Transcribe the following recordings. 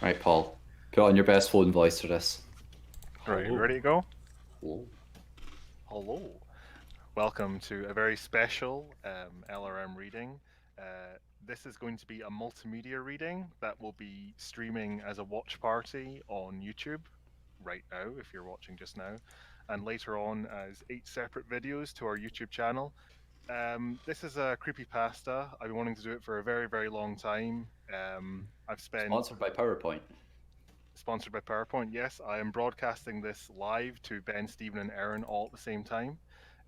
Right, Paul. Put on your best phone voice for this. Right, Hello. ready to go? Hello. Hello. Welcome to a very special LRM reading. This is going to be a multimedia reading that will be streaming as a watch party on YouTube right now, if you're watching just now, and later on as 8 separate videos to our YouTube channel. This is a creepypasta. I've been wanting to do it for a very, very long time. I've spent Sponsored by PowerPoint. Sponsored by PowerPoint. Yes, I am broadcasting this live to Ben, Stephen, and Aaron all at the same time.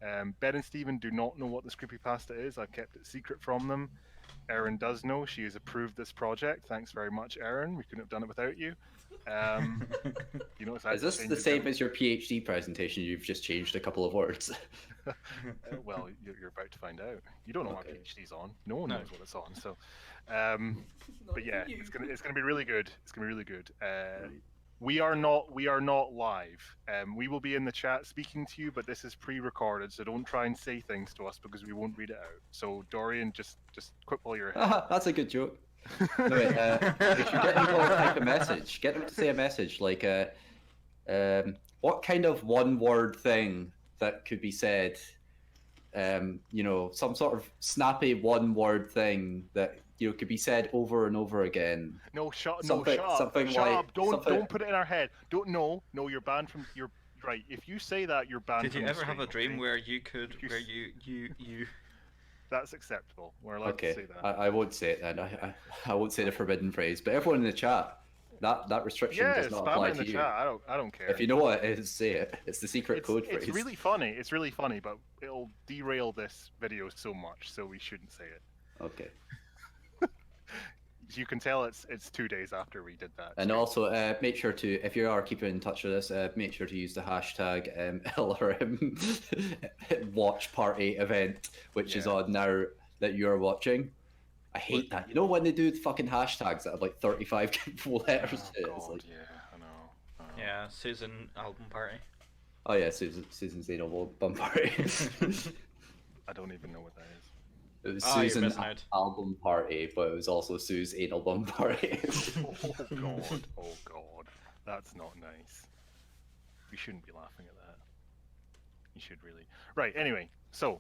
Ben and Stephen do not know what this creepypasta is. I've kept it secret from them. Erin does know. She has approved this project. Thanks very much, Erin. We couldn't have done it without you. You notice I Is this the same as your PhD presentation? You've just changed a couple of words. Well, you're about to find out. You don't know what PhD's on. No one knows what it's on. So, but yeah, it's gonna be really good. It's gonna be really good. We are not live. We will be in the chat speaking to you, but this is pre-recorded, so don't try and say things to us because we won't read it out. So Dorian, just quit while you're ahead. That's a good joke. No, wait, if you get people to type a message, get them to say a message like, what kind of one-word thing that could be said, some sort of snappy one-word thing that could be said over and over again. Shut up. Something like Don't put it in our head. No, you're banned from. You're right. If you say that, you're banned. Did you from ever have a stream, dream okay? where you? That's acceptable. We're allowed Okay, to say that. I won't say it then. I won't say the forbidden phrase. But everyone in the chat, that restriction Yeah, does not spam apply it in to the you. chat. I don't care. If you know what it is, say it. It's the secret code phrase. It's really funny. It's really funny, but it'll derail this video so much, so we shouldn't say it. Okay. You can tell it's 2 days after we did that. And also, make sure to, if you are keeping in touch with us, make sure to use the hashtag LRM Watch Party event, which is on now that you're watching. I hate that. You know when they do the fucking hashtags that have like 35 letters? Oh, God, yeah, I know. Yeah, Susan album party. Oh yeah, Susan's anal bum party. I don't even know what that is. It was Oh, you're Susan's missing out. album party, but it was also Sue's anal bum party. Oh God, that's not nice. We shouldn't be laughing at that. You should really. Right. Anyway, so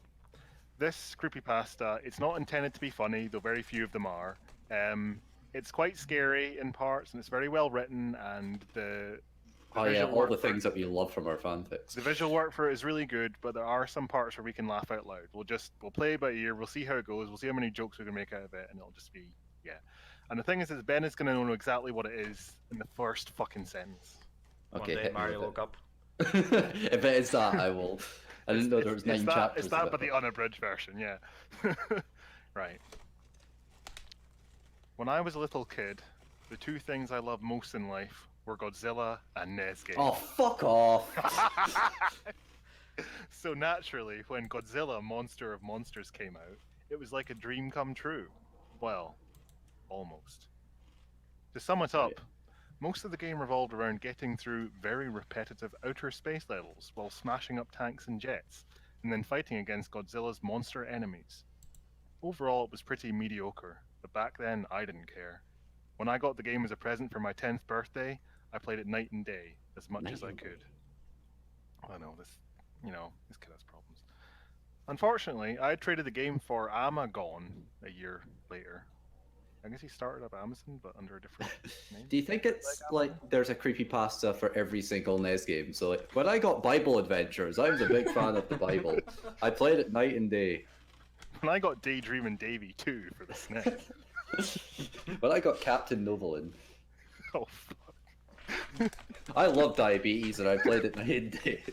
this creepypasta, it's not intended to be funny, though very few of them are. It's quite scary in parts, and it's very well written, and the Oh yeah, all the things that we love from our fanfics. The visual work for it is really good, but there are some parts where we can laugh out loud. We'll play it by ear, we'll see how it goes, we'll see how many jokes we can make out of it, and it'll just be, yeah. And the thing is Ben is going to know exactly what it is in the first fucking sentence. Okay, One day Mario woke up. If it is that, I will. I didn't know there was 9 chapters. It's that, but the unabridged version, yeah. Right. When I was a little kid, the 2 things I loved most in life were Godzilla and NES games. Oh, fuck off! So naturally, when Godzilla Monster of Monsters came out, it was like a dream come true. Well, almost. To sum it up, most of the game revolved around getting through very repetitive outer space levels while smashing up tanks and jets, and then fighting against Godzilla's monster enemies. Overall, it was pretty mediocre, but back then I didn't care. When I got the game as a present for my 10th birthday, I played it night and day, as much as I could. I know, this kid has problems. Unfortunately, I had traded the game for Amagon a year later. I guess he started up Amazon, but under a different name. Do you think it's like there's a creepypasta for every single NES game? So like, when I got Bible Adventures, I was a big fan of the Bible. I played it night and day. When I got Daydreamin' Davy 2 for the SNES. When I got Captain Novolin. Oh, fuck. I love Diabetes and I played it night and day.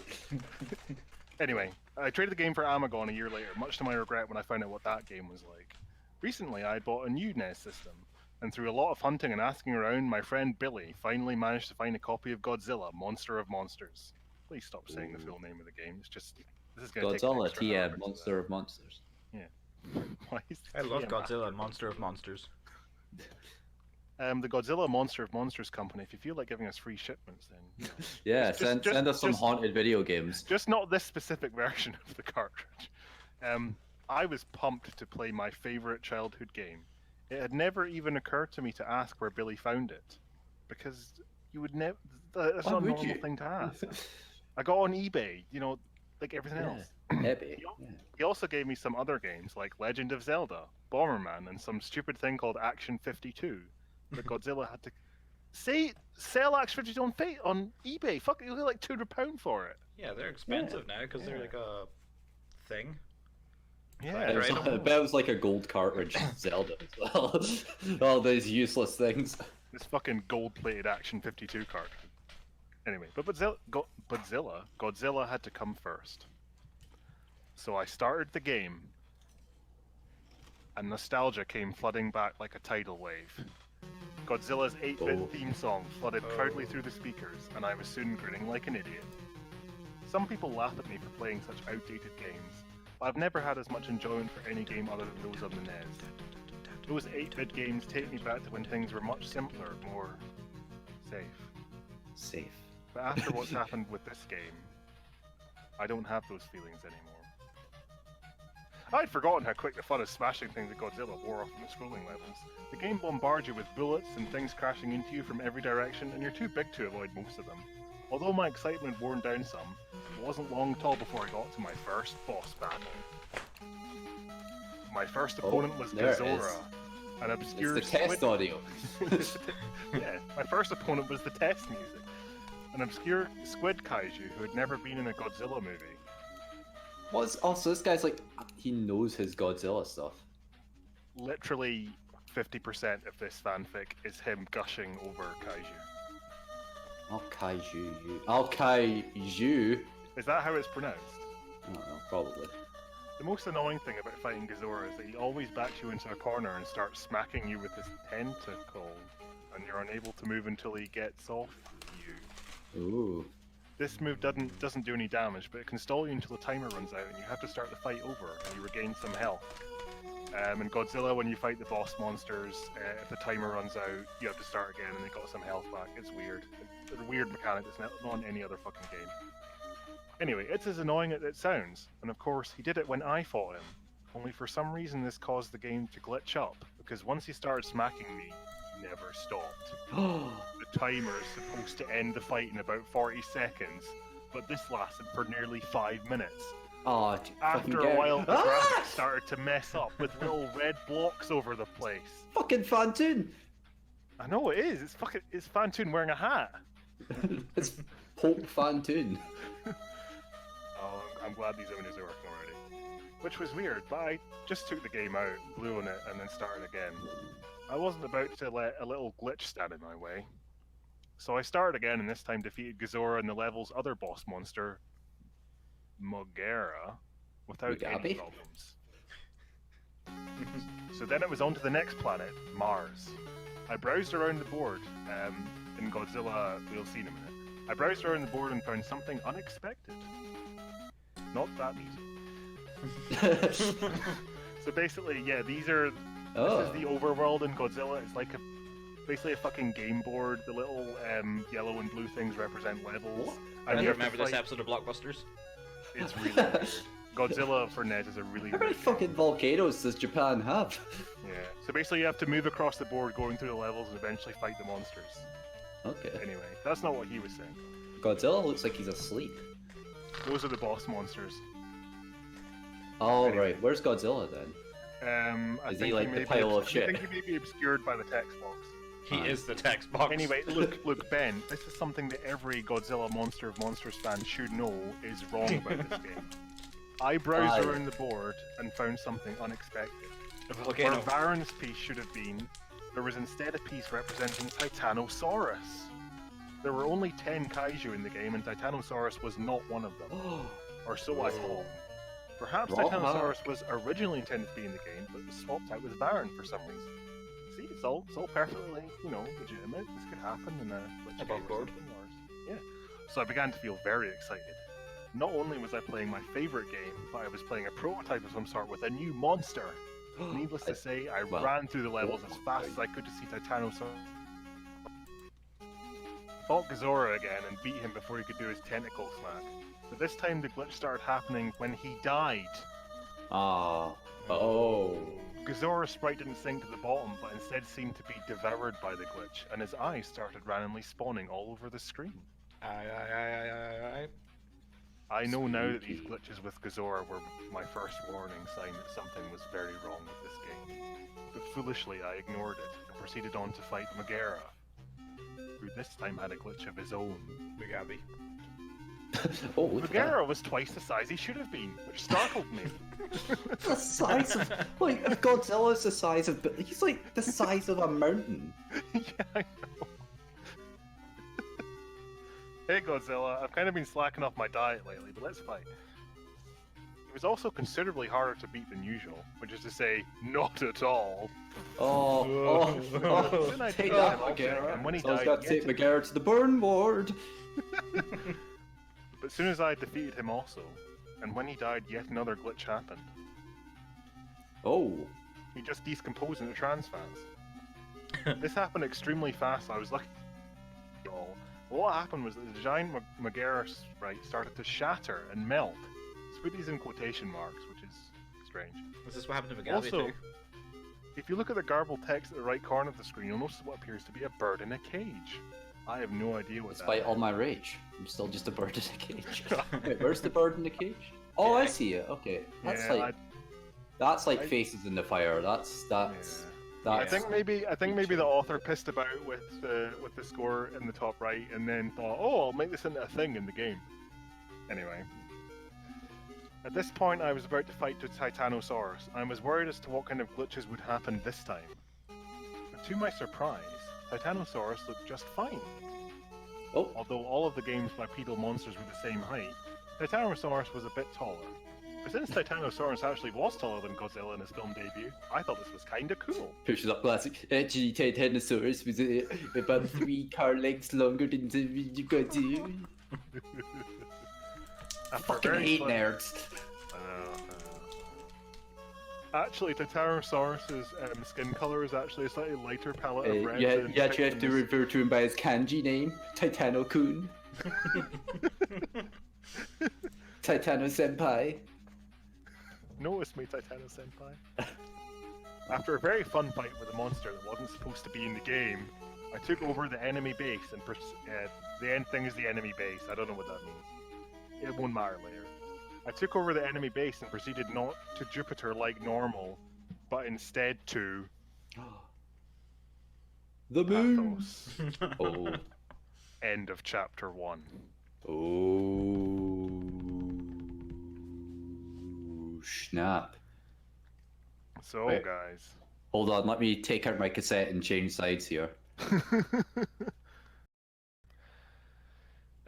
Anyway, I traded the game for Amagon a year later, much to my regret when I found out what that game was like. Recently, I bought a new NES system, and through a lot of hunting and asking around, my friend Billy finally managed to find a copy of Godzilla, Monster of Monsters. Please stop saying the full name of the game. It's just this is going to take Godzilla an extra hour TM, to Monster of Monsters. Yeah. Why is I love TM Godzilla, after? Monster of Monsters. The Godzilla Monster of Monsters company. If you feel like giving us free shipments, then Yeah, send us some haunted video games. Just not this specific version of the cartridge. I was pumped to play my favorite childhood game. It had never even occurred to me to ask where Billy found it. because you would never. That's Why not a would normal you? thing to ask. I got on eBay, you know, like everything else. Maybe. He also gave me some other games like Legend of Zelda, Bomberman, and some stupid thing called Action 52 that Godzilla had to sell Action 52 on eBay. Fuck, you get like £200 for it. Yeah, they're expensive now because they're like a thing. Yeah, It was like a gold cartridge Zelda as well. All these useless things. this fucking gold-plated Action 52 cartridge. Anyway, but Godzilla had to come first. So I started the game, and nostalgia came flooding back like a tidal wave. Godzilla's 8-bit theme song flooded proudly through the speakers, and I was soon grinning like an idiot. Some people laugh at me for playing such outdated games, but I've never had as much enjoyment for any game other than those on the NES. Those 8-bit games take me back to when things were much simpler, more safe. But after what's happened with this game, I don't have those feelings anymore. I'd forgotten how quick the fun of smashing things at Godzilla wore off in the scrolling levels. The game bombards you with bullets and things crashing into you from every direction, and you're too big to avoid most of them. Although my excitement worn down some, it wasn't long at all before I got to my first boss battle. My first opponent was Gazora, an obscure it's the test audio. Yeah, my first opponent was the test music. An obscure squid kaiju who had never been in a Godzilla movie. So this guy's like, he knows his Godzilla stuff. Literally 50% of this fanfic is him gushing over kaiju. Kaiju. Is that how it's pronounced? I don't know, probably. The most annoying thing about fighting Gazora is that he always backs you into a corner and starts smacking you with his tentacle, and you're unable to move until he gets off you. Ooh. This move doesn't do any damage, but it can stall you until the timer runs out and you have to start the fight over and you regain some health. In Godzilla, when you fight the boss monsters, if the timer runs out, you have to start again and they got some health back. It's weird. It's a weird mechanic that's not in any other fucking game. Anyway, it's as annoying as it sounds, and of course, he did it when I fought him. Only for some reason this caused the game to glitch up, because once he started smacking me, he never stopped. The timer is supposed to end the fight in about 40 seconds, but this lasted for nearly 5 minutes. After a while, the graphics started to mess up with little red blocks over the place. Fucking Fantoon! I know it is. It's Fantoon wearing a hat. It's Pope Fantoon. Oh, I'm glad these owners are working already. Which was weird, but I just took the game out, blew on it, and then started again. I wasn't about to let a little glitch stand in my way. So I started again and this time defeated Gazora and the level's other boss monster, Mogera, without any problems. So then it was on to the next planet, Mars. I browsed around the board, in Godzilla, we'll see in a minute. I browsed around the board and found something unexpected. Not that easy. So basically, yeah, this is the overworld in Godzilla. It's like basically a fucking game board. The little yellow and blue things represent levels. I remember this episode of Blockbusters. It's really weird. Godzilla for NES is a really How many fucking volcanoes does Japan have? Yeah. So basically you have to move across the board going through the levels and eventually fight the monsters. Okay. Anyway, that's not what he was saying. Godzilla looks like he's asleep. Those are the boss monsters. Oh, anyway. Right. Where's Godzilla then? Is he like the pile of shit? I think he may be obscured by the text box. He is the text box. Anyway, look, Ben, this is something that every Godzilla Monster of Monsters fan should know is wrong about this game. I browsed around the board and found something unexpected. Where Varen's piece should have been, there was instead a piece representing Titanosaurus. There were only 10 kaiju in the game, and Titanosaurus was not one of them. Or so I thought. Perhaps Titanosaurus was originally intended to be in the game, but was swapped out with Varen for some reason. See, it's all perfectly, legitimate. This could happen in a glitch game or something. Yeah. So I began to feel very excited. Not only was I playing my favorite game, but I was playing a prototype of some sort with a new monster. Needless to say, I ran through the levels as fast as I could to see Titanosaurus. Fought Gazora again and beat him before he could do his tentacle smack. But this time the glitch started happening when he died. Gazora's sprite didn't sink to the bottom, but instead seemed to be devoured by the glitch, and his eyes started randomly spawning all over the screen. Aye. I know now that these Spooky. glitches with Gazora were my first warning sign that something was very wrong with this game. But foolishly, I ignored it and proceeded on to fight Megara, who this time had a glitch of his own. Mugabe. Oh, look at that. Megara was twice the size he should have been, which startled me. The size of, like, if Godzilla's the size of, he's like the size of a mountain. Yeah, I know. Hey Godzilla, I've kind of been slacking off my diet lately, but let's fight. He was also considerably harder to beat than usual, which is to say, not at all. Then I Take beat that, him up, Megara. and when he So I've died, got to yet take Megara to the burn ward. But as soon as I defeated him also, and when he died, yet another glitch happened. Oh. He just decomposed into trans fats. This happened extremely fast. I was lucky. What happened was that the giant Megara sprite started to shatter and melt. Let's put these in quotation marks, which is strange. Is this what happened to Mugabe Also, too? if you look at the garbled text at the right corner of the screen, you'll notice what appears to be a bird in a cage. I have no idea what Despite that all my rage, I'm still just a bird in a cage. Wait, where's the bird in the cage? Oh, I see it. Okay, that's Yeah, that's like I- faces in the fire. That's Yeah. I that's. think maybe the author pissed about with the score in the top right, and then thought, oh, I'll make this into a thing in the game. Anyway, at this point, I was about to fight the Titanosaurus. I was worried as to what kind of glitches would happen this time. But to my surprise, Titanosaurus looked just fine. Oh, Although all of the game's bipedal monsters were the same height, Titanosaurus was a bit taller. But since Titanosaurus actually was taller than Godzilla in his film debut, I thought this was kinda cool. pushes up classic. Actually, Titanosaurus was about 3 car lengths longer than the Godzilla. After a Fucking very hate fun- nerds. Actually, Titanosaurus's skin color is actually a slightly lighter palette of red. Yeah, than you have to depicted in refer to him by his kanji name, Titano-kun. Titano-senpai. Notice me, Titano Senpai. After a very fun fight with a monster that wasn't supposed to be in the game, I took over the enemy base and the end thing is the enemy base. I don't know what that means. It won't matter later. I took over the enemy base and proceeded not to Jupiter like normal, but instead to The moon. Pathos. Oh. End of chapter 1. Oh. Snap. So, Wait. guys. Hold on, let me take out my cassette and change sides here.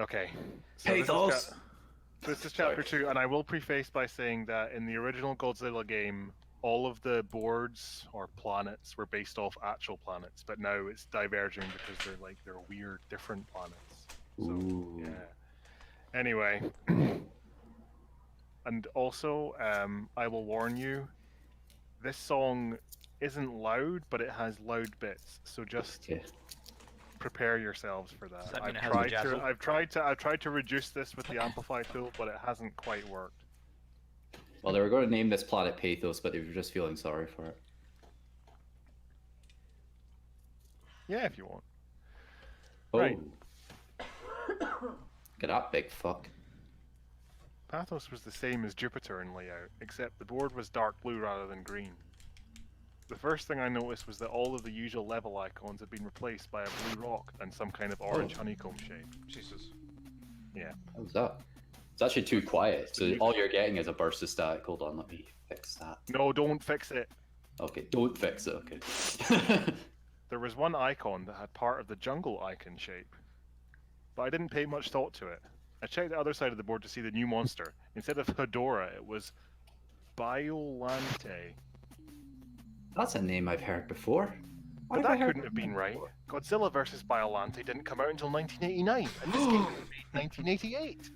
Okay. Pathos! This is chapter 2, and I will preface by saying that in the original Godzilla game, all of the boards or planets were based off actual planets, but now it's diverging because they're weird, different planets. So, Ooh. yeah. Anyway. And also, I will warn you, this song isn't loud, but it has loud bits, so just Okay. prepare yourselves for that. Does that mean I've it has tried to vajazzle? I've tried to reduce this with the amplify tool, but it hasn't quite worked. Well, they were going to name this planet Pathos, but they were just feeling sorry for it. Yeah, if you want. Oh. Right. Look at that big fuck. Pathos was the same as Jupiter in layout, except the board was dark blue rather than green. The first thing I noticed was that all of the usual level icons had been replaced by a blue rock and some kind of orange honeycomb shape. Jesus. Yeah. How's that? It's actually too quiet, so all you're getting is a burst of static. Hold on, let me fix that. No, don't fix it. Okay, don't fix it, okay. There was one icon that had part of the jungle icon shape, but I didn't pay much thought to it. I checked the other side of the board to see the new monster. Instead of Hedora, it was Biolante. That's a name I've heard before. Why But have I that heard couldn't have been right. Godzilla vs. Biolante didn't come out until 1989, and this game was made 1988.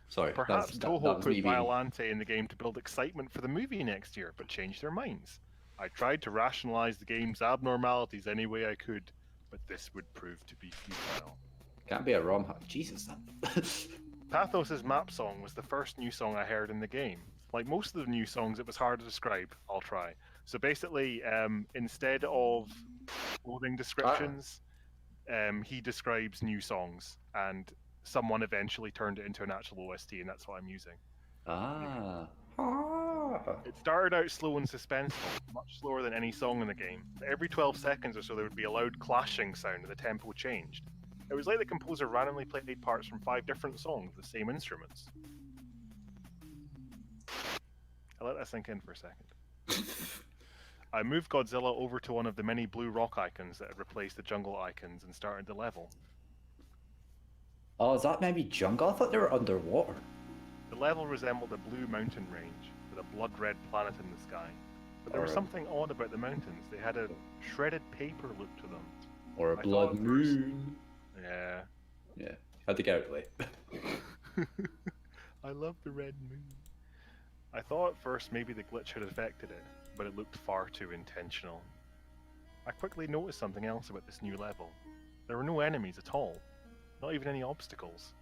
Sorry, Perhaps that Toho was put me being... Biolante in the game to build excitement for the movie next year, but changed their minds. I tried to rationalize the game's abnormalities any way I could, but this would prove to be futile. Can't be a ROM hack. Jesus. Pathos' map song was the first new song I heard in the game. Like most of the new songs, it was hard to describe. I'll try. So basically, instead of clothing descriptions, he describes new songs, and someone eventually turned it into an actual OST, and that's what I'm using. Ah. It started out slow and suspenseful, much slower than any song in the game. Every 12 seconds or so, there would be a loud clashing sound, and the tempo changed. It was like the composer randomly played parts from 5 different songs with the same instruments. I'll let that sink in for a second. I moved Godzilla over to one of the many blue rock icons that had replaced the jungle icons and started the level. Oh, is that maybe jungle? I thought they were underwater. The level resembled a blue mountain range with a blood-red planet in the sky. But there was Alright. something odd about the mountains. They had a shredded paper look to them. Or a I blood thought moon. Yeah. Yeah, had to get out of the way. I love the red moon. I thought at first maybe the glitch had affected it, but it looked far too intentional. I quickly noticed something else about this new level. There were no enemies at all, not even any obstacles.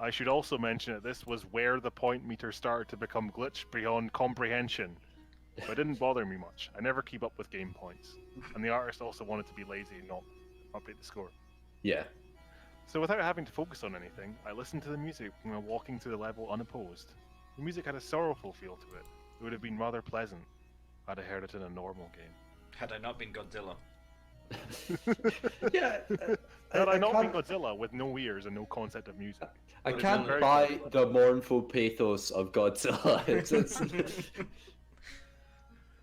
I should also mention that this was where the point meter started to become glitched beyond comprehension, but it didn't bother me much. I never keep up with game points, and the artist also wanted to be lazy and not update the score. Yeah. So without having to focus on anything, I listened to the music while walking through the level unopposed. The music had a sorrowful feel to it. It would have been rather pleasant had I heard it in a normal game. Had I not been Godzilla. Yeah. Had I not been can't- Godzilla with no ears and no concept of music. I It would have been can't very buy good. the mournful pathos of Godzilla. It's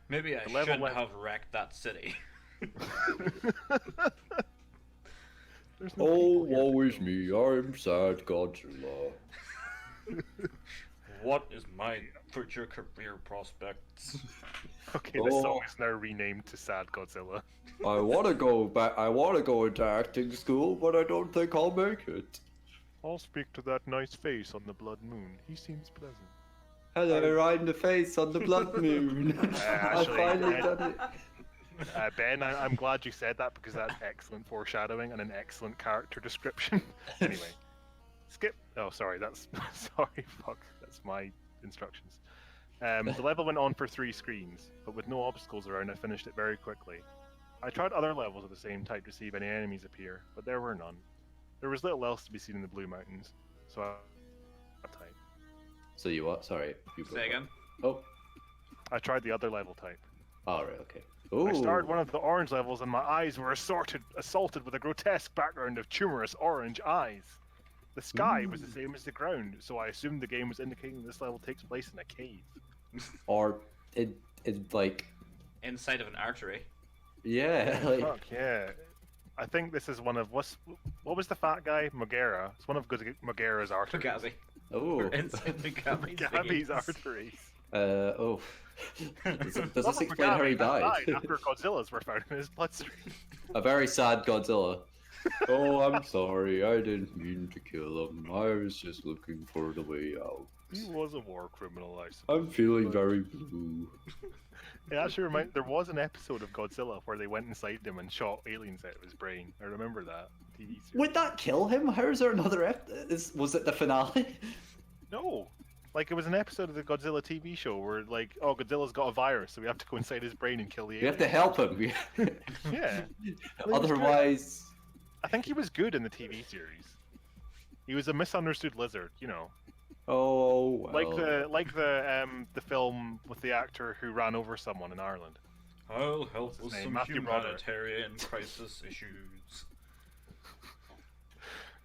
Maybe I The level shouldn't went- have wrecked that city. There's no oh, people here. woe is me, I'm sad Godzilla. What is my future career prospects? Okay, this song Oh. is now renamed to Sad Godzilla. I want to go back. I want to go into acting school, but I don't think I'll make it. I'll speak to that nice face on the blood moon. He seems pleasant. Hello, right in the face on the blood moon. I've actually, finally I- done it. Ben, I'm glad you said that because that's excellent foreshadowing and an excellent character description. Anyway, skip. Oh, sorry, that's sorry. Fuck, that's my instructions. The level went on for 3 screens, but with no obstacles around, I finished it very quickly. I tried other levels of the same type to see if any enemies appear, but there were none. There was little else to be seen in the Blue Mountains, so I type. So you what? Sorry. You broke Say up. again? Oh. I tried the other level type. All right. Okay. Ooh. I started one of the orange levels and my eyes were assaulted with a grotesque background of tumorous orange eyes. The sky was the same as the ground, so I assumed the game was indicating this level takes place in a cave. Or it like Inside of an artery. yeah. Like, Fuck yeah. I think this is one of what was the fat guy? Mogera. It's one of Mogera's arteries. Fugazi. oh. Inside the Gabby's Gabby's arteries. Oh. Does Well, this explain how he Mugabe died? after Godzilla's were found in his bloodstream. A very sad Godzilla. Oh, I'm sorry. I didn't mean to kill him. I was just looking for the way out. He was a war criminal, I suppose. I'm feeling very blue. It actually there was an episode of Godzilla where they went inside him and shot aliens out of his brain. I remember that. TV series. Would that kill him? How is there another was it the finale? No. Like, it was an episode of the Godzilla TV show where, like, oh, Godzilla's got a virus, so we have to go inside his brain and kill the We have alien. to help him. Yeah. Otherwise, I think he was good in the TV series. He was a misunderstood lizard, you know. oh well. Like the film with the actor who ran over someone in Ireland. I'll help What's his with name? some Matthew Broderick. humanitarian crisis issues.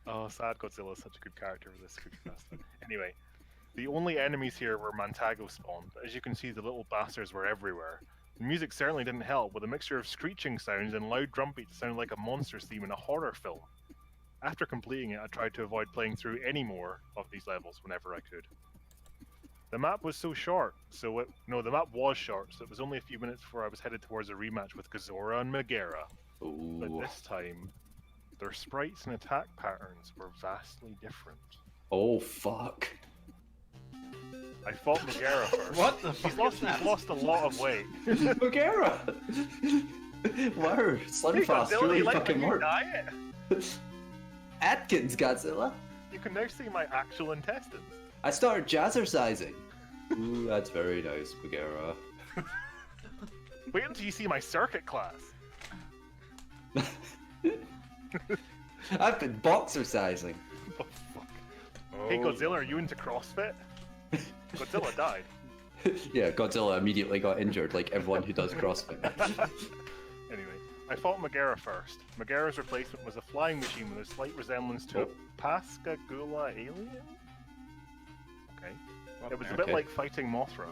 Oh, sad Godzilla is such a good character for this creepypasta. Anyway, the only enemies here were Mantago spawn, but as you can see, the little bastards were everywhere. The music certainly didn't help, with a mixture of screeching sounds and loud drum beats that sounded like a monster's theme in a horror film. After completing it, I tried to avoid playing through any more of these levels whenever I could. The map was short, so it was only a few minutes before I was headed towards a rematch with Gazora and Megara. But Ooh. this time, their sprites and attack patterns were vastly different. Oh fuck. I fought Megara first. What the He's fuck is that? he's lost a lot of weight. Megara! Wow, Slim Fast Godzilla, really you like fucking my new worked. diet? Atkins Godzilla. You can now see my actual intestines. I started jazzercising. Ooh, that's very nice, Bagheera. Wait until you see my circuit class. I've been boxercising. Oh, fuck. Hey, Godzilla, are you into CrossFit? Godzilla died. Yeah, Godzilla immediately got injured, like everyone who does CrossFit. Anyway, I fought Megara first. Megara's replacement was a flying machine with a slight resemblance to a Pascagoula alien? Okay. It was a bit like fighting Mothra,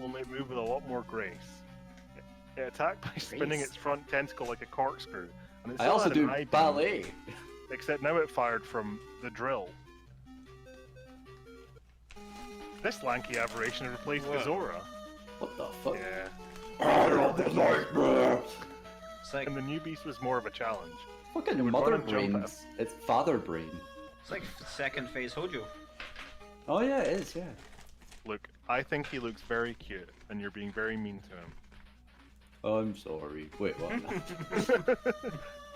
only it moved with a lot more grace. It attacked by spinning its front tentacle like a corkscrew. And it I still also had an do eye beam, ballet. except now it fired from the drill. This lanky aberration replaced Azora. What the fuck? Yeah. It's like And the new beast was more of a challenge. Fucking would mother run and jump brains. It's father brain. it's like second phase Hojo. Oh yeah, it is, yeah. Look, I think he looks very cute, and you're being very mean to him. I'm sorry. Wait, what?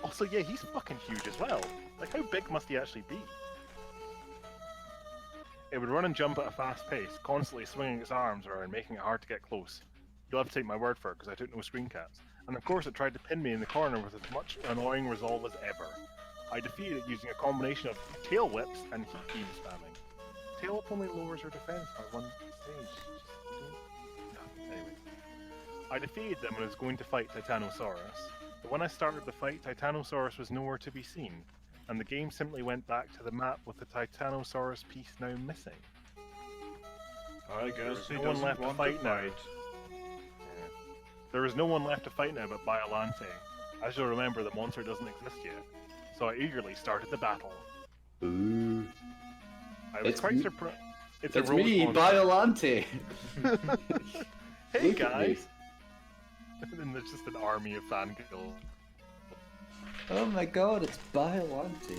Also, yeah, he's fucking huge as well. Like, how big must he actually be? It would run and jump at a fast pace, constantly swinging its arms around, making it hard to get close. You'll have to take my word for it, because I took no screen caps. And of course, it tried to pin me in the corner with as much annoying resolve as ever. I defeated it using a combination of tail whips and heat beam spamming. Tail whip only lowers her defense by one stage. Anyway. I defeated them when I was going to fight Titanosaurus. But when I started the fight, Titanosaurus was nowhere to be seen, and the game simply went back to the map with the Titanosaurus piece now missing. I guess no one left to fight now. There is no one left to fight now but Biolante. As you'll remember, the monster doesn't exist yet, so I eagerly started the battle. Ooh. I was It's quite me- surprised. It's a rogue me, monster. Biolante. Hey Look at me. guys! And then there's just an army of fangirls. Oh my god, it's Biolante.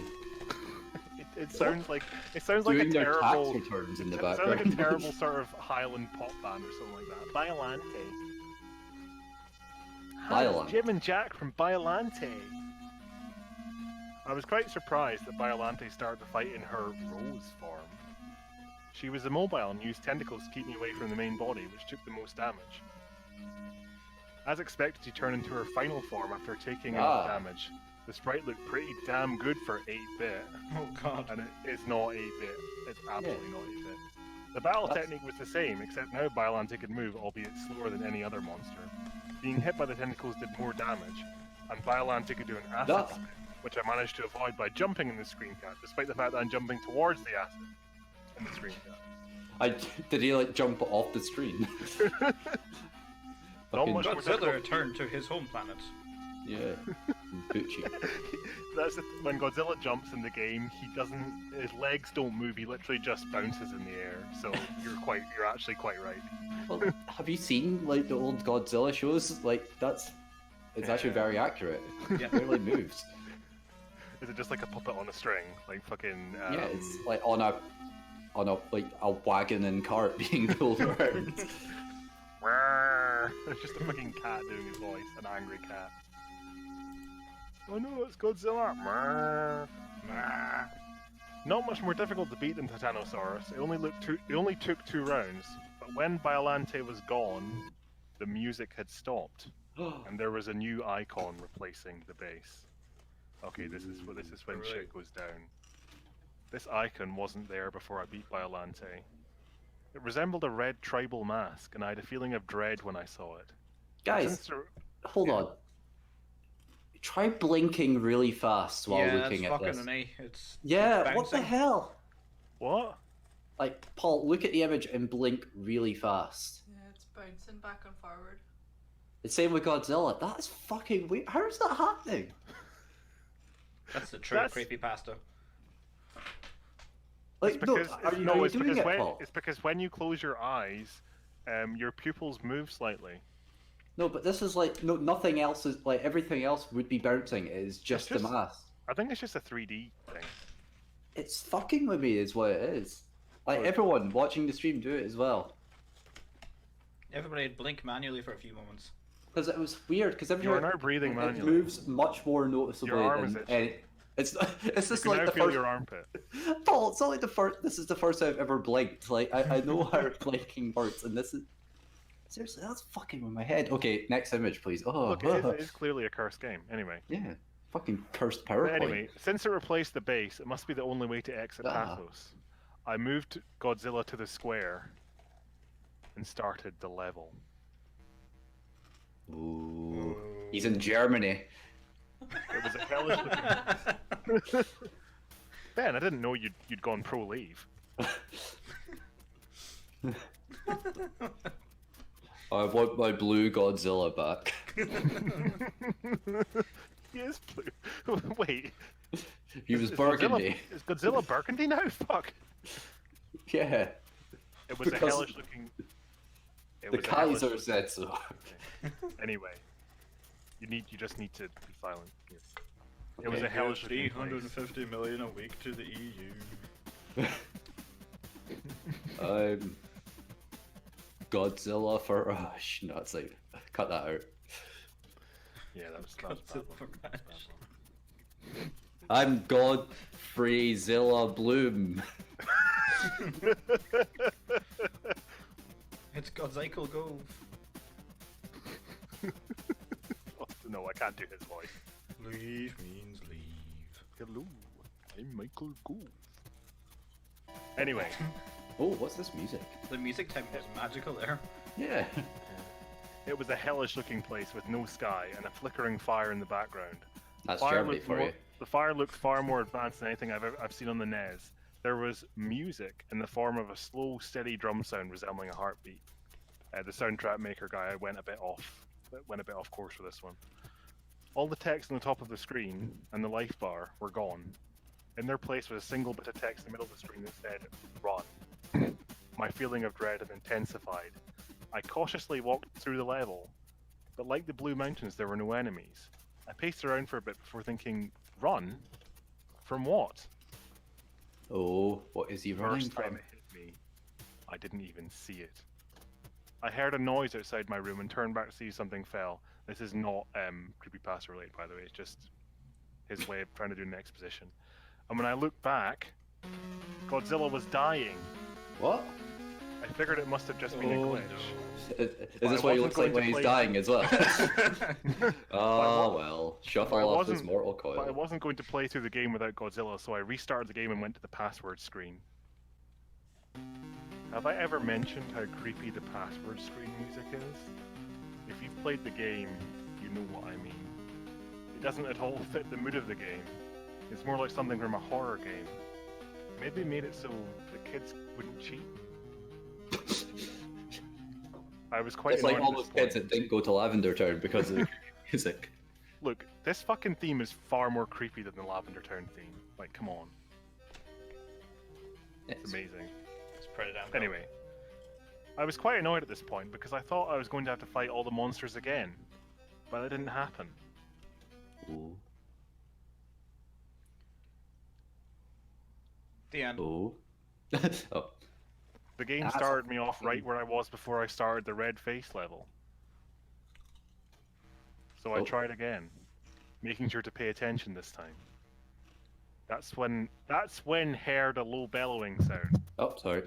It sounds like a Doing their tax terrible. returns in the It sounds background. like a terrible sort of Highland pop band or something like that. Biolante. Hi, it's Biolante. Jim and Jack from Biolante. I was quite surprised that Biolante started the fight in her rose form. She was immobile and used tentacles to keep me away from the main body, which took the most damage. As expected, she turned into her final form after taking enough damage. The sprite looked pretty damn good for 8-bit. Oh god. And it is not 8-bit. It's absolutely not 8-bit. The battle technique was the same, except now Biolante could move, albeit slower than any other monster. Being hit by the tentacles did more damage, and Biolante could do an acid spin, which I managed to avoid by jumping in the screen cap, despite the fact that I'm jumping towards the acid in the screen cap. Did he like jump off the screen? Not much more Godzilla difficult. returned to his home planet. Yeah. Gucci. That's when Godzilla jumps in the game. He doesn't. His legs don't move. He literally just bounces in the air. So you're actually quite right. Well, have you seen like the old Godzilla shows? Like it's actually very accurate. Yeah. It barely moves. Is it just like a puppet on a string, like fucking? Yeah, it's like on a like a wagon and cart being pulled around. It's just a fucking cat doing his voice, an angry cat. Oh no, it's Godzilla! Not much more difficult to beat than Titanosaurus. It only took 2 rounds, but when Biolante was gone, the music had stopped, and there was a new icon replacing the base. Okay, this is when shit goes down. This icon wasn't there before I beat Biolante. It resembled a red tribal mask, and I had a feeling of dread when I saw it. Guys, hold on. Try blinking really fast while looking at this. It's Yeah, what the bouncing. hell? What? Like, Paul, look at the image and blink really fast. Yeah, it's bouncing back and forward. The same with Godzilla. That's fucking weird. How is that happening? That's the true creepypasta. Like, no, are you doing it, Paul? It's because when you close your eyes, your pupils move slightly. No, but this is like nothing else is like everything else would be bouncing. It is just the mask. I think it's just a 3D thing. It's fucking with me, is what it is. Like everyone watching the stream do it as well. Everybody blink manually for a few moments. Because it was weird. Because You're now breathing it manually. moves much more Your arm noticeably is than itchy. It's You just can like now the feel first. your armpit. Paul, it's not like the first. This is the first time I've ever blinked. Like I know how blinking works, and this is seriously that's fucking with my head. Okay, next image, please. Oh, Look, it is clearly a cursed game. Anyway. yeah, fucking cursed But PowerPoint. anyway, since it replaced the base, it must be the only way to exit Ah. Pathos. I moved Godzilla to the square and started the level. Ooh, he's in Germany. It was a hellish looking... Ben, I didn't know you'd gone pro leave. I want my blue Godzilla back. He is blue. Wait. He was Is burgundy. Is Godzilla burgundy now? Fuck. Yeah, It was a Because hellish looking... It the was a hellish Kaiser looking- said so. Anyway. You just need to be silent here. It was Okay. a hellish looking place. 350 million a week to the EU. Godzilla for no, it's like cut that out. Yeah, that was bad Godzilla one. for That was bad one. I'm Godfreyzilla Bloom. It's Godzilla Go. No, I can't do his voice. Leave means leave. Hello, I'm Michael Gove. Anyway, Oh, what's this music? The music type was magical there. Yeah. it was a hellish looking place with no sky and a flickering fire in the background. That's Fire Germany looked for more- you. The fire looked far more advanced than anything I've seen on the NES. There was music in the form of a slow, steady drum sound resembling a heartbeat. The soundtrack maker guy went a bit off course for this one. All the text on the top of the screen and the life bar were gone. In their place was a single bit of text in the middle of the screen that said, "Run." My feeling of dread had intensified. I cautiously walked through the level, but like the Blue Mountains, there were no enemies. I paced around for a bit before thinking, run? From what? Oh, what is he running First time from? it hit me, I didn't even see it. I heard a noise outside my room and turned back to see something fell. This is not Creepypasta related, by the way, it's just his way of trying to do an exposition. And when I looked back, Godzilla was dying. What? I figured it must have just been a glitch. Is But this I what he wasn't looks going like when to he's play- dying as well? Oh wa- well, But I shuffle off this wasn't- mortal But I coil. wasn't going to play through the game without Godzilla, so I restarted the game and went to the password screen. Have I ever mentioned how creepy the password screen music is? If you've played the game, you know what I mean. It doesn't at all fit the mood of the game. It's more like something from a horror game. Maybe made it so the kids wouldn't cheat. I was quite It's like annoyed all at those this kids point. that didn't go to Lavender Town because of the music. Look, this fucking theme is far more creepy than the Lavender Town theme. Like, come on. It's amazing. Spread it out. Anyway, I was quite annoyed at this point because I thought I was going to have to fight all the monsters again, but that didn't happen. Ooh. The end. Oh. Oh. The game That's started me off fucking- right where I was before I started the red face level. So I Oh. tried again, making sure to pay attention this time. That's when heard a low bellowing sound. Oh, sorry.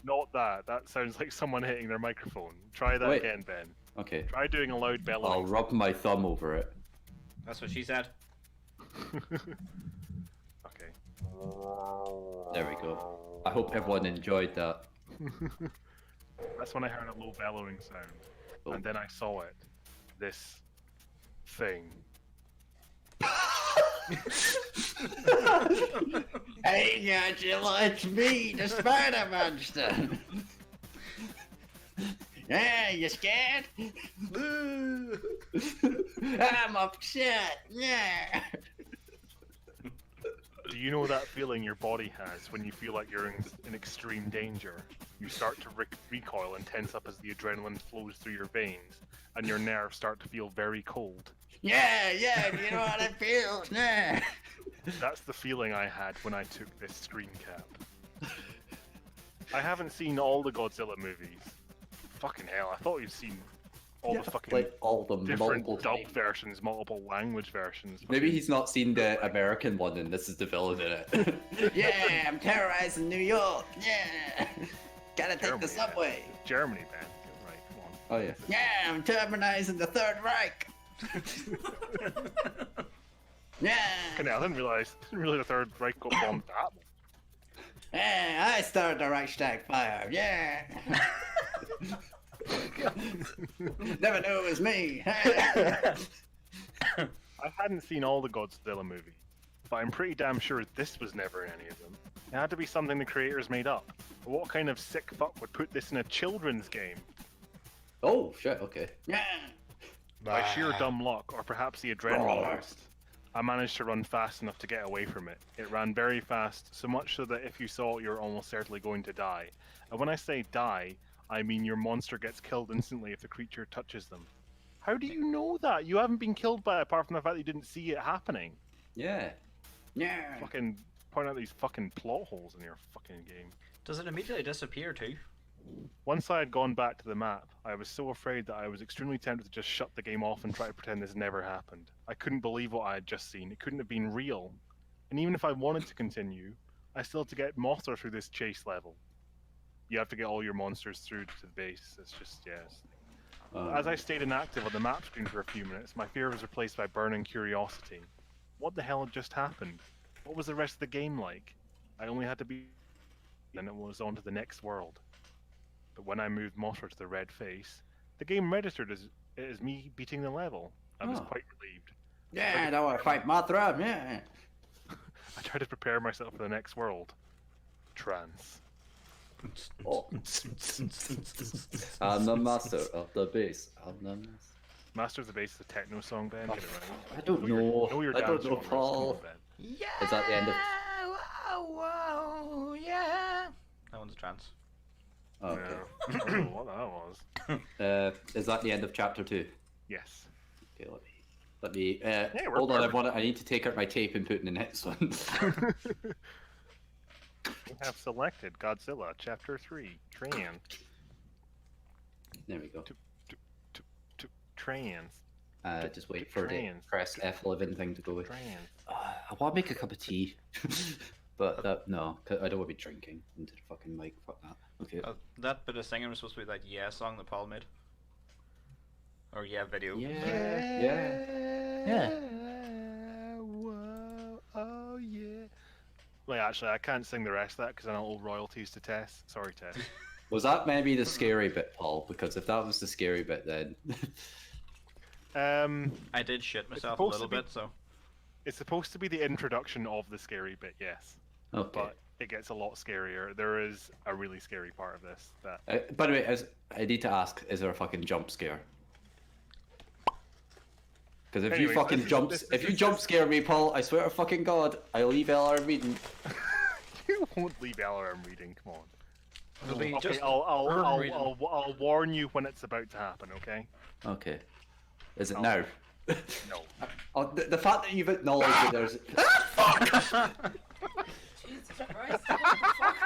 Not that. That sounds like someone hitting their microphone. Try that Wait. again, Ben. Okay. Try doing a loud bellowing. I'll rub my thumb over it. That's what she said. Okay. There we go. I hope everyone enjoyed that. That's when I heard a low bellowing sound. Oh. And then I saw it. This thing. Hey Godzilla, it's me, the Spider Monster. Yeah, you scared? I'm upset. Yeah. Do you know that feeling your body has when you feel like you're in extreme danger? You start to recoil and tense up as the adrenaline flows through your veins, and your nerves start to feel very cold. Yeah, do you know how that feels? Yeah. That's the feeling I had when I took this screen cap. I haven't seen all the Godzilla movies. Fucking hell, I thought you'd seen all Yeah, the fucking like all the different multiple dub times. versions, multiple language versions. Maybe fucking- he's not seen the American one and this is the villain in it. Yeah, I'm terrorizing New York. Yeah, gotta take the Germany, subway. Germany, man. You're right. Come on. Oh yeah. Yeah, I'm terrorizing the Third Reich. Yeah. Okay, now I didn't realize the Third Reich got bombed that much. Yeah, I started the Reichstag fire. Yeah. Never knew it was me. I hadn't seen all the Godzilla movies, but I'm pretty damn sure this was never in any of them. It had to be something the creators made up. What kind of sick fuck would put this in a children's game? Oh shit. Okay. Yeah. By sheer dumb luck, or perhaps the adrenaline boost, I managed to run fast enough to get away from it. It ran very fast, so much so that if you saw it, you're almost certainly going to die. And when I say die, I mean your monster gets killed instantly if the creature touches them. How do you know that? You haven't been killed by it, apart from the fact that you didn't see it happening. Yeah. Yeah. Fucking point out these fucking plot holes in your fucking game. Does it immediately disappear too? Once I had gone back to the map, I was so afraid that I was extremely tempted to just shut the game off and try to pretend this never happened. I couldn't believe what I had just seen. It couldn't have been real. And even if I wanted to continue, I still had to get Mothra through this chase level. You have to get all your monsters through to the base. It's just, yes. As I stayed inactive on the map screen for a few minutes, my fear was replaced by burning curiosity. What the hell had just happened? What was the rest of the game like? I only had to be... Then it was on to the next world. But when I moved Mothra to the red face, the game registered as me beating the level. I was quite relieved. Yeah, now I fight Mothra. Yeah. I tried to prepare myself for the next world. Trance. Oh. I'm the master of the base. I'm the master. Master of the Bass is a techno song, Ben. Get it right. I don't know. Your I don't dance know, genres. Come Paul. on, Ben. Yeah. Is that the end of? Whoa, yeah. That one's a trance. Oh, okay. Yeah. I don't know what that was. Is that the end of chapter 2? Yes. Okay, let me. we're Hold on, perfect. I need to take out my tape and put in the next one. We have selected Godzilla Chapter 3, Trans. There we go. Trans. Just wait for the Trans. press F11 thing to go with. Trans. I want to make a cup of tea, but no, 'cause I don't want to be drinking into the fucking mic. Fuck that. Okay. That bit of singing was supposed to be that Yeah song that Paul made. Or Yeah video. Yeah. Whoa, oh yeah. Wait, actually, I can't sing the rest of that because I know all royalties to Tess. Sorry, Tess. Was that maybe the scary bit, Paul? Because if that was the scary bit, then I did shit myself a supposed little to be- bit, so. It's supposed to be the introduction of the scary bit, yes. okay. But it gets a lot scarier. There is a really scary part of this that By the way, I need to ask: is there a fucking jump scare? Because if you Anyways, fucking this is- jump scare me, Paul, I swear to fucking God, I'll leave LR reading. you won't leave LRM reading. Come on. It'll be Okay, just reading. I'll warn you when it's about to happen. Okay? Okay. Is it Oh. now? No. Oh, the fact that you've acknowledged that there's. Jesus Christ, what the fuck?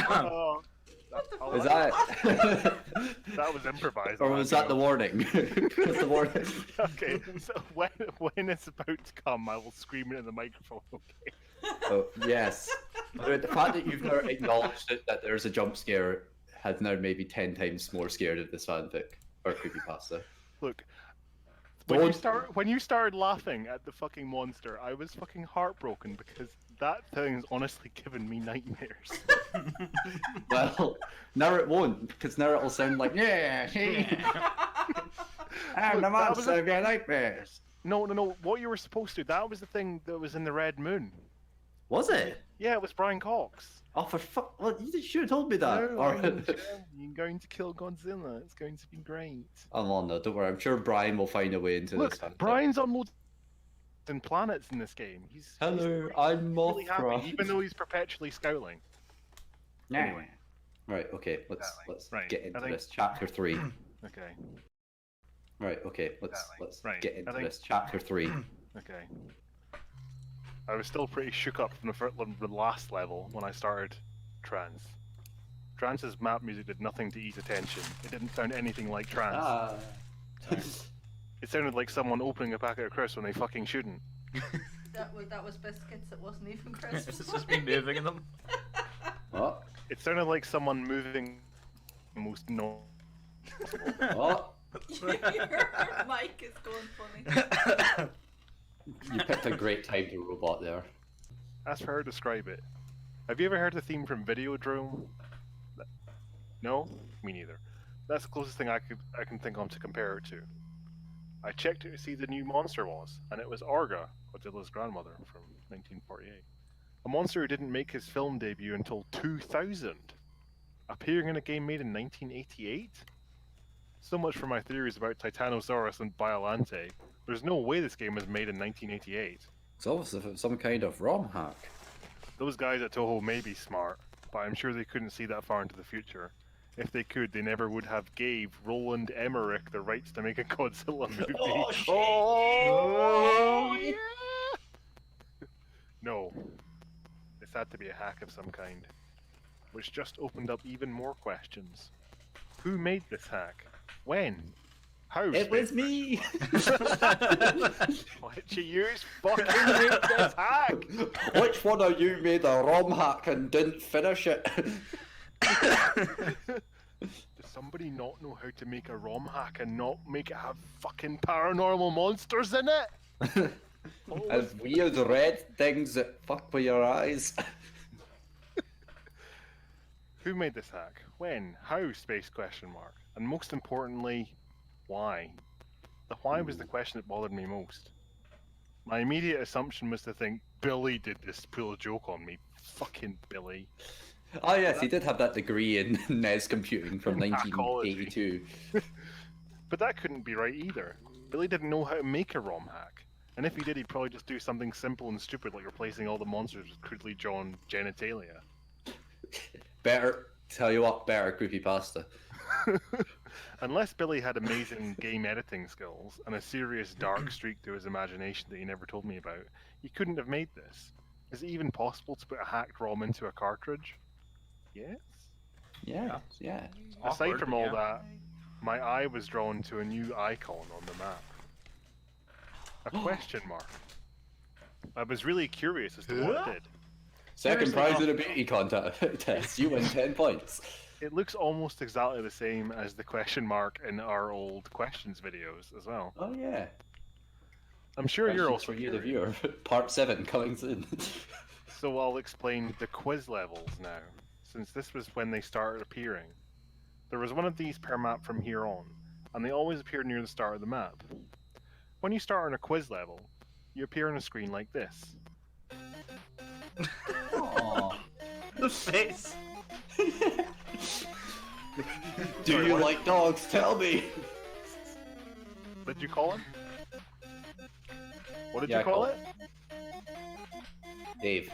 Oh, What the fuck? Is that? that was improvised. Or was that the warning? Was the warning? Okay, so when it's about to come, I will scream it in the microphone. Okay. Oh, yes. The fact that you've now acknowledged that there's a jump scare has now made me 10 times more scared of this fanfic or creepypasta. Look, Don't- when you started laughing at the fucking monster, I was fucking heartbroken because that thing's honestly given me nightmares. Well, now it won't, because now it'll sound like, yeah, I'm the Look, that was monster of your nightmares. No. What you were supposed to, that was the thing that was in the Red Moon. Was it? Yeah, it was Brian Cox. Oh, for fuck. Well, you should have told me that. No, Or... you're going to kill Godzilla. It's going to be great. I'm on though, don't worry. I'm sure Brian will find a way into Look, this. fanfic. Brian's on loads of planets in this game. He's Hello, I'm really Mothra. happy, even though he's perpetually scowling. Anyway. Right, okay, let's Right, get into I think- this. Chapter 3. Okay, Right, okay, let's Exactly. Right, get I into think- this. Chapter 3. okay. I was still pretty shook up from the last level when I started Trance's map music did nothing to ease attention. It didn't sound anything like Trance. Ah. It sounded like someone opening a packet of crisps when they fucking shouldn't. That was biscuits. It wasn't even crisps. It's just me moving in them. What? It sounded like someone moving most no. What? Your mic is going funny. You picked a great time to robot there. As for how to describe it, have you ever heard the theme from Videodrome? No? Me neither. That's the closest thing I can think of to compare it to. I checked to see the new monster was, and it was Orga, Godzilla's grandmother from 1948. A monster who didn't make his film debut until 2000, appearing in a game made in 1988? So much for my theories about Titanosaurus and Biolante. There's no way this game was made in 1988. It's obviously some kind of ROM hack. Those guys at Toho may be smart, but I'm sure they couldn't see that far into the future. If they could, they never would have gave Roland Emmerich the rights to make a Godzilla movie. Oh, shit. Oh, yeah! No. This had to be a hack of some kind. Which just opened up even more questions. Who made this hack? When? How? It was me! Why did you use fucking make this hack? Which one of you made a ROM hack and didn't finish it? Does somebody not know how to make a ROM hack and not make it have fucking paranormal monsters in it? As weird red things that fuck with your eyes. Who made this hack? When? How? Space question mark. And most importantly, why? The why was the question that bothered me most. My immediate assumption was to think, Billy did this to pull a joke on me. Fucking Billy. Oh yes, he did have that degree in NES computing from Hackology. 1982. But that couldn't be right either. Billy didn't know how to make a ROM hack. And if he did, he'd probably just do something simple and stupid like replacing all the monsters with crudely drawn genitalia. Better, tell you what, better creepypasta. Unless Billy had amazing game editing skills and a serious dark streak to his imagination that he never told me about, he couldn't have made this. Is it even possible to put a hacked ROM into a cartridge? Yes? Yeah, yeah. Aside Awkward, from all yeah. that, my eye was drawn to a new icon on the map. A question mark. I was really curious as to what it did. Second Seriously, prize no. in a beauty contest. You win 10 points. It looks almost exactly the same as the question mark in our old questions videos as well. Oh yeah. I'm sure you're Questions also for you, the curious. viewer. Part 7 coming soon. So I'll explain the quiz levels now, since this was when they started appearing. There was one of these per map from here on, and they always appear near the start of the map. When you start on a quiz level, you appear on a screen like this. Aww. The face. Do Sorry, you what? like dogs? Tell me. What did you call it? What did Yeah, you call call it? Dave.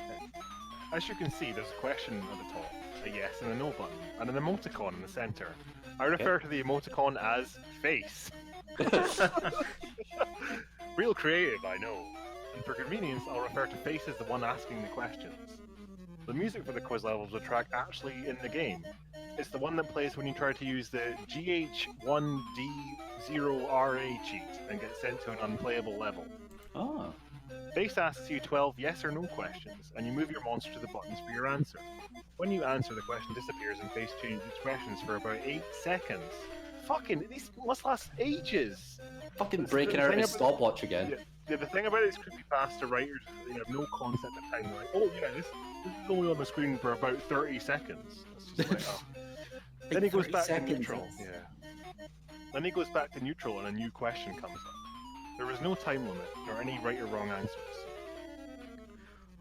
As you can see, there's a question at the top, a yes and a no button, and an emoticon in the center. I refer to the emoticon as face. Real creative, I know. And for convenience, I'll refer to face as the one asking the questions. The music for the quiz levels are track actually in the game. It's the one that plays when you try to use the GH1D0RA cheat and get sent to an unplayable level. Oh. Face asks you 12 yes or no questions, and you move your monster to the buttons for your answer. When you answer, the question disappears and Face changes its questions for about 8 seconds. Fucking, these must last ages! Fucking That's breaking the out thing his about- stopwatch again. Yeah, the thing about it is creepypasta writers, they have no concept of time. They're like, oh yeah, this is only on the screen for about 30 seconds. It's just like, oh. Then he goes 30 back to seconds neutral. is- Yeah. Then he goes back to neutral and a new question comes up. There is no time limit or any right or wrong answers.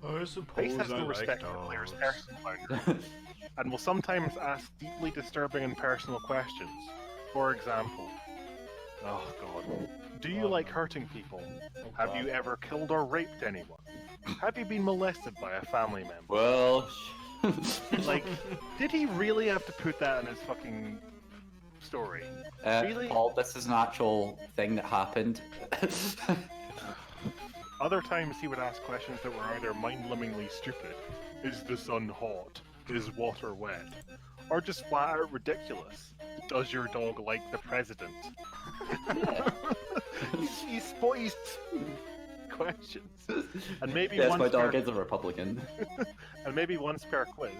I Face suppose has I no like respect for players' dogs. personal boundaries and will sometimes ask deeply disturbing and personal questions. For example, oh god, do you like hurting people? Have you ever killed or raped anyone? Have you been molested by a family member? Well, Like, did he really have to put that in his fucking story? Really? Paul, this is an actual thing that happened. Other times he would ask questions that were either mind-numbingly stupid. Is the sun hot? Is water wet? Or just flat out ridiculous? Does your dog like the president? Yeah. He's spiced questions. And maybe Yes, once my dog per, is a Republican. and maybe once per quiz,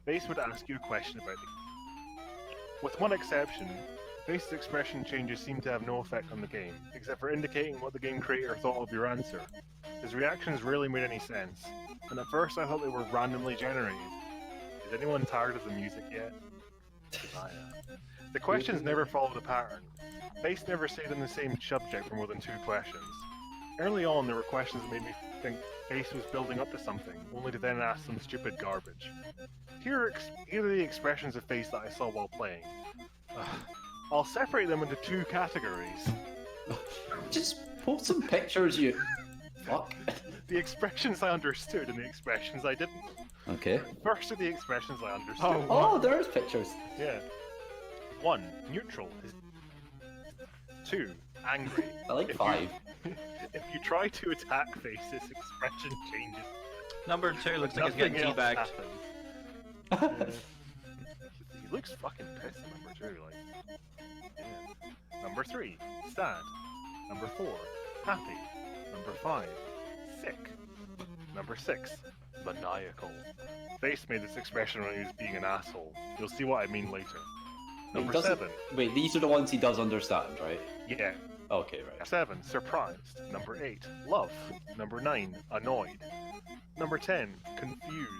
Base would ask you a question about the. With one exception, Base's expression changes seem to have no effect on the game, except for indicating what the game creator thought of your answer. His reactions rarely made any sense, and at first I thought they were randomly generated. Is anyone tired of the music yet? I am. The questions never followed a pattern. Base never stayed on the same subject for more than 2 questions. Early on, there were questions that made me think Base was building up to something, only to then ask some stupid garbage. Here are the expressions of Base that I saw while playing. I'll separate them into 2 categories. Just post some pictures, you fuck. The expressions I understood and the expressions I didn't. Okay. First are the expressions I understood. Oh, there's pictures. Yeah. 1. Neutral. 2. Angry. I like If 5. If you try to attack Face, this expression changes. Number 2 looks like it's Nothing getting else teabagged. happens. He looks fucking pissed at number 2, like. Yeah. Number 3. Sad. Number 4. Happy. Number 5. Sick. Number 6. Maniacal. Face made this expression when he was being an asshole. You'll see what I mean later. Number 7. Wait, these are the ones he does understand, right? Yeah. Okay, right. 7. Surprised. Number 8. Love. Number 9. Annoyed. Number 10. Confused.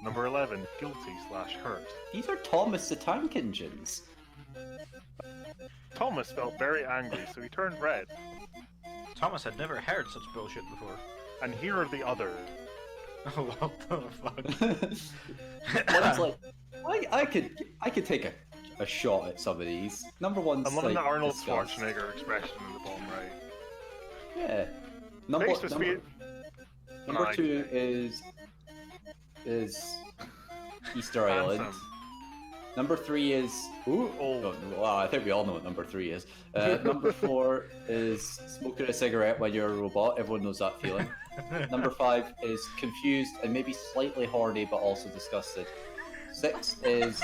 Number 11. Guilty/hurt. These are Thomas the Tank Engines. Thomas felt very angry, so he turned red. Thomas had never heard such bullshit before. And here are the others. Oh, what the fuck? One's like, I could take a shot at some of these. Number one's I'm loving like the Arnold disgust. Schwarzenegger expression in the bottom right. Yeah. Face was Number Nice. 2 is Easter Island. Handsome. Number 3 is ooh. Old. Oh, well, I think we all know what number 3 is. Number 4 is smoking a cigarette when you're a robot. Everyone knows that feeling. Number 5 is confused and maybe slightly horny, but also disgusted. 6 is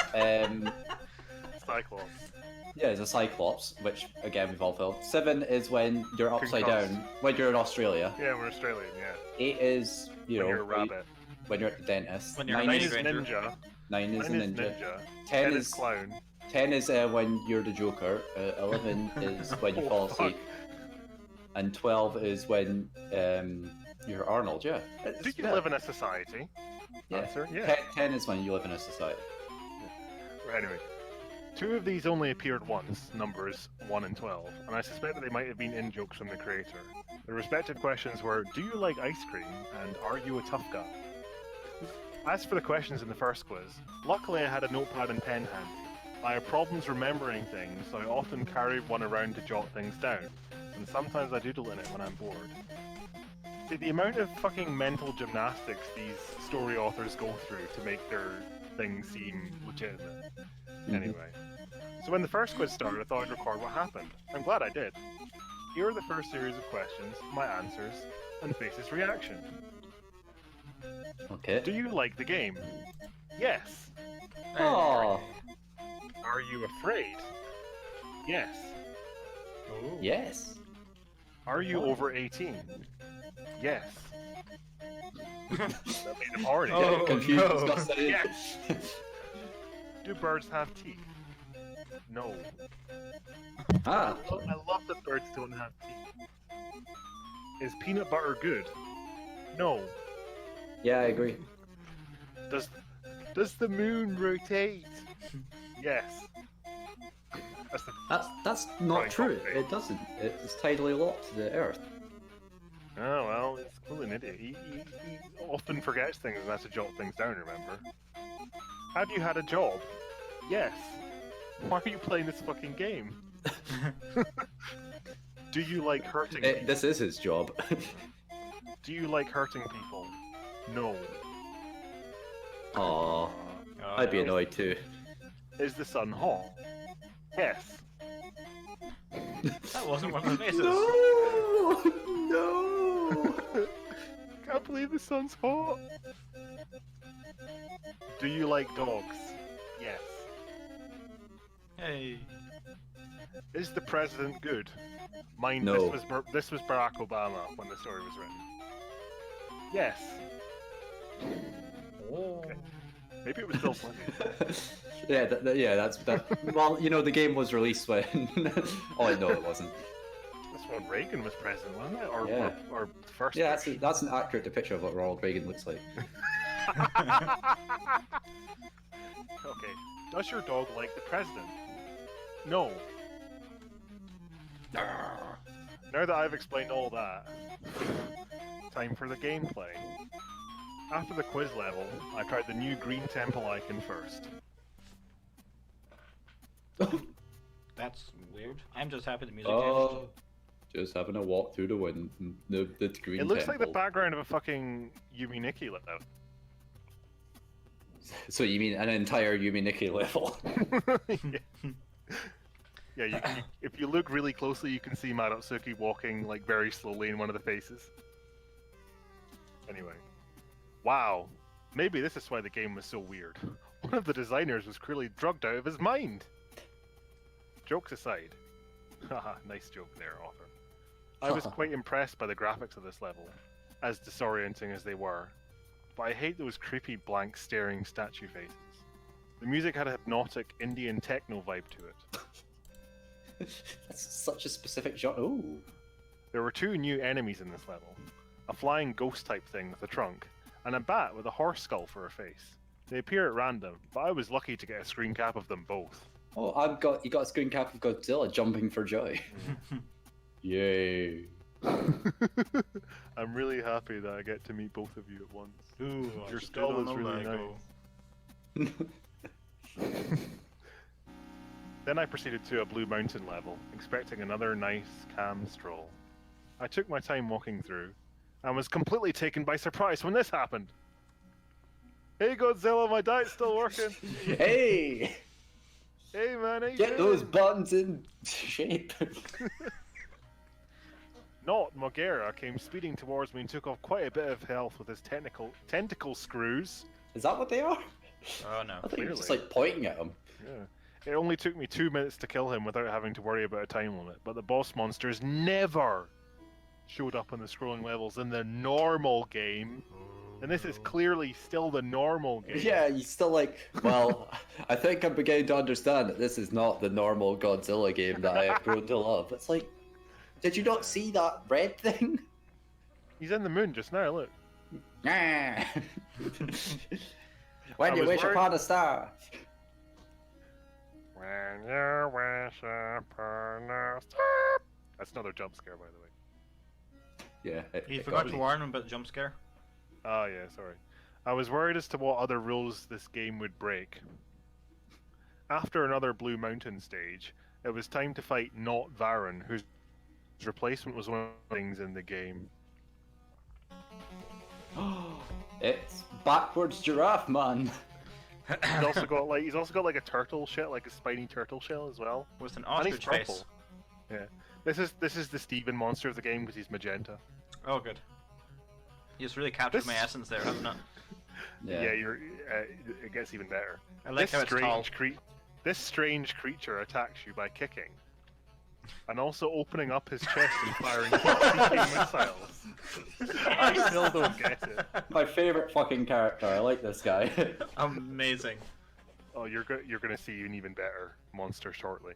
Cyclops. yeah, it's a Cyclops, which again we've all felt. 7 is when you're upside Concussed. down, when you're in Australia. Yeah, we're Australian, yeah. 8 is When you're a rabbit. when you're at the dentist. When you're a 9 9 is is stranger. ninja. 9 is 9 a is ninja. ninja. 10 is is clown. 10 is when you're the Joker. 11 is when you Oh, fall fuck. asleep. And 12 is when you're Arnold. Yeah. Do you live in a society? Yeah. Answer, yeah. 10 is when you live in a society. Anyway, 2 of these only appeared once, numbers 1 and 12, and I suspect that they might have been in-jokes from the creator. The respective questions were, do you like ice cream, and are you a tough guy? As for the questions in the first quiz, luckily I had a notepad and pen handy. I have problems remembering things, so I often carry one around to jot things down, and sometimes I doodle in it when I'm bored. See, the amount of fucking mental gymnastics these story authors go through to make their things seem legitimate. Anyway, so when the first quiz started, I thought I'd record what happened. I'm glad I did. Here are the first series of questions, my answers, and Face's reaction. Okay. Do you like the game? Yes. Oh, Are you afraid? Yes. Oh. yes. Are you over 18? Yes. That made him horny. Oh, Confused, no. disgusted. Yes. Do birds have teeth? No. Ah, I love that birds don't have teeth. Is peanut butter good? No. yeah, I agree. Does the moon rotate? Yes. That's not Right, true. okay. It doesn't. It's tidally locked to the earth. Oh well, it's cool an idiot. He often forgets things and has to jot things down, remember? Have you had a job? Yes. Why are you playing this fucking game? Do you like hurting people? This is his job. Do you like hurting people? No. Aw, Oh, I'd be no. annoyed too. Is the sun hot? Yes. That wasn't one of the faces. No, no. Can't believe the sun's hot. Do you like dogs? Yes. Hey. Is the president good? Mind, No. this was Barack Obama when the story was written. Yes. Oh. Okay. Maybe it was Bill Clinton. Yeah, that's that. Well, you know, the game was released when. Oh no, it wasn't. That's when Reagan was president, wasn't it? Or, Yeah. or first. Yeah, Bush. that's an accurate depiction of what Ronald Reagan looks like. Okay. Does your dog like the president? No. Now that I've explained all that, time for the gameplay. After the quiz level, I tried the new green temple icon first. That's weird. I'm just happy the music Oh, just having a walk through the wind. The green. It looks like the temple. background of a fucking Yumi Nikki level. So you mean an entire Yumi Nikki level? Yeah, if you look really closely, you can see Madatsuki walking like very slowly in one of the faces. Anyway, wow, maybe this is why the game was so weird. One of the designers was clearly drugged out of his mind. Jokes aside, haha, nice joke there, author. I was quite impressed by the graphics of this level, as disorienting as they were. But I hate those creepy blank staring statue faces. The music had a hypnotic Indian techno vibe to it. That's such a specific genre. Ooh. There were two new enemies in this level. A flying ghost type thing with a trunk, and a bat with a horse skull for a face. They appear at random, but I was lucky to get a screen cap of them both. Oh, you got a screen cap of Godzilla jumping for joy. Yay. I'm really happy that I get to meet both of you at once. Ooh, Your skull is really nice. Then I proceeded to a Blue Mountain level, expecting another nice, calm stroll. I took my time walking through, and was completely taken by surprise when this happened. Hey Godzilla, my diet's still working. Hey! Hey man, how you Get those doing? buttons in shape. Not Mogera came speeding towards me and took off quite a bit of health with his tentacle screws. Is that what they are? Oh no. I think you're just Clearly. like pointing at them. Yeah. It only took me 2 minutes to kill him without having to worry about a time limit, but the boss monsters never showed up on the scrolling levels in the normal game. And this is clearly still the normal game. Yeah, you still like, well, I think I'm beginning to understand that this is not the normal Godzilla game that I have grown to love. It's like, did you not see that red thing? He's in the moon just now, look. When I you was wish worried- upon a star. When you wish upon a star. That's another jump scare, by the way. Yeah. You it forgot got to me. warn him about the jump scare. Oh yeah, sorry. I was worried as to what other rules this game would break. After another Blue Mountain stage, it was time to fight Not Varan, whose replacement was one of the things in the game. It's backwards giraffe man. He's also got like a turtle shell, like a spiny turtle shell as well. With an And he's ostrich face. purple. Yeah. This is the Steven monster of the game because he's magenta. Oh good. You just really captured This- my essence there, haven't it? Yeah, you're. It gets even better. I like how it's tall. This strange creature attacks you by kicking, and also opening up his chest and firing heat-seeking missiles. I still don't get it. My favorite fucking character. I like this guy. Amazing. Oh, you're gonna see an even better monster shortly.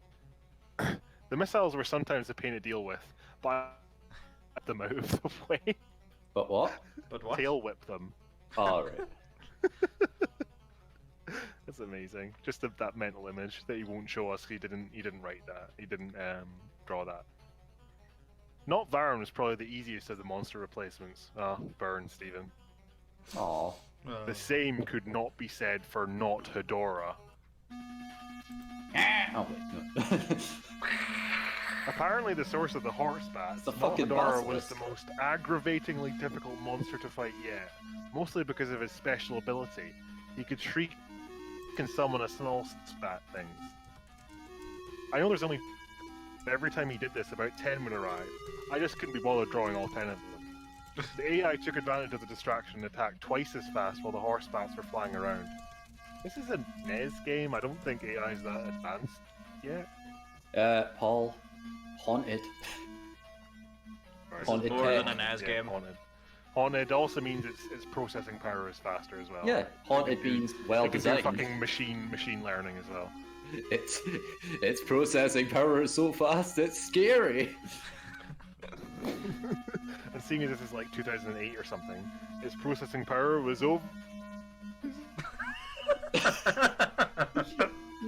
The missiles were sometimes a pain to deal with, but I got them out of the way. But what? But what? Tail whip them. Oh, right. That's amazing. Just that mental image that he won't show us. He didn't write that. He didn't draw that. Not Varan was probably the easiest of the monster replacements. Ah, burn, Stephen. Aw. The same could not be said for Not Hedora. Oh, wait, no. Apparently, the source of the horse bat, It's a Not fucking Hedora, was basilisk. the most aggravatingly difficult monster to fight yet. Mostly because of his special ability. He could shriek and summon a small spat things. I know there's only... Every time he did this, about 10 would arrive. I just couldn't be bothered drawing all 10 of them. The AI took advantage of the distraction and attacked twice as fast while the horse bats were flying around. This is a NES game. I don't think AI is that advanced. Yeah. Paul, haunted. This is Haunted more tech. than a NES game. Haunted. Haunted also means its processing power is faster as well. Yeah, haunted means well It can do designed. fucking machine learning as well. Its processing power is so fast, it's scary. And seeing as this is like 2008 or something, its processing power was over.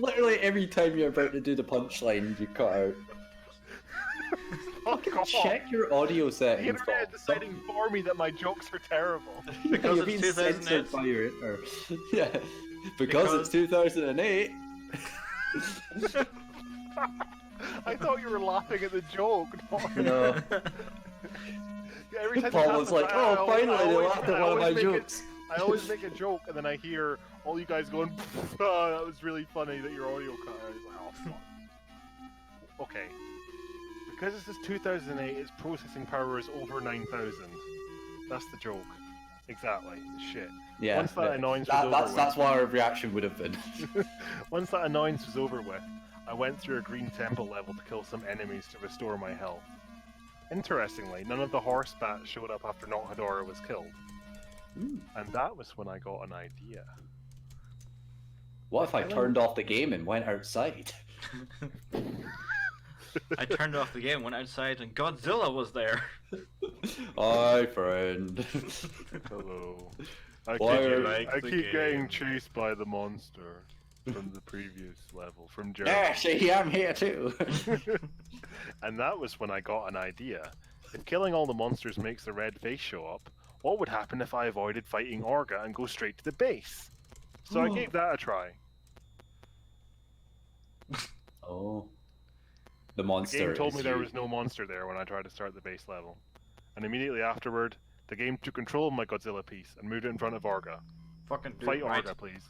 Literally every time you're about to do the punchline, you cut out. Fuck off. Check your audio The settings. internet is deciding for me that my jokes are terrible. Because You're it's being censored 2008. by your yeah, because it's 2008. I thought you were laughing at the joke. No. Every time Paul this was happens, like, "Oh, finally they laughed at one of my make it- jokes." I always make a joke, and then I hear all you guys going, oh, that was really funny that your audio cut out. I was like, oh, fuck. Okay. Because this is 2008, its processing power is over 9,000. That's the joke. Exactly. Shit. Yeah, Once that annoyance was over that's with, what our reaction would have been. once that annoyance was over with, I went through a green temple level to kill some enemies to restore my health. Interestingly, none of the horse bats showed up after Not Hedora was killed. And that was when I got an idea. What if I turned off the game and went outside? I turned off the game, went outside, and Godzilla was there. Hi, friend. Hello. I Why keep, are- like I the keep getting game? chased by the monster from the previous level, from Jeremy. Yeah, see, I'm here too. And that was when I got an idea. If killing all the monsters makes the red face show up, what would happen if I avoided fighting Orga and go straight to the base? So I gave that a try. Oh. The The monster. game told is me there you. was no monster there when I tried to start the base level. And immediately afterward, the game took control of my Godzilla piece and moved it in front of Orga. Fucking do Fight it right. Orga, please.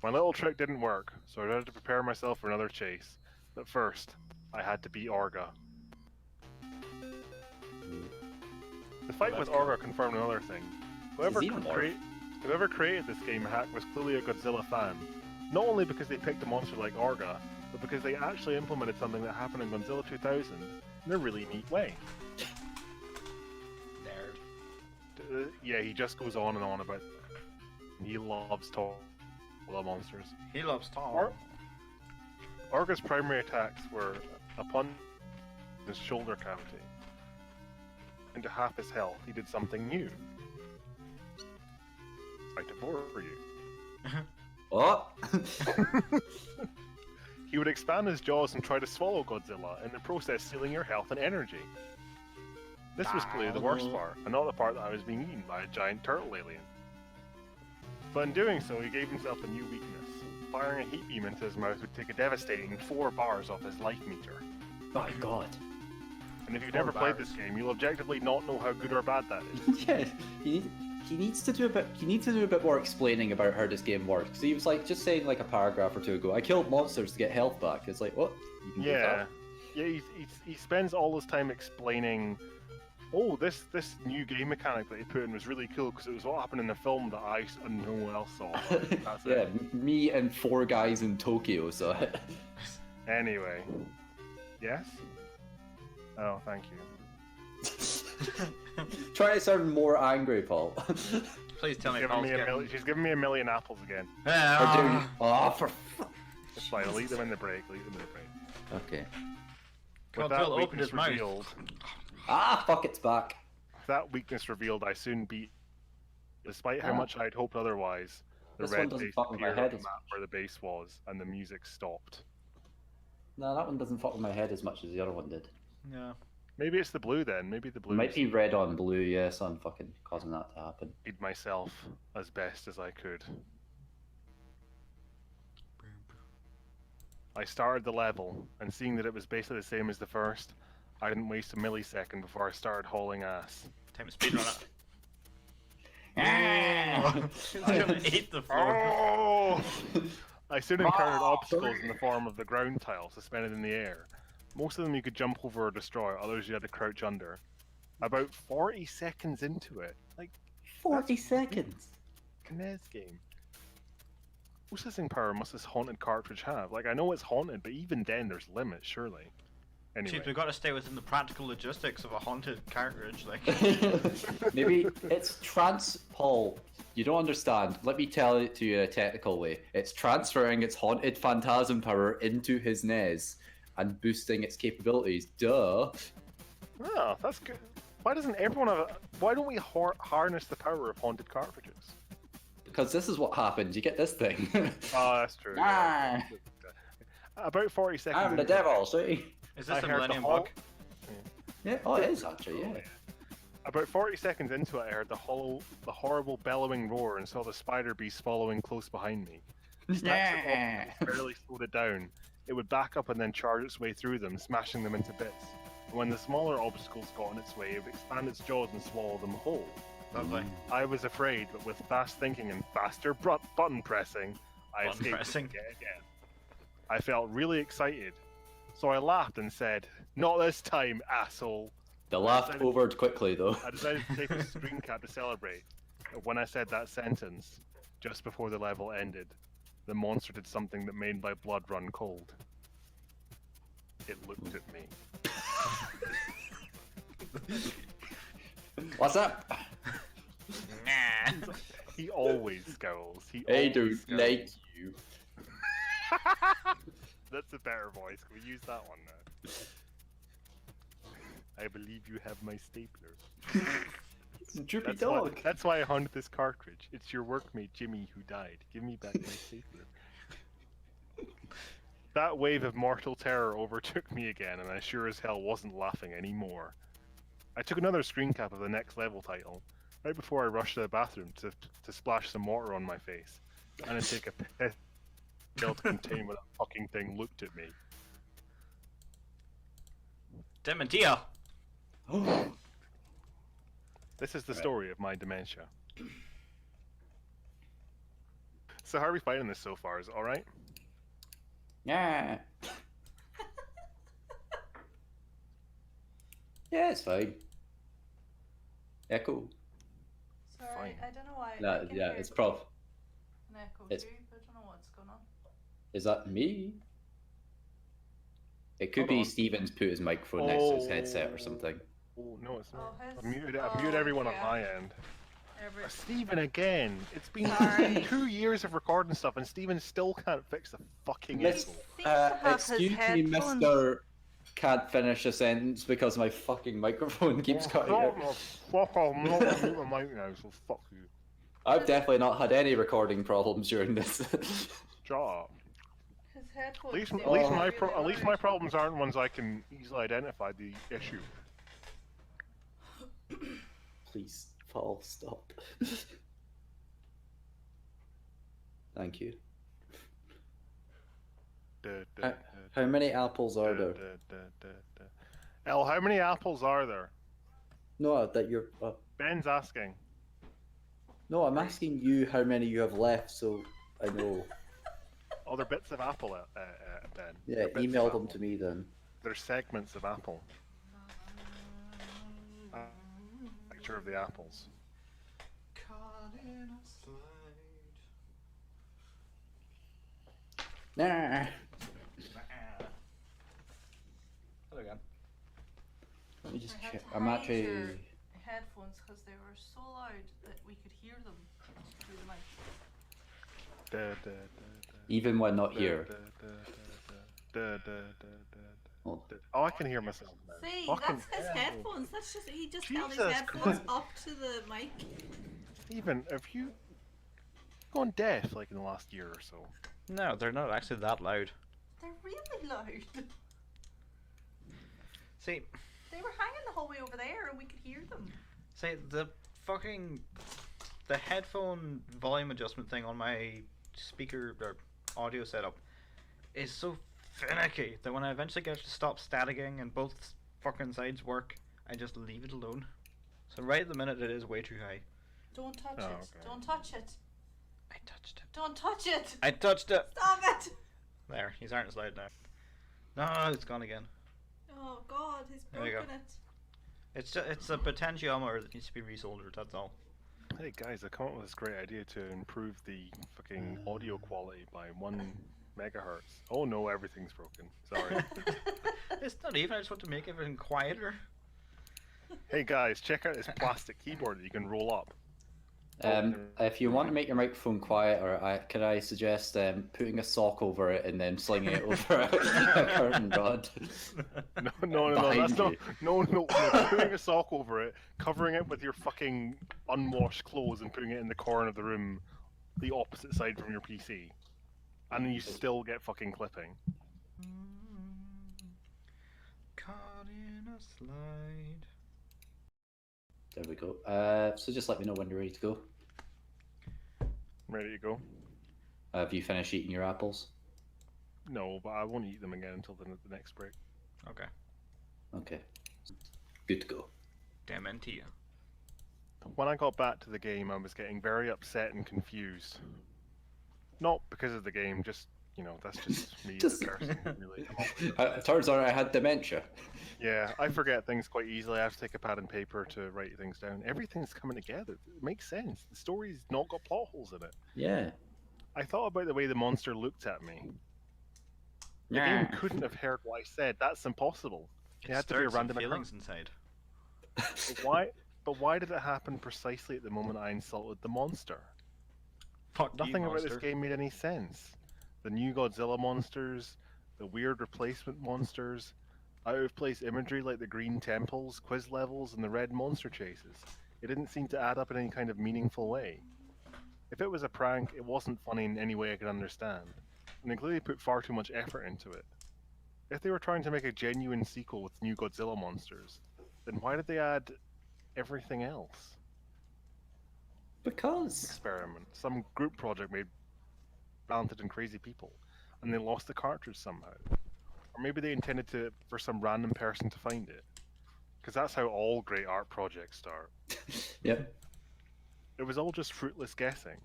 My little trick didn't work, so I had to prepare myself for another chase. But first, I had to beat Orga. The fight with Orga confirmed another thing. Whoever, he a morph? whoever created this game hack was clearly a Godzilla fan. Not only because they picked a monster like Orga, but because they actually implemented something that happened in Godzilla 2000 in a really neat way. There. Yeah, he just goes on and on about he loves tall monsters. He loves Tom. Orga's primary attacks were upon his shoulder cavity. Into half his health, he did something new. Try to bore you. What? He would expand his jaws and try to swallow Godzilla, in the process stealing your health and energy. This was clearly the worst part, and not the part that I was being eaten by a giant turtle alien. But in doing so, he gave himself a new weakness. Firing a heat beam into his mouth would take a devastating 4 bars off his life meter. My God. And if you've never played this game, you'll objectively not know how good or bad that is. Yeah, he needs to do a bit. He needs to do a bit more explaining about how this game works. Because he was like just saying like a paragraph or two ago, I killed monsters to get health back. It's like what? You can do Yeah, that? yeah. He spends all his time explaining. Oh, this new game mechanic that he put in was really cool because it was what happened in the film that I and no one else saw. That's Yeah, it. me and 4 guys in Tokyo saw it. Anyway, yes. Oh, thank you. Try to sound more angry, Paul. Please tell me Giving Paul's me getting... she's giving me a million apples again. Or do Ah. oh, for It's fine. I'll eat them in the break. Leave them in the break. okay. With Godzilla that opened weakness his mouth. revealed, Ah, fuck, it's back. with that weakness revealed, I soon beat. Despite how Ah. much I'd hoped otherwise, the This one red doesn't base fuck with my appeared on head the as map where the base was, and the music stopped. No, that one doesn't fuck with my head as much as the other one did. Yeah. Maybe it's the blue then. Maybe the blue. Might be red on blue, yeah, so I'm fucking causing that to happen. Made myself as best as I could. I started the level, and seeing that it was basically the same as the first, I didn't waste a millisecond before I started hauling ass. Time to speedrun it. Ah! He's gonna eat the floor. Oh! I soon encountered obstacles in the form of the ground tile suspended in the air. Most of them you could jump over or destroy, others you had to crouch under. About 40 seconds into it, like 40 seconds. a NES game. processing power must this haunted cartridge have? Like, I know it's haunted, but even then, there's limits, surely. Anyway. Jeez, we've got to stay within the practical logistics of a haunted cartridge. Like, Maybe it's Paul. You don't understand. Let me tell it to you in a technical way. It's transferring its haunted phantasm power into his NES and boosting its capabilities. Duh. Oh, that's good. Why doesn't everyone have? Why don't we harness the power of haunted cartridges? Because this is what happens. You get this thing. Oh, that's true. Ah. About 40 seconds. I'm the devil, see? is this I the heard Millennium whole- Bug? Yeah, oh, it is actually, yeah. About 40 seconds into it, I heard the horrible bellowing roar and saw the spider beast following close behind me. Yeah. Barely slowed it down. It would back up and then charge its way through them, smashing them into bits. And when the smaller obstacles got in its way, it would expand its jaws and swallow them whole. Lovely. I was afraid, but with fast thinking and faster button pressing, I Button escaped pressing. it again. I felt really excited, so I laughed and said, "Not this time, asshole." The laugh overed quickly, though. I decided to take a screen cap to celebrate. When I said that sentence, just before the level ended, the monster did something that made my blood run cold. It looked at me. What's up? Nah. He always scowls. He I always don't scowls. like you. That's a better voice. Can we use that one now? I believe you have my stapler. It's a droopy dog. That's why I haunted this cartridge. It's your workmate Jimmy who died. Give me back my stapler. That wave of mortal terror overtook me again, and I sure as hell wasn't laughing anymore. I took another screen cap of the next level title, right before I rushed to the bathroom to splash some water on my face, and to take a piss to contain when that fucking thing looked at me. Dementia. This is the story of my dementia. So how are we finding this so far? Is it alright? Yeah. Yeah, it's fine. Echo. Sorry, Fine. I don't know why. I No, can yeah, hear it's prob. an echo it's- too, but I don't know what's going on. Is that me? It could Hold be on. Steven's put his microphone next to his headset or something. Oh, no, it's not. Oh, his- I muted oh, everyone yeah. on my end. Every... Steven again! It's been Sorry. 2 years of recording stuff and Steven still can't fix the fucking Miss- asshole. Seems to have his Excuse me, headphones. Mr. Can't finish a sentence because my fucking microphone keeps cutting out. Fuck off, I'm not gonna mute my mic now, so fuck you. I've definitely not had any recording problems during this. Shut up. His headphones. At least seem my really loud. problems aren't ones I can easily identify the issue. Please, Paul, stop. Thank you. How many apples are there? L, how many apples are there? No, that you're. Ben's asking. No, I'm asking you how many you have left, so I know. Oh, they're bits of apple, Ben. Yeah, They're bits email of them apple. to me then. They're segments of apple. Picture of the apples. Caught in a slide. Nah. Hello again. Let me just I had check. to I'm hide actually. your headphones because they were so loud that we could hear them through the mic. Even when not here. Oh. Oh, I can hear myself now. See, Fucking that's his hell. headphones. That's just he just held his Jesus headphones Christ. up to the mic. Steven, have you gone deaf like in the last year or so? No, they're not actually that loud. They're really loud. See, They were hanging the whole way over there, and we could hear them. the headphone volume adjustment thing on my speaker or audio setup is so finicky that when I eventually get to stop staticking and both fucking sides work, I just leave it alone. So right at the minute it is way too high. Don't touch Oh, it. okay. Don't touch it. I touched it. Don't touch it. I touched it! Stop it. There, these aren't as loud now. No, it's gone again. Oh God, he's There we broken go. it. It's a potentiometer that needs to be resoldered, that's all. Hey guys, I come up with this great idea to improve the fucking audio quality by 1 megahertz. Oh no, everything's broken. Sorry. It's not even. I just want to make everything quieter. Hey guys, check out this plastic keyboard that you can roll up. If you want to make your microphone quieter, could I suggest putting a sock over it and then slinging it over a curtain rod? No, Behind that's not. you. No, putting a sock over it, covering it with your fucking unwashed clothes, and putting it in the corner of the room, the opposite side from your PC, and then you still get fucking clipping. Caught in a slide. There we go. So just let me know when you're ready to go. Ready to go? Have you finished eating your apples? No, but I won't eat them again until the next break. Okay. Okay. Good to go. Dementia. When I got back to the game, I was getting very upset and confused. Not because of the game, just, that's just me as a person, really. It turns out I had dementia. Yeah, I forget things quite easily. I have to take a pad and paper to write things down. Everything's coming together. It makes sense. The story's not got plot holes in it. Yeah. I thought about the way the monster looked at me. The Yeah. game couldn't have heard what I said. That's impossible. It had to be a random feelings occurrence. inside. But why did it happen precisely at the moment I insulted the monster? Fuck Nothing you, about this monster. game made any sense. The new Godzilla monsters, the weird replacement monsters, out of place imagery like the green temples, quiz levels, and the red monster chases. It didn't seem to add up in any kind of meaningful way. If it was a prank, it wasn't funny in any way I could understand, and they clearly put far too much effort into it. If they were trying to make a genuine sequel with new Godzilla monsters, then why did they add everything else? Because. Experiment. Some group project made talented and crazy people, and they lost the cartridge somehow. Or maybe they intended for some random person to find it. Because that's how all great art projects start. Yep. It was all just fruitless guessing.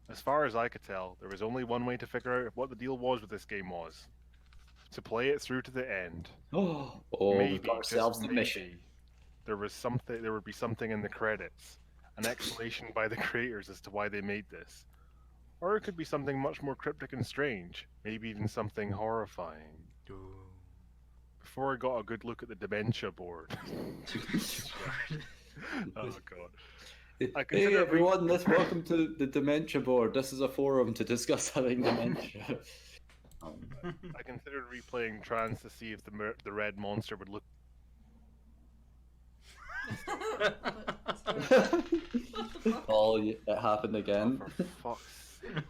As far as I could tell, there was only one way to figure out what the deal was with this game was. To play it through to the end. Oh, Maybe, we've got ourselves just the mission. maybe, there would be something in the credits. An explanation by the creators as to why they made this. Or it could be something much more cryptic and strange. Maybe even something horrifying. Before I got a good look at the dementia board. Oh god. Hey everyone, welcome to the dementia board. This is a forum to discuss having dementia. I considered replaying Trans to see if the red monster would look. Oh, it happened again. For fuck's sake.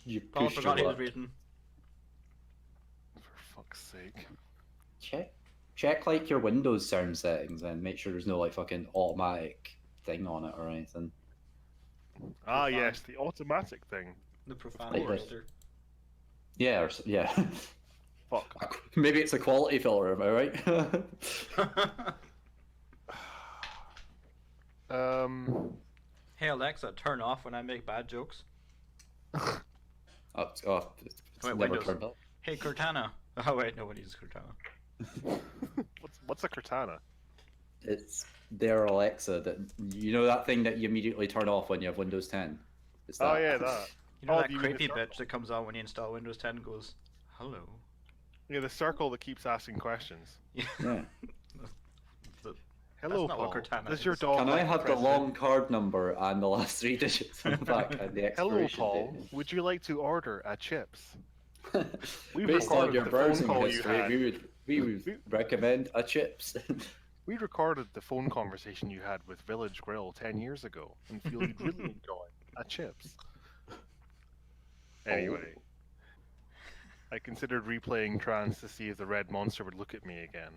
You Paul pushed forgot he your was luck. reading. For fuck's sake. Check like your Windows sound settings and make sure there's no like fucking automatic thing on it or anything. Ah yes, the automatic thing. The profound Like this. monster. Yeah, yeah. Fuck. Maybe it's a quality filter, am I right? Hey Alexa, turn off when I make bad jokes. it's Wait, never Windows. turned up. Hey Cortana. Oh wait, nobody uses Cortana. What's a Cortana? It's their Alexa that that thing that you immediately turn off when you have Windows 10. It's that. Oh yeah, that. You know Oh, that do you mean the creepy circle? bitch that comes on when you install Windows 10 and goes, hello. Yeah, the circle that keeps asking questions. Yeah. Yeah. Hello, not what Paul. Cortana Does your is. dog Can I like have the president? long card number and the last 3 digits on the back and the Hello, expiration Paul. date? Would you like to order a chips? We Based on recorded your the phone browsing call you history, had. we would recommend a chips. We recorded the phone conversation you had with Village Grill 10 years ago and feel you'd really enjoy a chips. Anyway, I considered replaying Trans to see if the red monster would look at me again,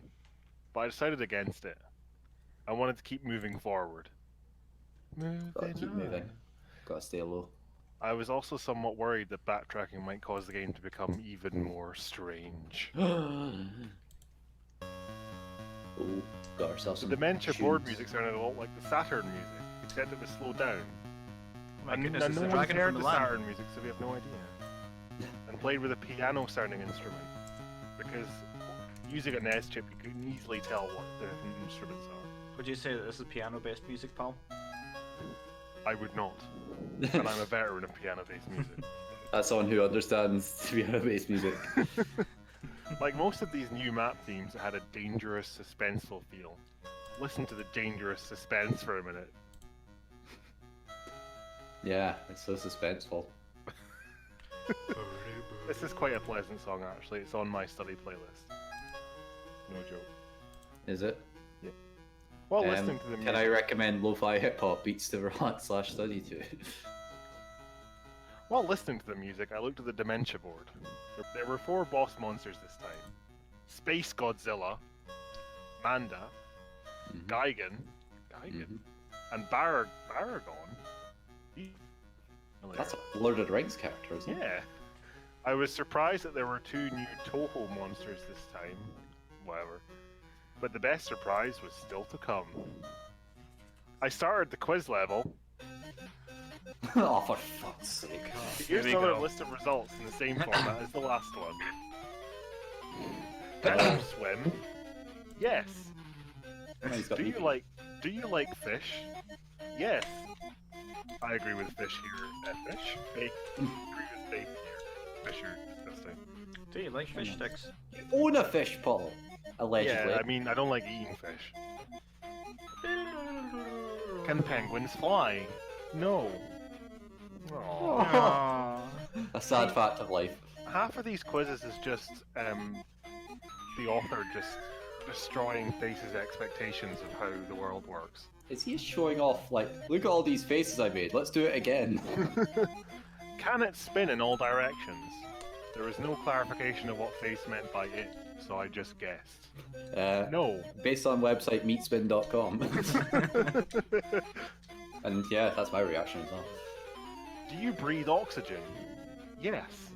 but I decided against it. I wanted to keep moving forward. Gotta keep moving. Gotta stay low. I was also somewhat worried that backtracking might cause the game to become even more strange. Oh, got ourselves The some dementia board tunes. music sounded a lot like the Saturn music, except it was slowed down. Oh my And goodness, and it's no the one's dragon heard from the Milan. Saturn music, so we have no idea. And played with a piano-sounding instrument, because using a NES chip, you can easily tell what the instruments are. Would you say that this is piano-based music, pal? I would not. And I'm a veteran of piano-based music. That's someone who understands piano-based music. Like most of these new map themes, it had a dangerous, suspenseful feel. Listen to the dangerous suspense for a minute. Yeah, it's so suspenseful. This is quite a pleasant song, actually. It's on my study playlist. No joke. Is it? Yeah. While listening to the music... Can I recommend lo-fi hip-hop beats to /study to? While listening to the music, I looked at the Dementia board. There were 4 boss monsters this time. Space Godzilla, Manda, Gigan, and Baragon. That's a Lord of the Rings character, isn't it? Yeah. I was surprised that there were 2 new Toho monsters this time. Whatever. But the best surprise was still to come. I started the quiz level. Oh, for fuck's sake. Here's another list of results in the same format as the last one. Can you swim? Yes. Do you like fish? Yes. I agree with fish here. Fish? Fake. I agree with fake here. Fish are disgusting. Do you like fish sticks? You own a fish, Paul. Allegedly. Yeah, I mean, I don't like eating fish. Can penguins fly? No. Aww. A sad fact of life. Half of these quizzes is just the author just destroying Face's expectations of how the world works. Is he showing off, like, look at all these faces I made, let's do it again? Can it spin in all directions? There was no clarification of what Face meant by it, so I just guessed. No. Based on website meatspin.com. And yeah, that's my reaction as well. Do you breathe oxygen? Yes.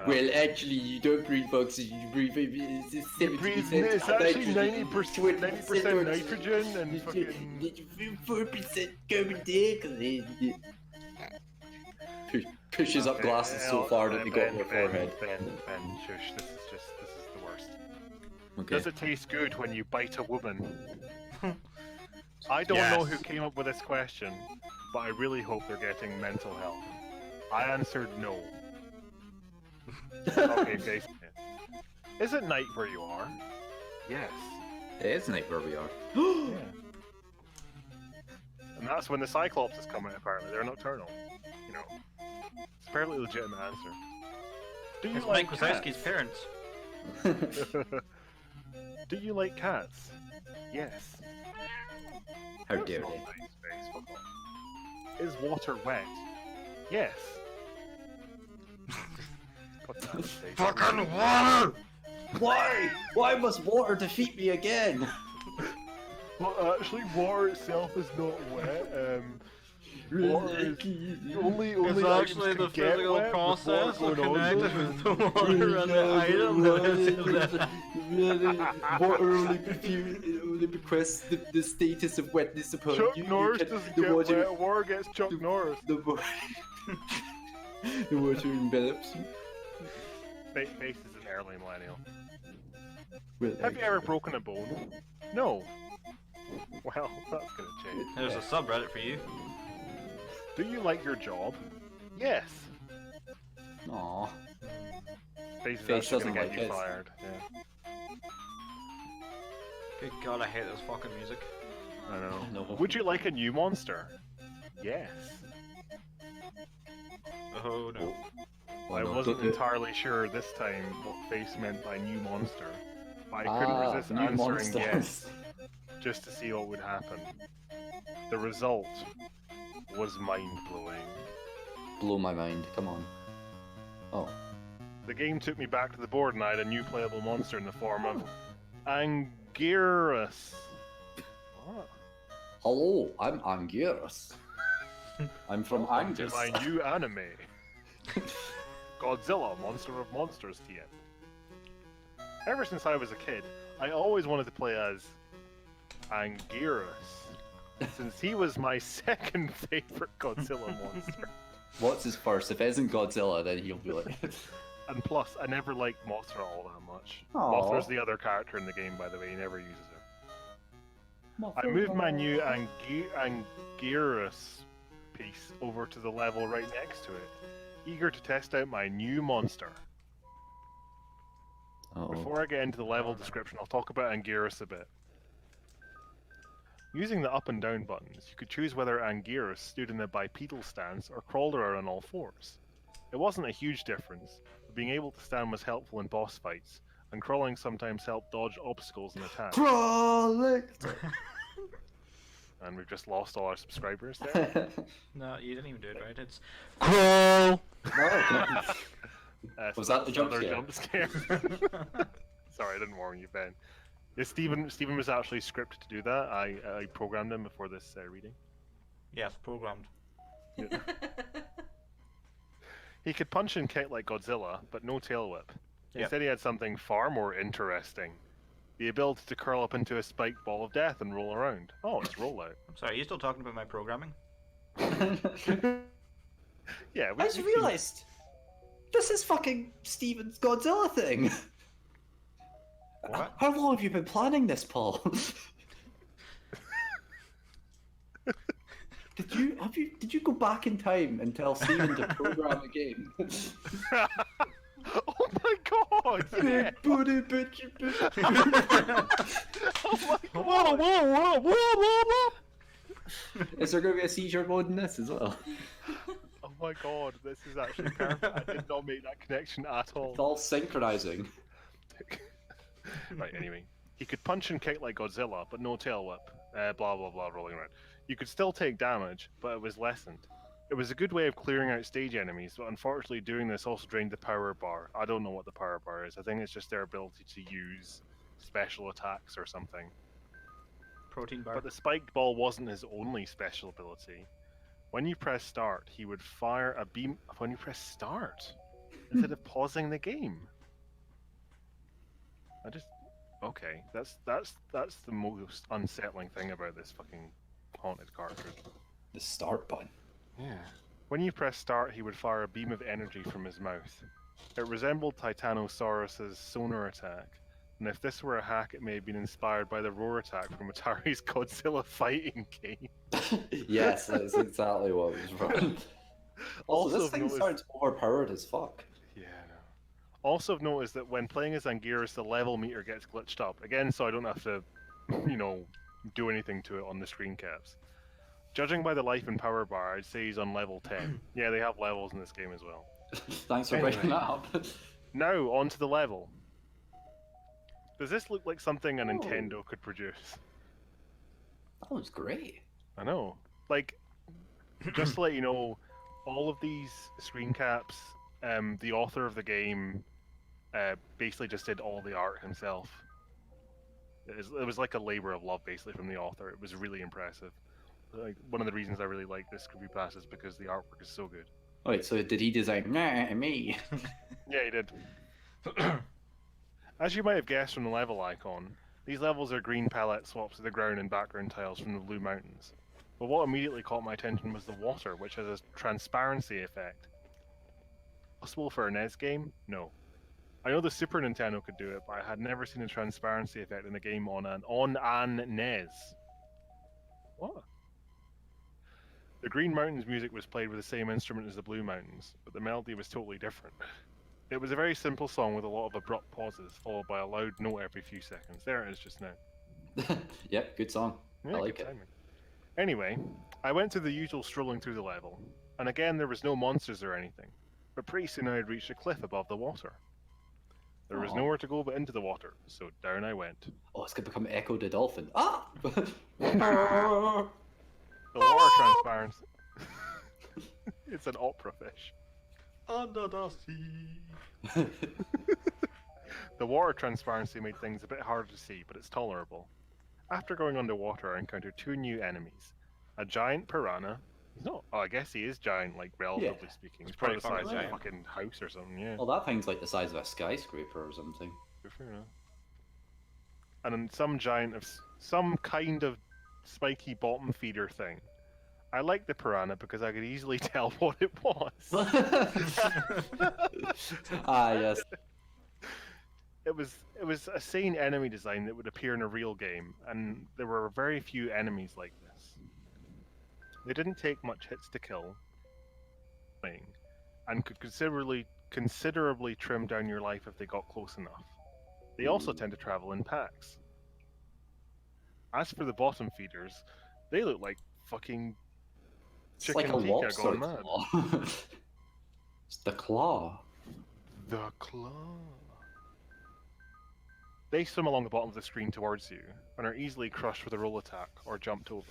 Well, actually, you don't breathe oxygen, you breathe 70%. It's actually 90% nitrogen and fucking 4% carbon dioxide. Pushes up glasses so far that they got in their forehead. Ben, shush, this is the worst. Okay. Does it taste good when you bite a woman? I don't know who came up with this question, but I really hope they're getting mental help. I answered no. Okay, face. Is it night where you are? Yes. It is night where we are. Yeah. And that's when the Cyclopses come out, apparently. They're nocturnal. You know. It's a fairly legitimate answer. Do you It's like Mike cats? Wazowski's parents. Do you like cats? Yes. How That's dare not they? nice, Face, fuck off. Is water wet? Yes. God damn it, Face. Fucking water! Why? Why must water defeat me again? Well, actually, water itself is not wet. Water is only It's items actually can the get physical wet with process water of going on connecting them. with the water and the item that is in that. Water only requests the status of wetness upon Chuck you. Norris doesn't get wet, water gets Chuck Norris. The water envelops you. Face is an early millennial. Well, Have you ever broken a bone? No. Well, that's gonna change. There's a subreddit for you. Do you like your job? Yes. Aw. Face is Face actually doesn't gonna like get you his. fired. Yeah. Good god, I hate this fucking music. I know. No. Would you like a new monster? Yes. Oh no. Why I not? wasn't entirely sure this time what Face meant by new monster, but I couldn't resist new answering monsters. yes just to see what would happen. The result was mind-blowing. Blow my mind, come on. Oh. The game took me back to the board and I had a new playable monster in the form of Anguirus. What? Hello, I'm Anguirus. I'm from To Angus. my new anime. Godzilla, Monster of Monsters TM. Ever since I was a kid, I always wanted to play as Anguirus, since he was my second favorite Godzilla monster. What's his first? If it isn't Godzilla, then he'll be like... And plus, I never liked Mothra all that much. Aw. Mothra's the other character in the game, by the way. He never uses her. I moved my new Anguirus piece over to the level right next to it, eager to test out my new monster. Uh-oh. Before I get into the level description, I'll talk about Anguirus a bit. Using the up and down buttons, you could choose whether Anguirus stood in a bipedal stance or crawled around on all fours. It wasn't a huge difference, but being able to stand was helpful in boss fights, and crawling sometimes helped dodge obstacles and attacks. Crawling! And we've just lost all our subscribers there. No, you didn't even do it right. It's Crawl! So Was that the jump another scare? jump scare? Sorry, I didn't warn you, Ben. Yeah, Stephen was actually scripted to do that. I programmed him before this reading. yes, programmed. He could punch and kick like Godzilla, but no tail whip. Yep. Instead, he had something far more interesting. The ability to curl up into a spiked ball of death and roll around. Oh, it's rollout. I'm sorry, are you still talking about my programming? Yeah, I just realised this is fucking Steven's Godzilla thing. What? How long have you been planning this, Paul? Did you go back in time and tell Steven to program a game? Oh my god! Yeah. Big booty bitch. Oh my god! Is there going to be a seizure mode in this as well? Oh my god, this is actually perfect. I did not make that connection at all. It's all synchronizing. Right, anyway. He could punch and kick like Godzilla, but no tail whip. Blah blah blah, rolling around. You could still take damage, but it was lessened. It was a good way of clearing out stage enemies, but unfortunately doing this also drained the power bar. I don't know what the power bar is. I think it's just their ability to use special attacks or something. Protein bar. But the spiked ball wasn't his only special ability. When you press start, he would fire a beam. When you press start, instead of pausing the game. Okay, that's the most unsettling thing about this fucking haunted cartridge. The start button. Yeah. When you press start, he would fire a beam of energy from his mouth. It resembled Titanosaurus's sonar attack, and if this were a hack, it may have been inspired by the roar attack from Atari's Godzilla fighting game. Yes, that's exactly what was wrong. Also, this of thing note is- sounds overpowered as fuck. Yeah, I know. Also, I've noticed that when playing as Anguirus, the level meter gets glitched up again, so I don't have to, do anything to it on the screen caps. Judging by the life and power bar, I'd say he's on level 10. Yeah, they have levels in this game as well. Thanks for bringing that up. Now, on to the level. Does this look like something a Nintendo could produce? That was great. I know. Like, just to let you know, all of these screen caps, the author of the game basically just did all the art himself. It was like a labor of love, basically, from the author. It was really impressive. Like, one of the reasons I really like this Creepypasta is because the artwork is so good. Wait, so did he design me? Yeah, he did. As you might have guessed from the level icon, these levels are green palette swaps of the ground and background tiles from the blue mountains. But what immediately caught my attention was the water, which has a transparency effect. Possible for a NES game? No. I know the Super Nintendo could do it, but I had never seen a transparency effect in a game on an NES. What? The Green Mountains music was played with the same instrument as the Blue Mountains, but the melody was totally different. It was a very simple song with a lot of abrupt pauses, followed by a loud note every few seconds. There it is just now. Yep, good song. Yeah, I like good it. timing. Anyway, I went through the usual strolling through the level, and again there was no monsters or anything, but pretty soon I had reached a cliff above the water. There was Aw. nowhere to go but into the water, so down I went. Oh, it's gonna become Echo the Dolphin. Ah! The water transparency. It's an opera fish. Under the sea. The water transparency made things a bit harder to see, but it's tolerable. After going underwater, I encountered two new enemies. A giant piranha. He's not. Oh, I guess he is giant, like, relatively speaking. He's probably the pretty size of a fucking fucking house or something, yeah. Well, that thing's like the size of a skyscraper or something. Fair enough. And then some giant of some kind of spiky bottom feeder thing. I liked the piranha because I could easily tell what it was. Ah, yes. It was a sane enemy design that would appear in a real game, and there were very few enemies like this. They didn't take much hits to kill, and could considerably trim down your life if they got close enough. They also tend to travel in packs. As for the bottom feeders, they look like fucking It's like a chicken tikka lobster gone mad. claw. It's the claw. The claw. They swim along the bottom of the screen towards you, and are easily crushed with a roll attack or jumped over.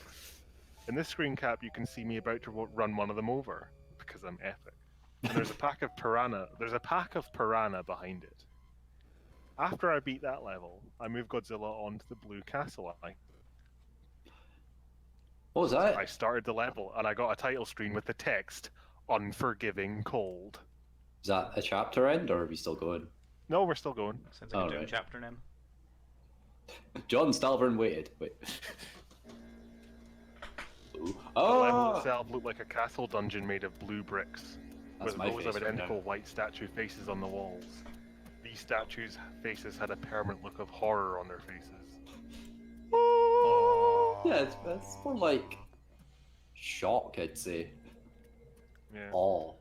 In this screen cap, you can see me about to run one of them over, because I'm epic. And there's a pack of piranha. There's a pack of piranha behind it. After I beat that level, I move Godzilla onto the blue castle. What was that? I started the level, and I got a title screen with the text, "Unforgiving Cold." Is that a chapter end, or are we still going? No, we're still going. Sounds like a Doom Alright. chapter name. John Stalvern waited. Wait. Ooh. The level Oh! itself looked like a castle dungeon made of blue bricks, That's with my rows face of right identical now. white statue faces on the walls. These statues' faces had a permanent look of horror on their faces. Yeah, it's more like shock, I'd say. Yeah. Oh.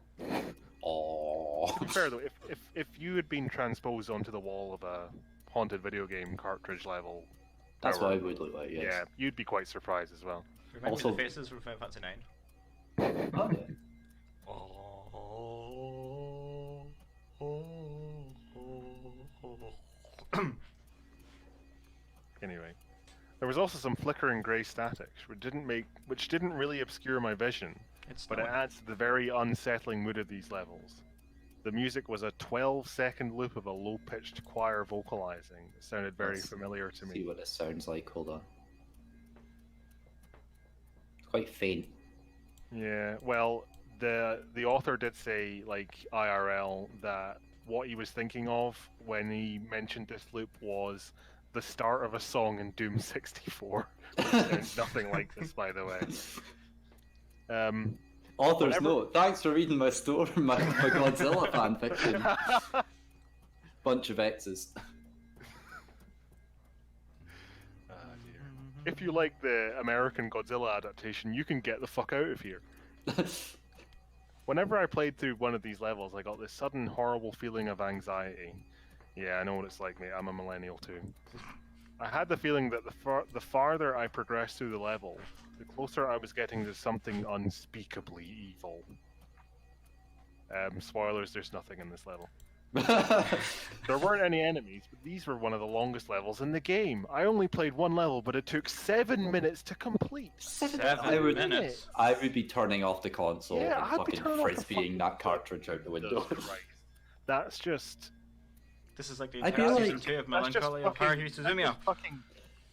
Oh. To be fair though, if you had been transposed onto the wall of a haunted video game cartridge level, That's tower, what it would look like, yes. yeah, you'd be quite surprised as well. Remind me Also- of the faces from Final Fantasy 9. Oh, yeah. Anyway, there was also some flickering grey static, which didn't really obscure my vision, It's but it snowing. adds to the very unsettling mood of these levels. The music was a 12-second loop of a low-pitched choir vocalizing. It sounded very Let's familiar to See me. what it sounds like. Hold on. It's quite faint. Yeah, well, the author did say, like, IRL, that what he was thinking of when he mentioned this loop was the start of a song in Doom 64. Which sounds nothing like this, by the way. Author's Whatever- note. Thanks for reading my story, my Godzilla fanfiction. Bunch of X's. If you like the American Godzilla adaptation, you can get the fuck out of here. Whenever I played through one of these levels, I got this sudden horrible feeling of anxiety. Yeah, I know what it's like, mate. I'm a millennial too. I had the feeling that the farther I progressed through the level, the closer I was getting to something unspeakably evil. Spoilers, there's nothing in this level. There weren't any enemies, but these were one of the longest levels in the game. I only played one level, but it took 7 minutes to complete. I would, minutes. I would be turning off the console Yeah, and I'd be fucking turning off the frisbeeing fucking that cartridge out the window. Jesus Christ. That's just... This is like the I'd entire be season like- 2 of That's just Melancholy of fucking- Haruhi that's Suzumiya. just fucking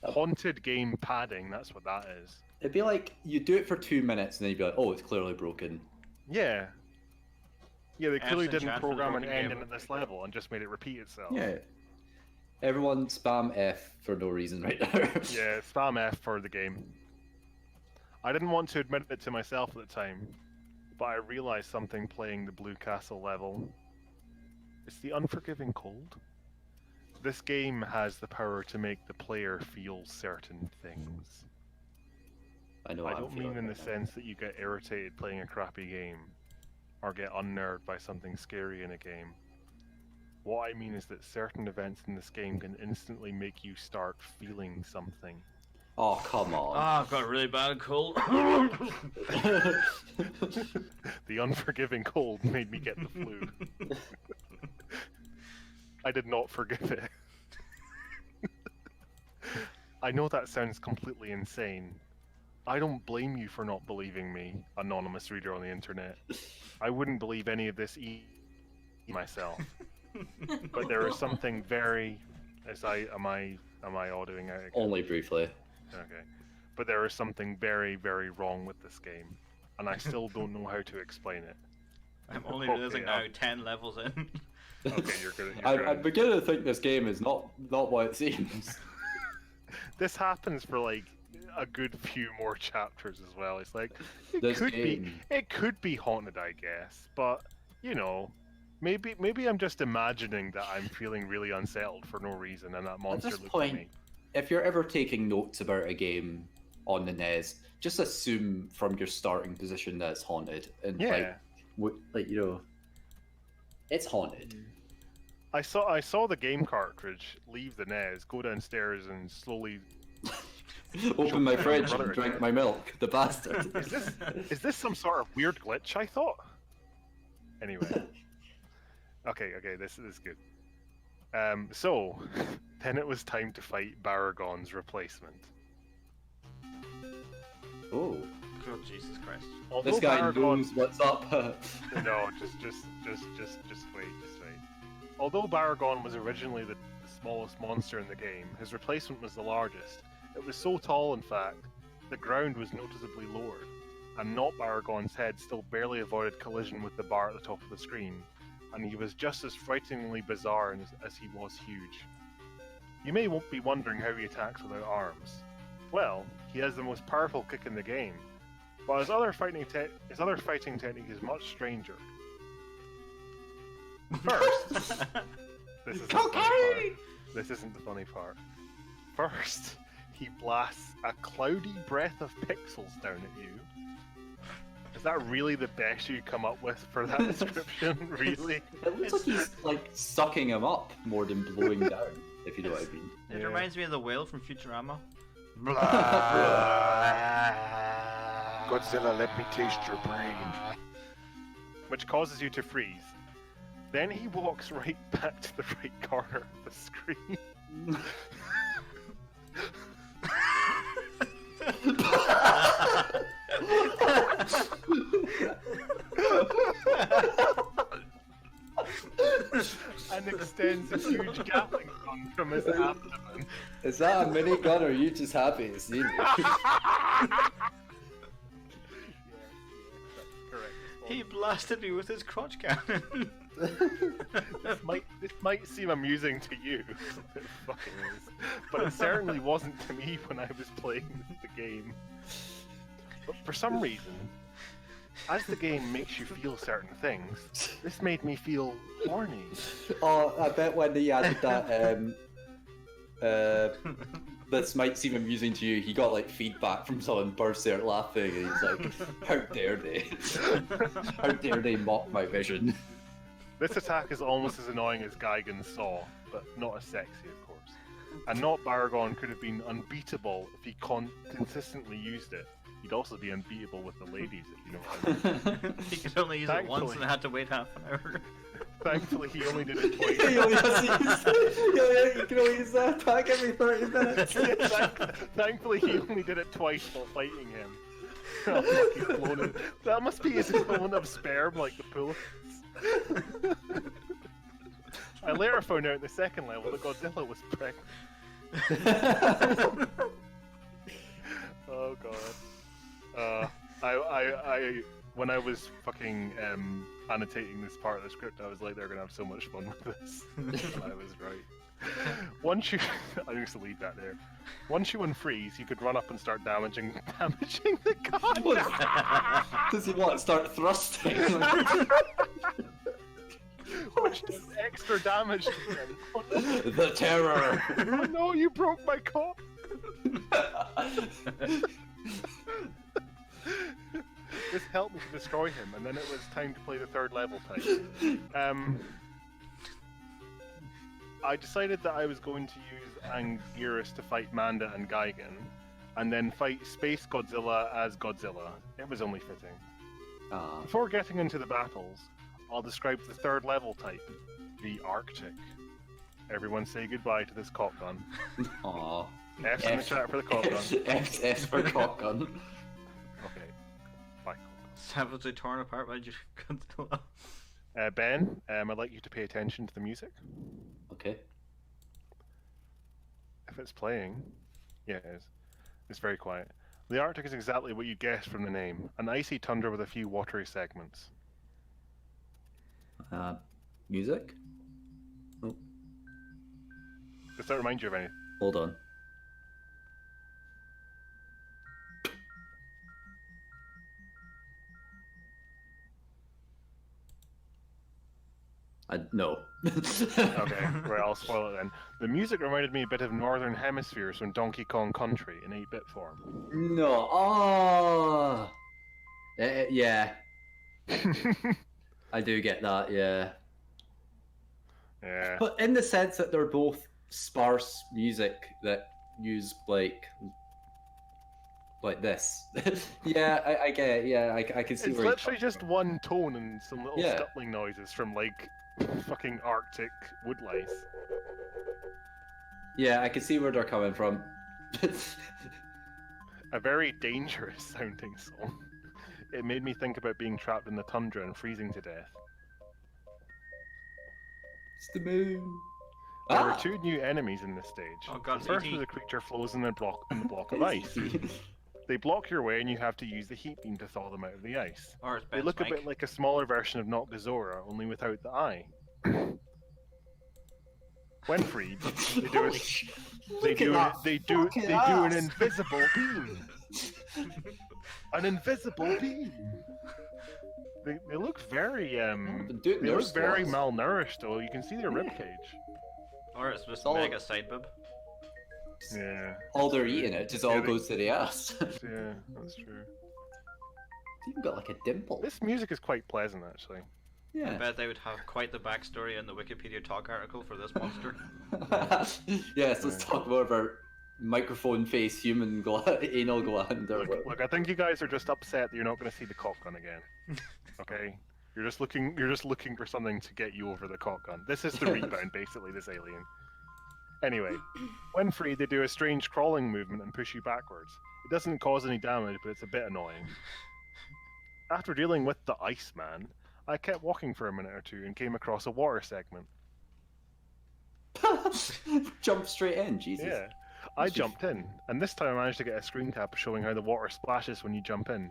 haunted game padding, that's what that is. It'd be like you do it for 2 minutes and then you'd be like, oh, it's clearly broken. Yeah. Yeah, they clearly F and didn't chat for the program an broken ending game. at this level and just made it repeat itself. Yeah. Everyone spam F for no reason right now. Yeah, spam F for the game. I didn't want to admit it to myself at the time, but I realized something playing the Blue Castle level. It's the unforgiving cold. This game has the power to make the player feel certain things. I know. I I'm don't mean feeling in the right now. sense that you get irritated playing a crappy game, or get unnerved by something scary in a game. What I mean is that certain events in this game can instantly make you start feeling something. Oh, come Oh, on. I've got a really bad cold. The unforgiving cold made me get the flu. I did not forgive it. I know that sounds completely insane. I don't blame you for not believing me, anonymous reader on the internet. I wouldn't believe any of this myself. But there is something very... Am I audioing out again? Only briefly. Okay. But there is something very, very wrong with this game. And I still don't know how to explain it. I'm only Okay, realizing now 10 levels in. Okay, you're good. I'm beginning to think this game is not what it seems. This happens for like a good few more chapters as well. It's like This game. it could be haunted, I guess, but you know, maybe I'm just imagining that I'm feeling really unsettled for no reason, and that monster this looks point, at me. If you're ever taking notes about a game on the NES, just assume from your starting position that it's haunted, and Yeah. like you know, it's haunted. I saw the game cartridge leave the NES, go downstairs, and slowly. Open my fridge brother and drink again. my milk. The bastard. Is this some sort of weird glitch? I thought. Anyway. Okay, this is good. So then it was time to fight Baragon's replacement. Oh, God, Jesus Christ. Although this guy Baragon- knows what's up. No, just wait. Although Baragon was originally the smallest monster in the game, his replacement was the largest. It was so tall, in fact, the ground was noticeably lowered, and not Baragon's head still barely avoided collision with the bar at the top of the screen, and he was just as frighteningly bizarre as he was huge. You may be wondering how he attacks without arms. Well, he has the most powerful kick in the game, but his other fighting technique is much stranger. First, this isn't the funny part. First, he blasts a cloudy breath of pixels down at you. Is that really the best you come up with for that description? Really? It looks like he's like sucking him up more than blowing down, if you know what I mean. It reminds me of the whale from Futurama. Godzilla, let me taste your brain. Which causes you to freeze. Then he walks right back to the right corner of the screen. And extends a huge Gatling gun from his abdomen. Is that a minigun or are you just happy to see me? Correct. He blasted me with his crotch cannon. This might seem amusing to you, it fucking is, but it certainly wasn't to me when I was playing the game. But for some reason, as the game makes you feel certain things, this made me feel horny. Oh, I bet when he added that, this might seem amusing to you, he got like feedback from someone, bursts out laughing, and he's like, how dare they? How dare they mock my vision? This attack is almost as annoying as Gigan's Saw, but not as sexy, of course. And not Baragon could have been unbeatable if he consistently used it. He'd also be unbeatable with the ladies, if you know what I mean. He could only use it once Thankfully. and had to wait half an hour. Thankfully, he only did it twice. You can only use that attack every 30 minutes. Thankfully, he only did it twice while fighting him. Oh, he's blown it. That must be his equivalent of sperm, like the pull. I later found out in the second level that Godzilla was pregnant. Oh god. I when I was fucking annotating this part of the script, I was like, they're gonna have so much fun with this. And I was right. Once you, I used to leave that there. Once you unfreeze, you could run up and start damaging the god. Does he want to start thrusting? Which does extra damage to him. The terror! Oh no, you broke my cock! This helped me to destroy him, and then it was time to play the third level type. I decided that I was going to use Anguirus to fight Manda and Gigan, and then fight Space Godzilla as Godzilla. It was only fitting. Before getting into the battles, I'll describe the third level type, the Arctic. Everyone say goodbye to this cock gun. Aww. F's in the chat for the cock gun. F for cock gun. Okay. Bye. Savagely torn apart by Godzilla. Ben, I'd like you to pay attention to the music. Okay. If it's playing, yeah, it is. It's very quiet. The Arctic is exactly what you guessed from the name, an icy tundra with a few watery segments. Music? Oh, Does that remind you of anything? hold on. No. Okay, right, I'll spoil it then. The music reminded me a bit of Northern Hemispheres from Donkey Kong Country in 8-bit form. No. Oh. Yeah, I do get that. Yeah. Yeah. But in the sense that they're both sparse music that use like this. Yeah, I get it. Yeah, I can see It's where you're literally coming just from. one tone and some little Yeah. scuttling noises from like fucking Arctic wood lice. Yeah, I can see where they're coming from. A very dangerous sounding song. It made me think about being trapped in the tundra and freezing to death. It's the moon. There were 2 new enemies in this stage. Oh god, The it's first ET. was a creature flows in the block of ice. They block your way and you have to use the heat beam to thaw them out of the ice. Or it's They Ben's look a mic. bit like a smaller version of Noctazora, only without the eye. When freed, they do a, an invisible beam. An invisible beam. They look very they look very malnourished though. You can see their ribcage. Or it's just all- mega side boob. Yeah. All they're eating, it just all goes to the ass. It's Yeah, that's true. even got like a dimple. This music is quite pleasant actually. I Yeah. bet they would have quite the backstory in the Wikipedia talk article for this monster. Yes, let's talk more about microphone face human anal gland. Or Look, I think you guys are just upset that you're not going to see the cock gun again. Okay? You're just looking for something to get you over the cock gun. This is the rebound, basically, this alien. Anyway, when free, they do a strange crawling movement and push you backwards. It doesn't cause any damage, but it's a bit annoying. After dealing with the Iceman, I kept walking for a minute or two and came across a water segment. Jump straight in, Jesus. Yeah. I jumped in, and this time I managed to get a screen cap showing how the water splashes when you jump in.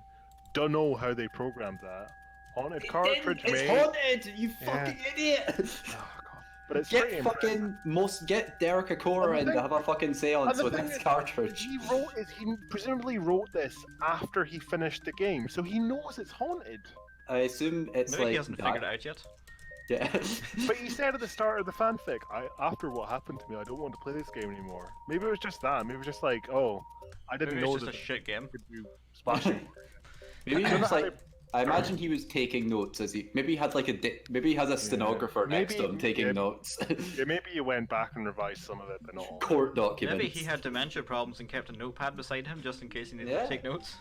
Don't know how they programmed that. Haunted cartridge, It's mate. haunted, you Yeah. fucking idiot! Oh, God. But it's pretty Get impressive. get Derek Akora And the in to have a fucking seance And the with thing this is, cartridge. He presumably wrote this after he finished the game, so he knows it's haunted. I assume it's Maybe like he hasn't figured it out yet. Yeah. But he said at the start of the fanfic, after what happened to me, I don't want to play this game anymore. Maybe it was just that. Maybe it was just like, oh, I didn't Maybe know it's just that a shit game. you could do splashing. Maybe I he don't was know how like. I imagine he was taking notes as he. Maybe he had like maybe he has a stenographer next to him taking yeah. notes. Yeah, maybe you went back and revised some of it, but not all. Court documents. Maybe he had dementia problems and kept a notepad beside him just in case he needed Yeah. to take notes.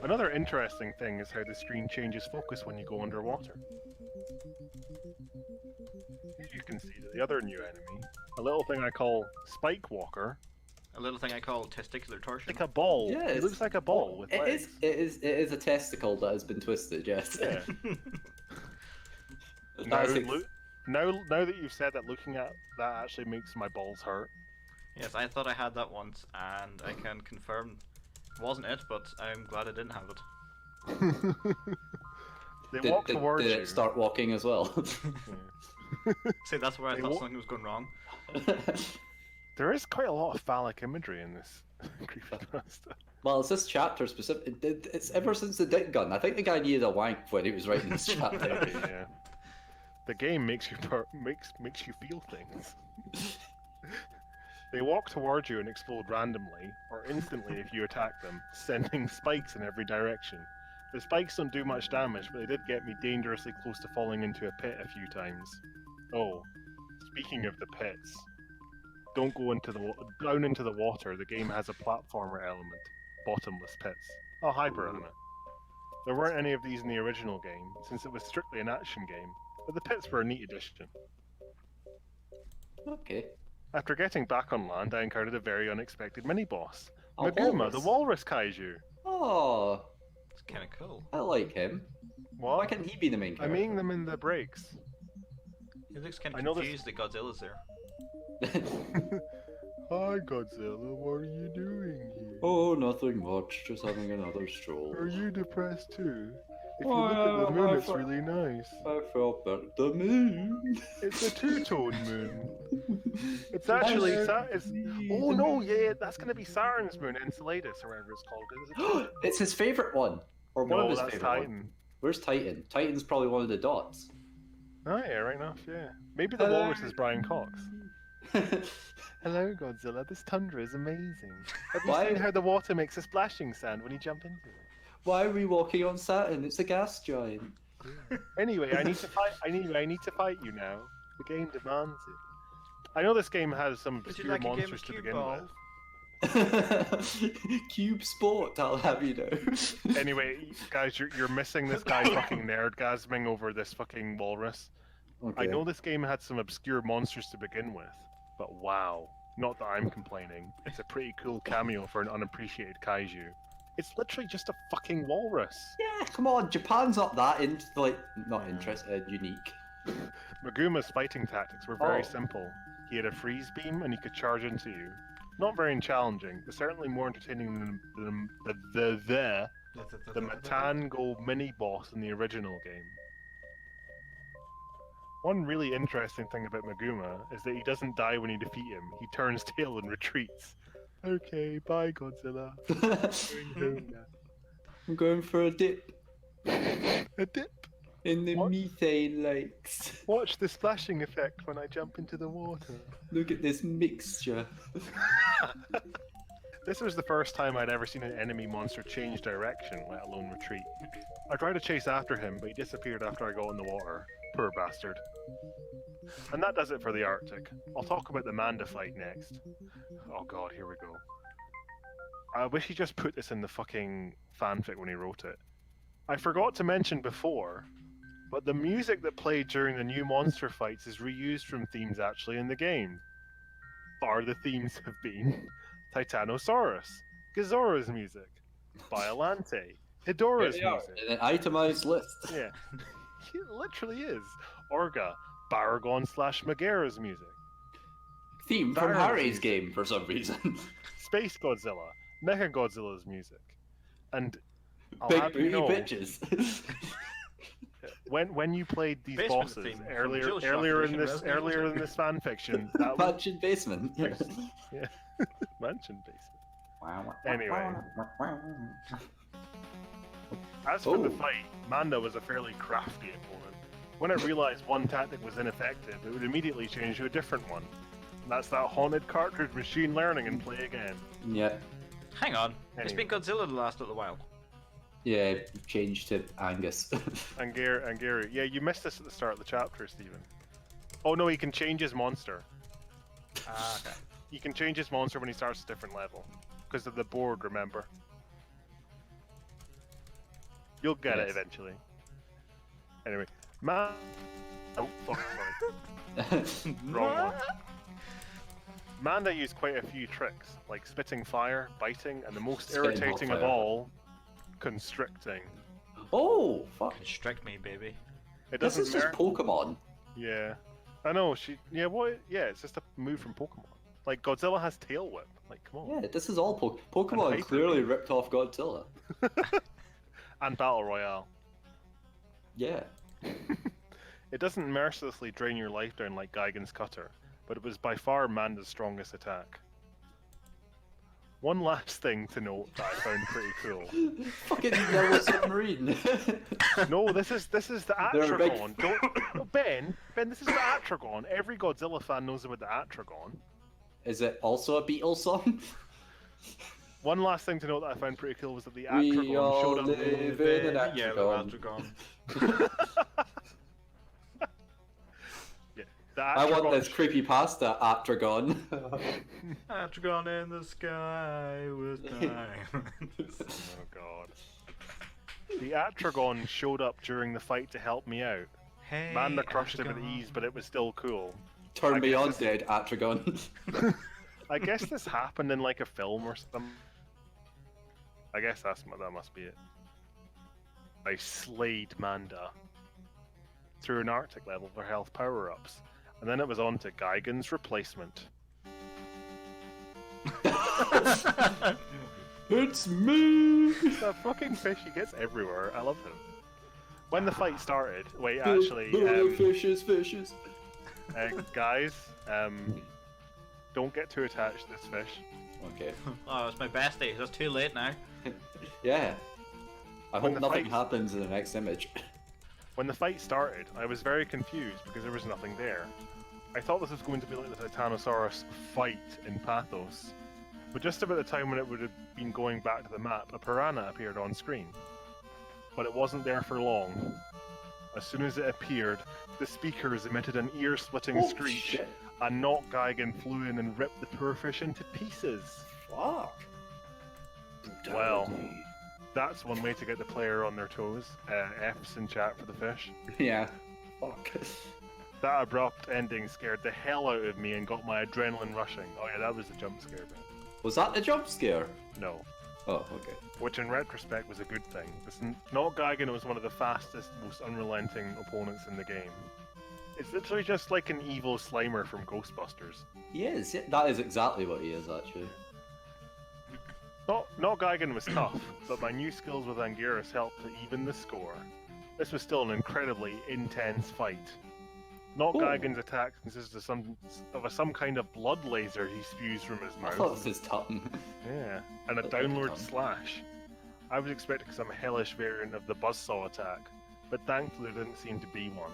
Another interesting thing is how the screen changes focus when you go underwater. You can see that the other new enemy, a little thing I call Spike Walker, A little thing I call testicular torsion. like a ball. Yeah, It it's- looks like a ball with It legs. is a testicle that has been twisted. Yes. Yeah. That is Now that you've said that, looking at that actually makes my balls hurt. Yes, I thought I had that once, and I can confirm it wasn't it, but I'm glad I didn't have it. They walk towards did you. it start walking as well? See, that's where I They thought wa- something was going wrong. There is quite a lot of phallic imagery in this creepypasta. Well, it's this chapter specific. It's ever since the dick gun. I think the guy needed a wank when he was writing this chapter. Okay, yeah. The game makes you makes you feel things. They walk towards you and explode randomly, or instantly if you attack them, sending spikes in every direction. The spikes don't do much damage, but they did get me dangerously close to falling into a pit a few times. Oh, speaking of the pits, don't go into down into the water. The game has a platformer element, bottomless pits. Oh, hi, Piranha. There weren't any of these in the original game, since it was strictly an action game, but the pits were a neat addition. Okay. After getting back on land, I encountered a very unexpected mini-boss. A Maguma, the walrus. walrus kaiju. Oh, It's kind of cool. I like him. Why What? can't he be the main I'm character? eating them in the breaks. He looks kind I of know this- confused that Godzilla's there. Hi, Godzilla, what are you doing here? Oh, nothing much. Just having another stroll. Are you depressed too? If you Oh, look at the yeah, moon, I it's thought- really nice. I felt better. The moon. It's a two-tone moon. It's actually it's. Oh no, yeah, that's gonna be Saturn's moon, Enceladus, or whatever it's called. Is it? It's his favorite one, or one No, of his that's favorite Titan. ones. Where's Titan? Titan's probably one of the dots. Oh yeah, right enough. Yeah. Maybe the walrus is Brian Cox. Hello, Godzilla. This tundra is amazing. Have you Why- seen how the water makes a splashing sound when you jump into it? Why are we walking on Saturn? It's a gas giant. Anyway, I need to fight. I need to fight you now. The game demands it. I know this game has some Would you obscure like a game monsters of to cube begin ball? with. Cube Sport, I'll have you know. Anyway, guys, you're missing this guy fucking nerdgasming over this fucking walrus. Okay. I know this game had some obscure monsters to begin with, but wow. Not that I'm complaining. It's a pretty cool cameo for an unappreciated kaiju. It's literally just a fucking walrus. Yeah, come on, Japan's not that not interested, unique. Maguma's fighting tactics were very Oh. simple. He had a freeze beam and he could charge into you. Not very challenging, but certainly more entertaining than the Matango mini-boss in the original game. One really interesting thing about Maguma is that he doesn't die when you defeat him. He turns tail and retreats. Okay, bye Godzilla. Going home now. I'm going for a dip A dip. in the What? methane lakes. Watch the splashing effect when I jump into the water. Look at this mixture. This was the first time I'd ever seen an enemy monster change direction, let alone retreat. I tried to chase after him, but he disappeared after I got in the water. Poor bastard. And that does it for the Arctic. I'll talk about the Manda fight next. Oh god, here we go. I wish he just put this in the fucking fanfic when he wrote it. I forgot to mention before, but the music that played during the new monster fights is reused from themes actually in the game. The themes have been Titanosaurus, Gazora's music, Biolante, Hidora's music. In an itemized list. Yeah, it literally is. Orga, Baragon / Megara's music, Theme from Barrel's Harry's music. game for some reason. Space Godzilla, Mecha Godzilla's music, and I'll Big have you booty know, bitches. when you played these Basement bosses theme from earlier DualShock earlier in version this Resident earlier Evil in this fan fiction, that was Mansion basement. yeah, mansion basement. Anyway. As for the Oh. fight, Manda was a fairly crafty opponent. When it realized one tactic was ineffective, it would immediately change to a different one. That's that haunted cartridge machine learning and play again. Yeah. Hang on. It's Anyway. been Godzilla the last little while. Yeah, changed to Angus. And Gary, yeah, you missed this at the start of the chapter, Stephen. Oh no, he can change his monster. Ah, okay. He can change his monster when he starts a different level. Because of the board, remember? You'll get it Yes. eventually. Anyway, Oh, fuck, sorry. Wrong one. Manda used quite a few tricks, like spitting fire, biting, and the most Spitting irritating hot of fire. all, constricting. Oh, fuck. Constrict me, baby. It This doesn't is just matter. Pokemon. Yeah. I know, yeah, it's just a move from Pokemon. Like, Godzilla has Tail Whip. Like, come on. Yeah, this is all Pokemon Hyper clearly Beam. ripped off Godzilla. And Battle Royale. Yeah. It doesn't mercilessly drain your life down like Gigan's Cutter, but it was by far Manda's strongest attack. One last thing to note that I found pretty cool. Fucking Yellow Submarine. No, this is the They're a big- Atragon. No, Ben, this is the Atragon. Every Godzilla fan knows about the Atragon. Is it also a Beatles song? One last thing to note that I found pretty cool was that the We Atragon all showed up. live in an Yellow Atragon. Yeah, the I want Atragon this creepypasta, Atragon. Atragon in the sky with diamonds. Oh god. The Atragon showed up during the fight to help me out. Hey, Manda crushed him with Atragon. ease, but it was still cool. Turn I guess beyond this- dead, Atragon. I guess this happened in like a film or something. I guess that must be it. I slayed Manda through an Arctic level for health power-ups, and then it was on to Gigan's replacement. It's me! That fucking fish, he gets everywhere. I love him. When the fight started, wait, actually, Fishes. guys, don't get too attached to this fish. Okay. Oh, it's my bestie. That's too late now. Yeah. I When hope the nothing fight- happens in the next image. When the fight started, I was very confused because there was nothing there. I thought this was going to be like the Titanosaurus fight in Pathos, but just about the time when it would have been going back to the map, a piranha appeared on screen. But it wasn't there for long. As soon as it appeared, the speakers emitted an ear-splitting screech, shit. and Knock Geigen flew in and ripped the poor fish into pieces. Fuck. Well, that's one way to get the player on their toes. F's in chat for the fish. Yeah. Fuck. That abrupt ending scared the hell out of me and got my adrenaline rushing. Oh yeah, that was the jump scare bit. Was that the jump scare? No. Oh, okay. Which in retrospect was a good thing. Knock Geigen was one of the fastest, most unrelenting opponents in the game. It's literally just like an evil Slimer from Ghostbusters. He is. Yeah, that is exactly what he is, actually. Knock Geigen was tough, but my new skills with Anguirus helped to even the score. This was still an incredibly intense fight. Knock Geigen's attack consists of some kind of blood laser he spews from his I mouth. thought it was his tongue. Yeah, and a Looked like a downward tongue. slash. I was expecting some hellish variant of the buzzsaw attack, but thankfully there didn't seem to be one.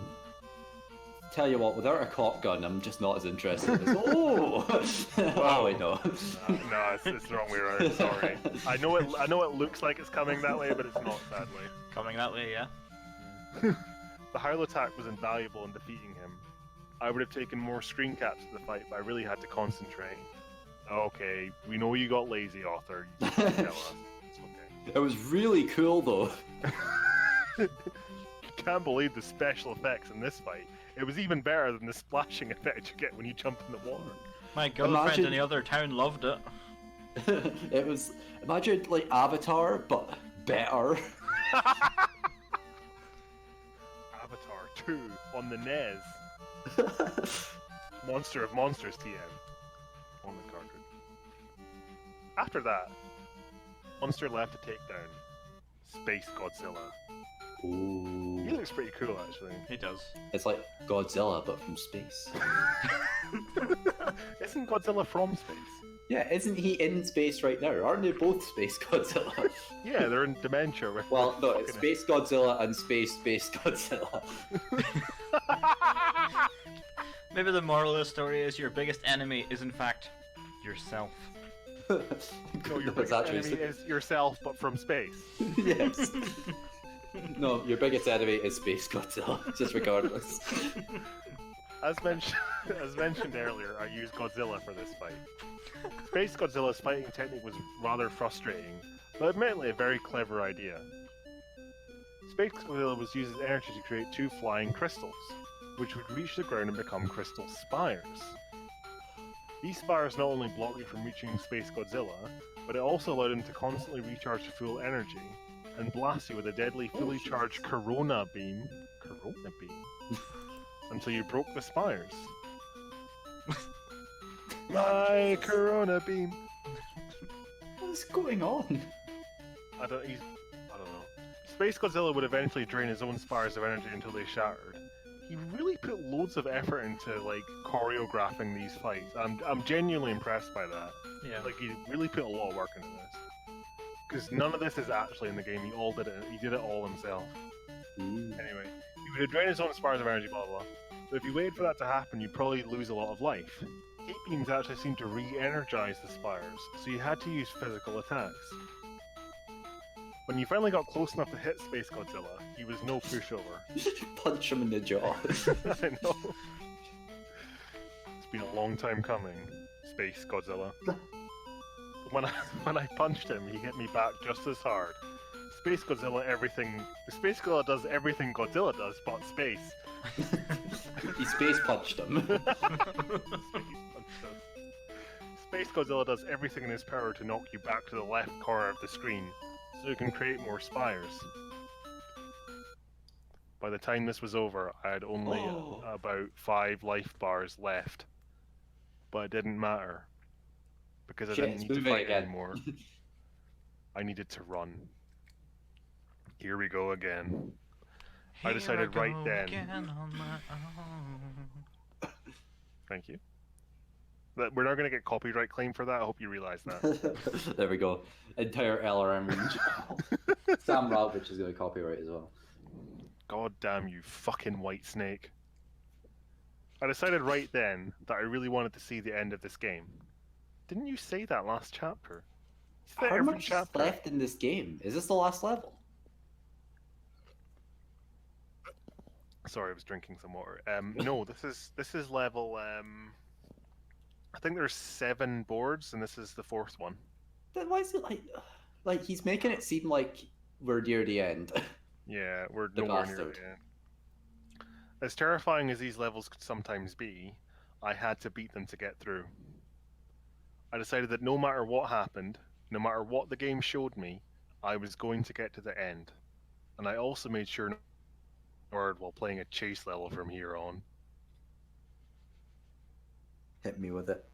Tell you what, without a cock gun, I'm just not as interested. As, oh wait, no. No, it's the wrong way around. Sorry. I know it looks like it's coming that way, but it's not. Sadly, Coming that way, yeah. the Howl attack was invaluable in defeating him. I would have taken more screen caps of the fight, but I really had to concentrate. Okay, we know you got lazy, author. You can tell us. It's okay. It was really cool though. Can't believe the special effects in this fight. It was even better than the splashing effect you get when you jump in the water. My girlfriend Imagine- in the other town loved it. It was, imagine like Avatar, but better. Avatar 2 on the NES. Monster of Monsters TM on the cartridge. After that, Monster left to take down Space Godzilla. Ooh. He looks pretty cool, actually. He does. It's like Godzilla, but from space. Isn't Godzilla from space? Yeah, isn't he in space right now? Aren't they both Space Godzilla? Yeah, they're in Dementia. With Well, no, it's fucking- Space Godzilla and Space Godzilla. Maybe the moral of the story is your biggest enemy is in fact yourself. No, your That's biggest actually enemy is yourself, but from space. yes. No, your biggest enemy is Space Godzilla, just regardless. As mentioned earlier, I used Godzilla for this fight. Space Godzilla's fighting technique was rather frustrating, but admittedly a very clever idea. Space Godzilla was using energy to create two flying crystals, which would reach the ground and become crystal spires. These spires not only block you from reaching Space Godzilla, but it also allowed him to constantly recharge to full energy, and blast you with a deadly fully charged Corona beam until you broke the spires. My Corona beam. What's going on? I don't know. Space Godzilla would eventually drain his own spires of energy until they shattered. He really put loads of effort into like choreographing these fights. I'm genuinely impressed by that. Yeah. Like he really put a lot of work into this. Because none of this is actually in the game. He did it all himself. Ooh. Anyway, he would drain his own spires of energy, blah blah blah. But if you waited for that to happen, you'd probably lose a lot of life. Heat beams actually seem to re-energize the spires, so you had to use physical attacks. When you finally got close enough to hit Space Godzilla, he was no pushover. Punch him in the jaw. I know. It's been a long time coming, Space Godzilla. When I punched him, he hit me back just as hard. Space Godzilla does everything Godzilla does, but space. He space punched him. Space Godzilla does everything in his power to knock you back to the left corner of the screen, so you can create more spires. By the time this was over, I had only about 5 life bars left. But it didn't matter, because I Shit, didn't it's need to moving fight again. anymore. I needed to run. Here we go again. I decided Here I right go then. again on my own. Thank you. We're not going to get copyright claim for that. I hope you realize that. There we go. Entire LRM range. Sam Ravitch is going to copyright as well. God damn you, fucking white snake. I decided right then that I really wanted to see the end of this game. Didn't you say that last chapter? You said How every much is chapter. left in this game? Is this the last level? Sorry, I was drinking some water. No, this is level. I think there's 7 boards, and this is the 4th one. Then why is it like he's making it seem like we're near the end? Yeah, we're The nowhere near bastard. the end. As terrifying as these levels could sometimes be, I had to beat them to get through. I decided that no matter what happened, no matter what the game showed me, I was going to get to the end. And I also made sure no word while playing a chase level from here on. Hit me with it.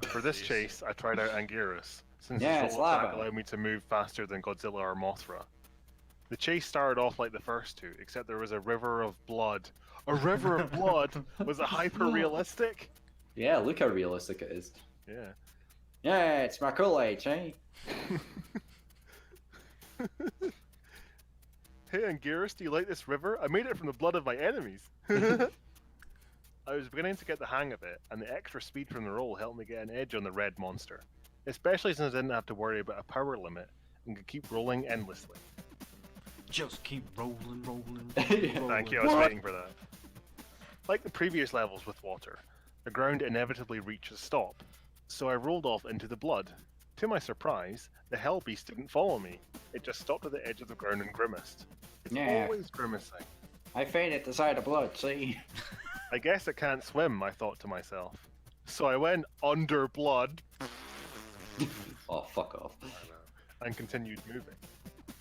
For this chase, I tried out Anguirus, since Yeah, his it's roll attack lava. allowed me to move faster than Godzilla or Mothra. The chase started off like the first 2, except there was a river of blood. A river of blood? Was it hyper-realistic? Yeah, look how realistic it is. Yeah. Yeah, it's my Kool-Aid, eh? Hey Anguirus, do you like this river? I made it from the blood of my enemies. I was beginning to get the hang of it, and the extra speed from the roll helped me get an edge on the red monster. Especially since I didn't have to worry about a power limit, and could keep rolling endlessly. Just keep rolling, rolling, Yeah. rolling. Thank you, I was waiting for that. Like the previous levels with water, the ground inevitably reached a stop, so I rolled off into the blood. To my surprise, the hell beast didn't follow me. It just stopped at the edge of the ground and grimaced. It's Yeah. always grimacing. I fainted the sight of blood, see? I guess it can't swim, I thought to myself. So I went under blood Oh, fuck off. and continued moving.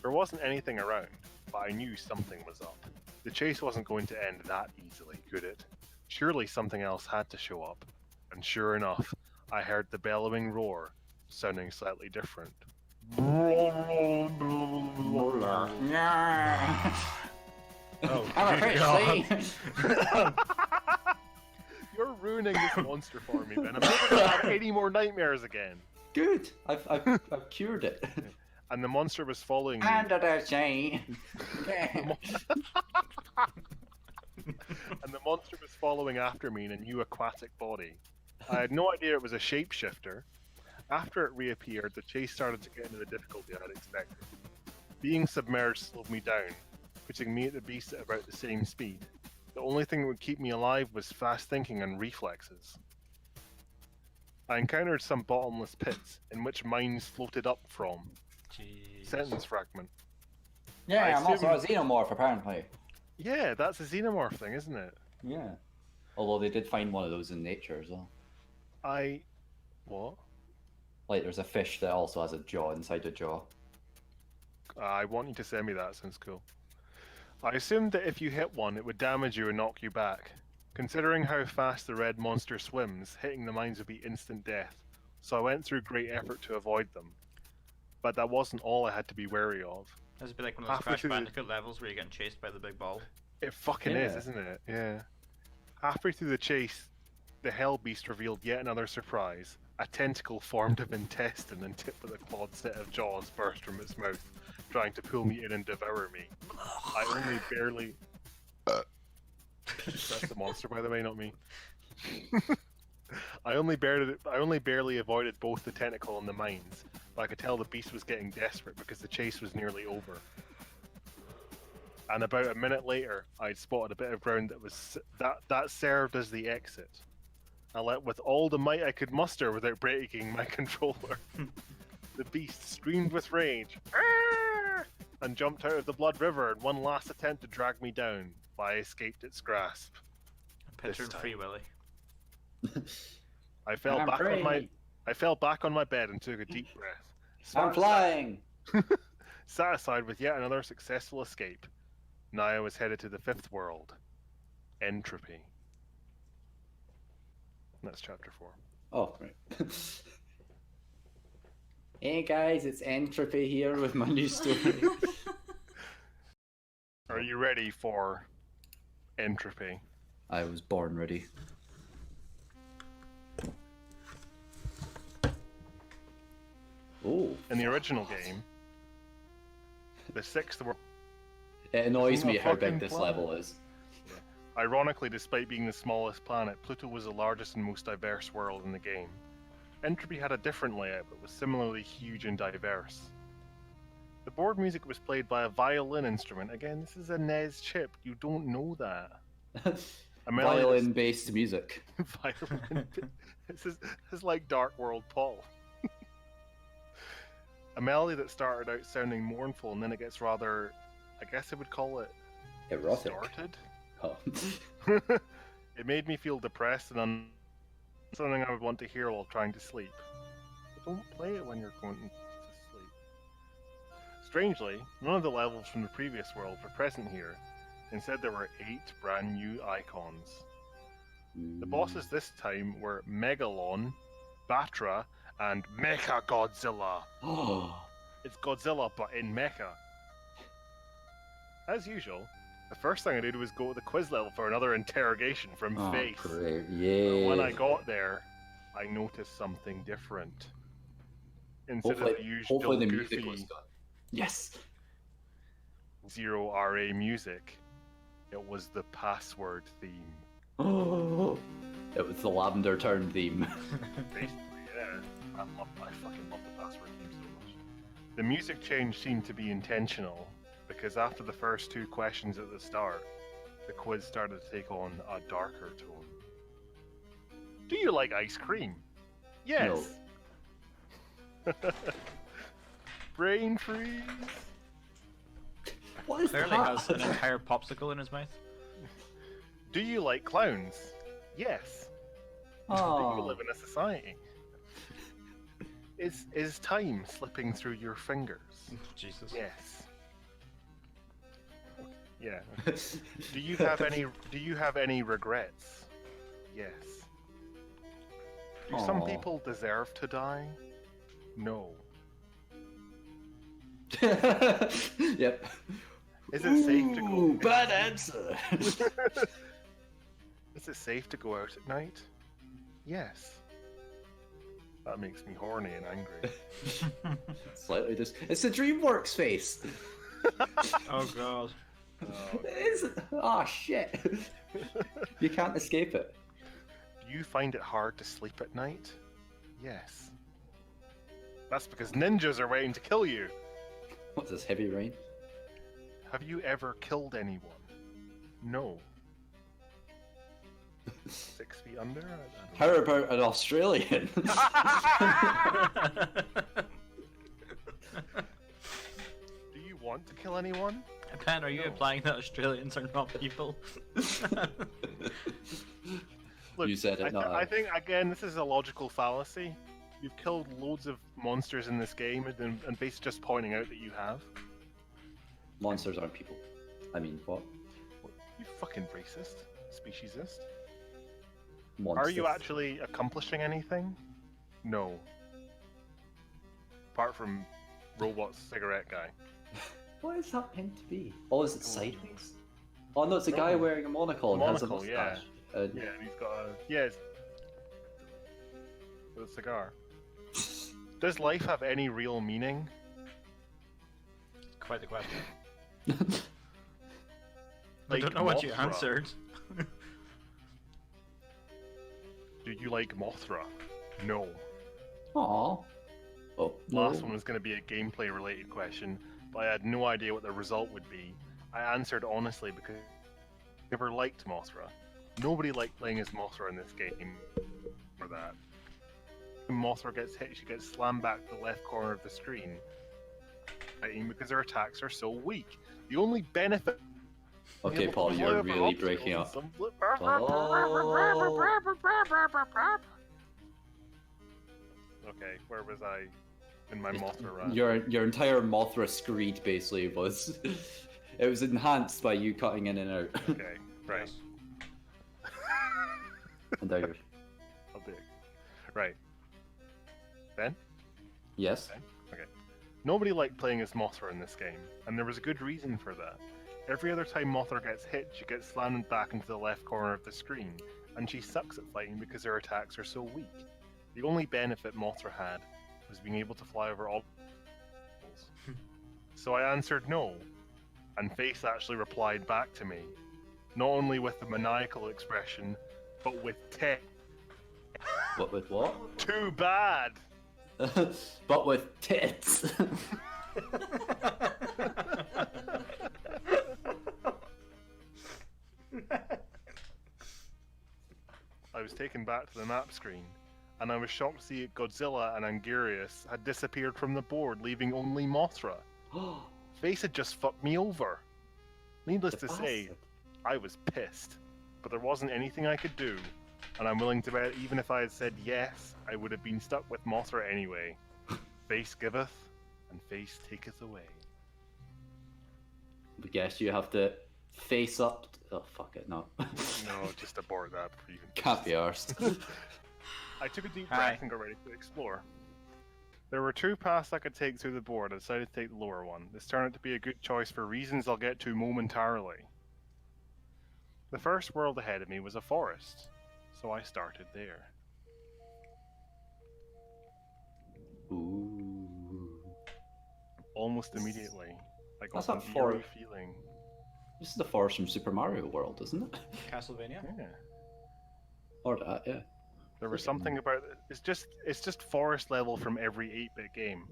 There wasn't anything around, but I knew something was up. The chase wasn't going to end that easily, could it? Surely something else had to show up. And sure enough, I heard the bellowing roar, sounding slightly different. Yeah. Oh, I'm a fish, see? You're ruining this monster for me, Ben. I'm never gonna have any more nightmares again. Good. I've cured it. And the monster was following me. Under the chain. And the monster was following after me in a new aquatic body. I had no idea it was a shapeshifter. After it reappeared, the chase started to get into the difficulty I had expected. Being submerged slowed me down, putting me at the beast at about the same speed. The only thing that would keep me alive was fast thinking and reflexes. I encountered some bottomless pits, in which mines floated up from. Jeez. Sentence fragment. Yeah, I I'm also a assume- xenomorph, apparently. Yeah, that's a xenomorph thing, isn't it? Yeah. Although they did find one of those in nature as well. What? Like, there's a fish that also has a jaw inside the jaw. I want you to send me that, sounds cool. I assumed that if you hit one, it would damage you and knock you back. Considering how fast the red monster swims, hitting the mines would be instant death, so I went through great effort to avoid them. But that wasn't all I had to be wary of. This would be like one of those Halfway Crash through the- Bandicoot levels where you're getting chased by the big ball. It fucking Yeah. is, isn't it? Yeah. Halfway through the chase, the hell beast revealed yet another surprise. A tentacle formed of intestine and tipped with a clawed set of jaws burst from its mouth, trying to pull me in and devour me. I only barely... That's the monster, by the way, not me. I only barely avoided both the tentacle and the mines, but I could tell the beast was getting desperate because the chase was nearly over. And about a minute later, I'd spotted a bit of ground that served as the exit. I leapt with all the might I could muster without breaking my controller. The beast screamed with rage, "Arr!" and jumped out of the blood river in one last attempt to drag me down, but I escaped its grasp. Picturing time. Free Willy. I fell I'm back on my bed and took a deep breath. I'm flying! Satisfied with yet another successful escape. Now I was headed to the 5th world. Entropy. That's chapter 4. Oh, right. Hey guys, it's Entropy here with my new story. Are you ready for Entropy? I was born ready. Oh, In the original game, the 6th world It annoys Isn't me a how big fucking this planet. level is. Ironically, despite being the smallest planet, Pluto was the largest and most diverse world in the game. Entropy had a different layout, but was similarly huge and diverse. The board music was played by a violin instrument. Again, this is a NES chip. You don't know that. A melody that's- Violin-based music. Violin. This is like Dark World Paul. A melody that started out sounding mournful and then it gets rather, I guess I would call it, Erotic. distorted. Oh. It made me feel depressed and something I would want to hear while trying to sleep. But don't play it when you're going to sleep. Strangely, none of the levels from the previous world were present here. Instead, there were 8 brand new icons. The bosses this time were Megalon, Batra, and Mecha Godzilla. Oh. It's Godzilla, but in Mecha. As usual, the first thing I did was go to the quiz level for another interrogation from Oh, Faith. great. But Yeah. when I got there, I noticed something different. Instead of the usual hopefully the music goofy was good. Yes. Zero RA music, it was the password theme. Oh. It was the Lavender Turn theme. Basically, yeah. I fucking love the password theme so much. The music change seemed to be intentional, because after the first 2 questions at the start, the quiz started to take on a darker tone. Do you like ice cream? Yes. Brain freeze. What is Clearly that? has an entire popsicle in his mouth. Do you like clowns? Yes. Do you Oh. live in a society? Is time slipping through your fingers? Jesus. Yes. Yeah. Do you have any regrets? Yes. Do some Aw. people deserve to die? No. Yep. Is it safe to Ooh, go? bad answer. Is it safe to go out at night? Yes. That makes me horny and angry. Slightly just. It's the DreamWorks face. Oh god. It is. Ah, shit. You can't escape it. Do you find it hard to sleep at night? Yes. That's because ninjas are waiting to kill you. What's this, heavy rain? Have you ever killed anyone? No. 6 feet under? I don't How about an Australian? Do you want to kill anyone? Ben, are you No. implying that Australians are not people? Look, You said it, not I. I think, again, this is a logical fallacy. You've killed loads of monsters in this game, and basically just pointing out that you have. Monsters aren't people. I mean, what? You fucking racist. Speciesist. Monsters. Are you actually accomplishing anything? No. Apart from robot cigarette guy. What is that meant to be? Oh, is it sideways? Oh no, it's a guy No. wearing a monocle and has a Monocle, yeah. mustache. Yeah, and he's got a... Yeah, it's... with a cigar. Does life have any real meaning? Quite the question. I Like don't know what you Mothra. answered. Do you like Mothra? No. Aww. Oh, no. Last one was going to be a gameplay related question, but I had no idea what the result would be. I answered honestly because I never liked Mothra. Nobody liked playing as Mothra in this game for that. When Mothra gets hit, she gets slammed back to the left corner of the screen. Because her attacks are so weak. The only benefit... Okay, Paul, you're really breaking up. Okay, where was I in my Mothra run? Your entire Mothra screed basically was. It was enhanced by you cutting in and out. Okay, right. And there you're. I'll do it. Right. Ben? Yes. Okay. Nobody liked playing as Mothra in this game, and there was a good reason for that. Every other time Mothra gets hit, she gets slammed back into the left corner of the screen, and she sucks at fighting because her attacks are so weak. The only benefit Mothra had was being able to fly over all. So I answered no. And Face actually replied back to me, not only with the maniacal expression, but with What with what? too bad. But with tits. I was taken back to the map screen, and I was shocked to see Godzilla and Angurius had disappeared from the board, leaving only Mothra. Face had just fucked me over. Needless to say, I was pissed, but there wasn't anything I could do, and I'm willing to bet even if I had said yes, I would have been stuck with Mothra anyway. Face giveth, and face taketh away. I guess you have to face up. Oh, fuck it, no. No, just abort that before you even... Can't be arsed. I took a deep breath and got ready to explore. There were 2 paths I could take through the board. I decided to take the lower one. This turned out to be a good choice for reasons I'll get to momentarily. The first world ahead of me was a forest, so I started there. Ooh. Almost immediately, I got That's an not eerie feeling. This is the forest from Super Mario World, isn't it? Castlevania? Yeah. Or that, yeah. There was something about it. It's just forest level from every 8-bit game.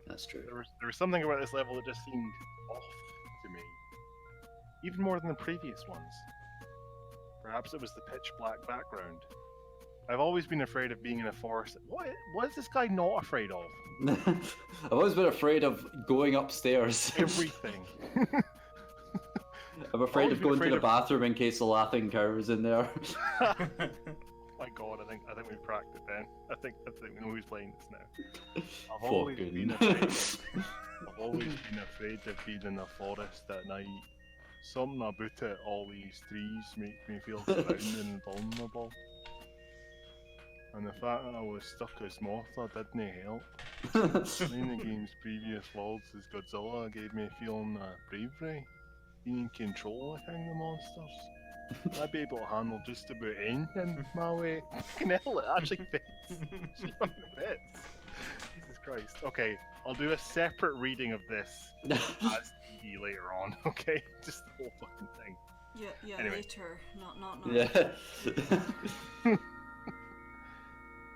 That's true. There was something about this level that just seemed off to me. Even more than the previous ones. Perhaps it was the pitch black background. I've always been afraid of being in a forest. What is this guy not afraid of? I've always been afraid of going upstairs. Everything. I'm afraid of going to the of... bathroom in case the laughing cow is in there. My God, I think we've cracked it then. I think we know who's playing this now. I've always Fucking. been afraid of being in the forest at night. Something about it, all these trees, make me feel surrounded and vulnerable. And the fact that I was stuck as Mothra didn't help. Playing the game's previous worlds as Godzilla gave me a feeling of bravery, being in control of the monsters. I'd be able to handle just about anything my way. Fucking hell, it actually fits. She fucking fits. Jesus Christ. Okay, I'll do a separate reading of this as TV later on, okay? Just the whole fucking thing. Yeah, Anyway. later, not now. Yeah.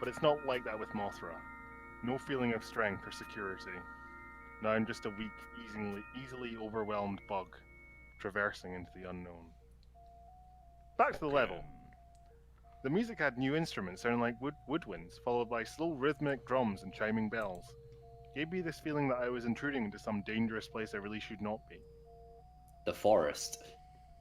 But it's not like that with Mothra. No feeling of strength or security. Now I'm just a weak, easily overwhelmed bug, traversing into the unknown. Back to the level. The music had new instruments sounding like woodwinds, followed by slow rhythmic drums and chiming bells. Gave me this feeling that I was intruding into some dangerous place I really should not be. The forest.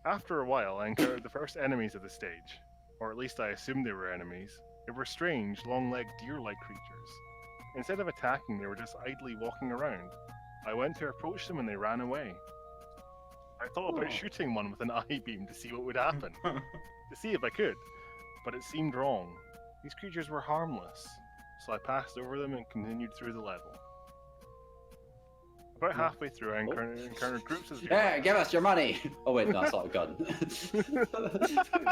After a while, I encountered the first enemies of the stage, or at least I assumed they were enemies. They were strange, long-legged deer-like creatures. Instead of attacking, they were just idly walking around. I went to approach them and they ran away. I thought about shooting one with an eye beam to see what would happen, to see if I could, but it seemed wrong. These creatures were harmless, so I passed over them and continued through the level. About halfway through, I encountered groups of... Yeah, give us your money! Oh wait, no, it's not a gun.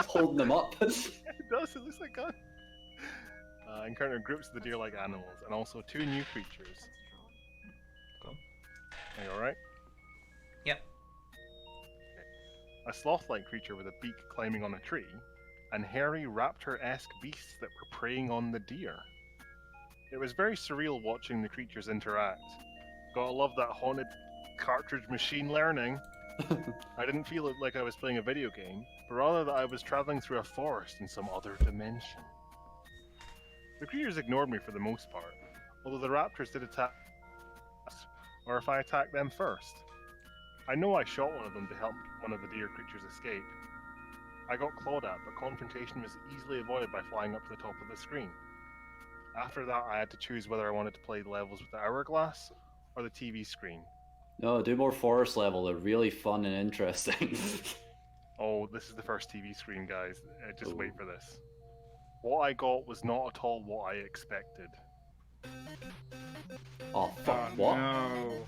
Holding them up. It does, it looks like a gun. I encountered groups of the deer-like animals, and also 2 new creatures. Cool. Are you alright? Yep. A sloth-like creature with a beak climbing on a tree, and hairy raptor-esque beasts that were preying on the deer. It was very surreal watching the creatures interact. Gotta love that haunted cartridge machine learning. I didn't feel like I was playing a video game, but rather that I was traveling through a forest in some other dimension. The creatures ignored me for the most part, although the raptors did attack us, or if I attacked them first. I know I shot one of them to help one of the deer creatures escape. I got clawed at, but confrontation was easily avoided by flying up to the top of the screen. After that, I had to choose whether I wanted to play the levels with the hourglass or the TV screen. No, do more forest level. They're really fun and interesting. Oh, this is the first TV screen, guys. Just wait for this. What I got was not at all what I expected. Oh fuck! What? No.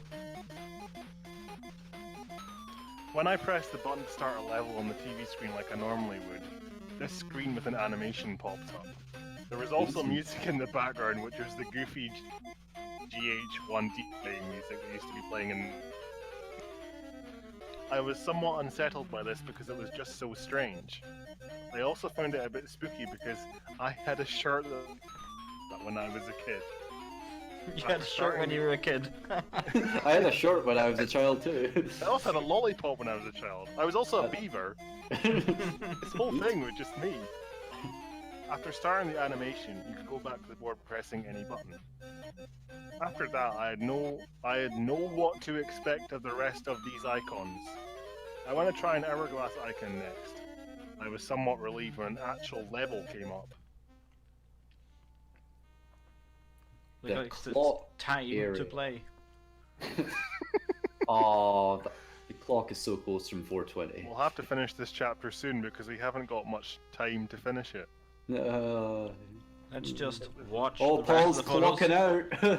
When I pressed the button to start a level on the TV screen like I normally would, this screen with an animation popped up. There was also music in the background, which was the goofy GH1 DJ music that used to be playing in... I was somewhat unsettled by this because it was just so strange. I also found it a bit spooky because I had a shirt that when I was a kid. You had a shirt when you were a kid. I had a shirt when I was a child too. I also had a lollipop when I was a child. I was also a beaver. This whole thing was just me. After starting the animation, you could go back to the board pressing any button. After that, I had no what to expect of the rest of these icons. I want to try an hourglass icon next. I was somewhat relieved when an actual level came up. Like, The it's clock time area. to play. Oh, the clock is so close from 4:20. We'll have to finish this chapter soon because we haven't got much time to finish it. Let's just watch Oh, the Paul's rest of the photos. clocking out. Oh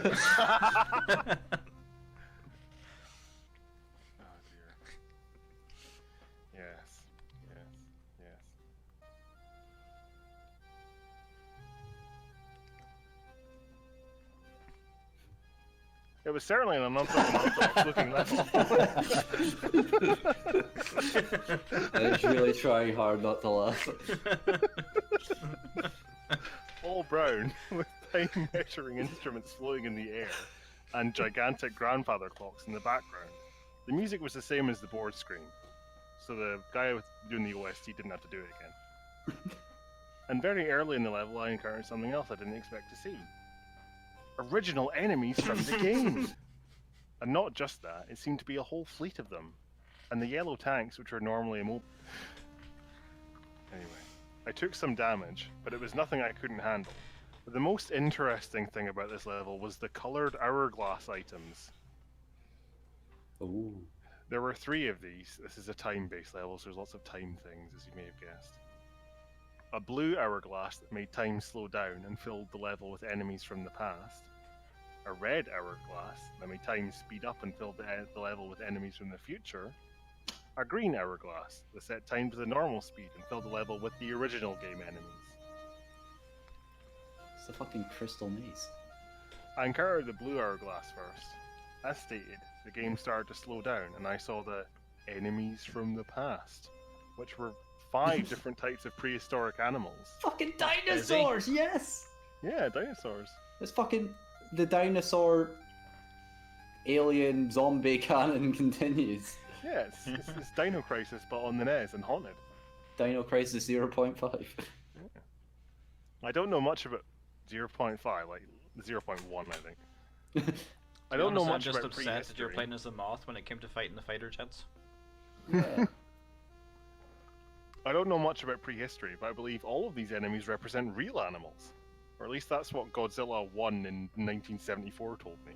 dear. Yes, yes, yes. It was certainly an unorthodox looking level. I was really trying hard not to laugh. All brown, with time measuring instruments floating in the air, and gigantic grandfather clocks in the background. The music was the same as the board screen, so the guy doing the OST didn't have to do it again. And very early in the level, I encountered something else I didn't expect to see. Original enemies from the game! And not just that, it seemed to be a whole fleet of them. And the yellow tanks, which are normally immobile. Anyway, I took some damage, but it was nothing I couldn't handle. But the most interesting thing about this level was the coloured hourglass items. Ooh. There were 3 of these. This is a time-based level, so there's lots of time things, as you may have guessed. A blue hourglass that made time slow down and filled the level with enemies from the past. A red hourglass that made time speed up and filled the level with enemies from the future. A green hourglass that set time to the normal speed and filled the level with the original game enemies. It's a fucking crystal maze. I encountered the blue hourglass first. As stated, the game started to slow down and I saw the enemies from the past, which were 5 different types of prehistoric animals. Fucking dinosaurs, yes! Yeah, dinosaurs. It's fucking the dinosaur alien zombie canon continues. Yeah, it's Dino Crisis, but on the NES and haunted. Dino Crisis 0.5. I don't know much about 0.5, like 0.1, I think. I don't know much I'm just about upset that you prehistory. were playing as a moth when it came to fighting the fighter jets. Yeah. I don't know much about prehistory, but I believe all of these enemies represent real animals. Or at least that's what Godzilla 1 in 1974 told me.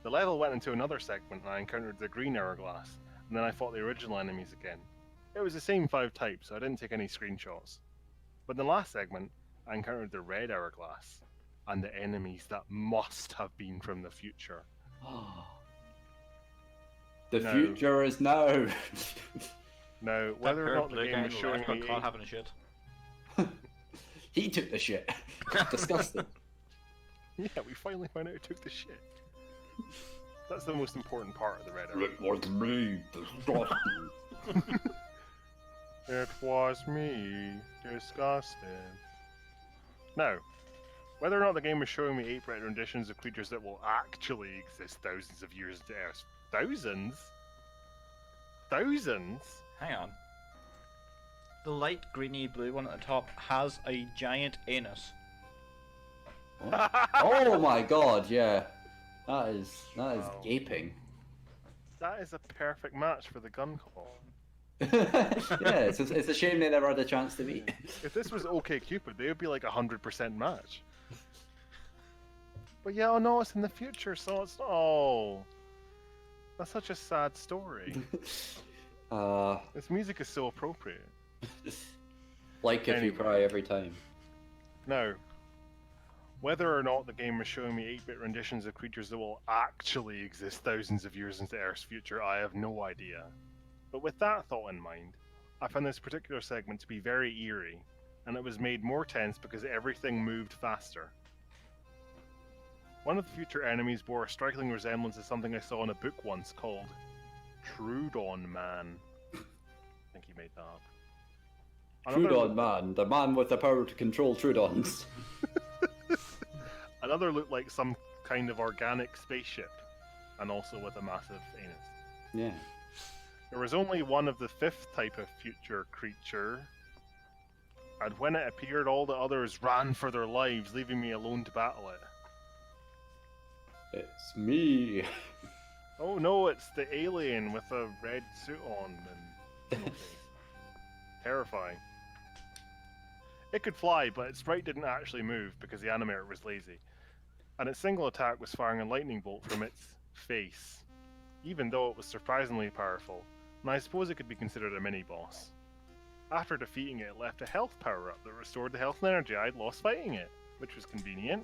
The level went into another segment and I encountered the green hourglass, and then I fought the original enemies again. It was the same 5 types, so I didn't take any screenshots. But in the last segment, I encountered the red hourglass, and the enemies that must have been from the future. The No. future is now. Now, whether or not the game was showing me... caught having a shit. He took the shit. Disgusting. Yeah, we finally found out who took the shit. That's the most important part of the red hourglass. It was me. Disgusting. It was me, disgusting. Now, whether or not the game was showing me 8-bit renditions of creatures that will actually exist thousands of years into Earth. Thousands? Thousands? Hang on. The light greeny blue one at the top has a giant anus. Oh my god, yeah. That is Wow. gaping. That is a perfect match for the gun call. Yeah, it's a shame they never had a chance to meet. If this was OK Cupid, they would be like 100% match. But yeah, oh no, it's in the future, so it's... Oh. That's such a sad story. This music is so appropriate. Like if you Anyway. cry every time. Now, whether or not the game was showing me 8-bit renditions of creatures that will actually exist thousands of years into Earth's future, I have no idea. But with that thought in mind, I found this particular segment to be very eerie, and it was made more tense because everything moved faster. One of the future enemies bore a striking resemblance to something I saw in a book once called Trudon Man. I think he made that up. Trudon Man, the man with the power to control Trudons. Another looked like some kind of organic spaceship, and also with a massive anus. Yeah. There was only one of the fifth type of future creature, and when it appeared, all the others ran for their lives, leaving me alone to battle it. It's me. Oh no, it's the alien with a red suit on and no face. Terrifying. It could fly, but its sprite didn't actually move because the animator was lazy. And its single attack was firing a lightning bolt from its face, even though it was surprisingly powerful, and I suppose it could be considered a mini-boss. After defeating it, it left a health power-up that restored the health and energy I'd lost fighting it, which was convenient.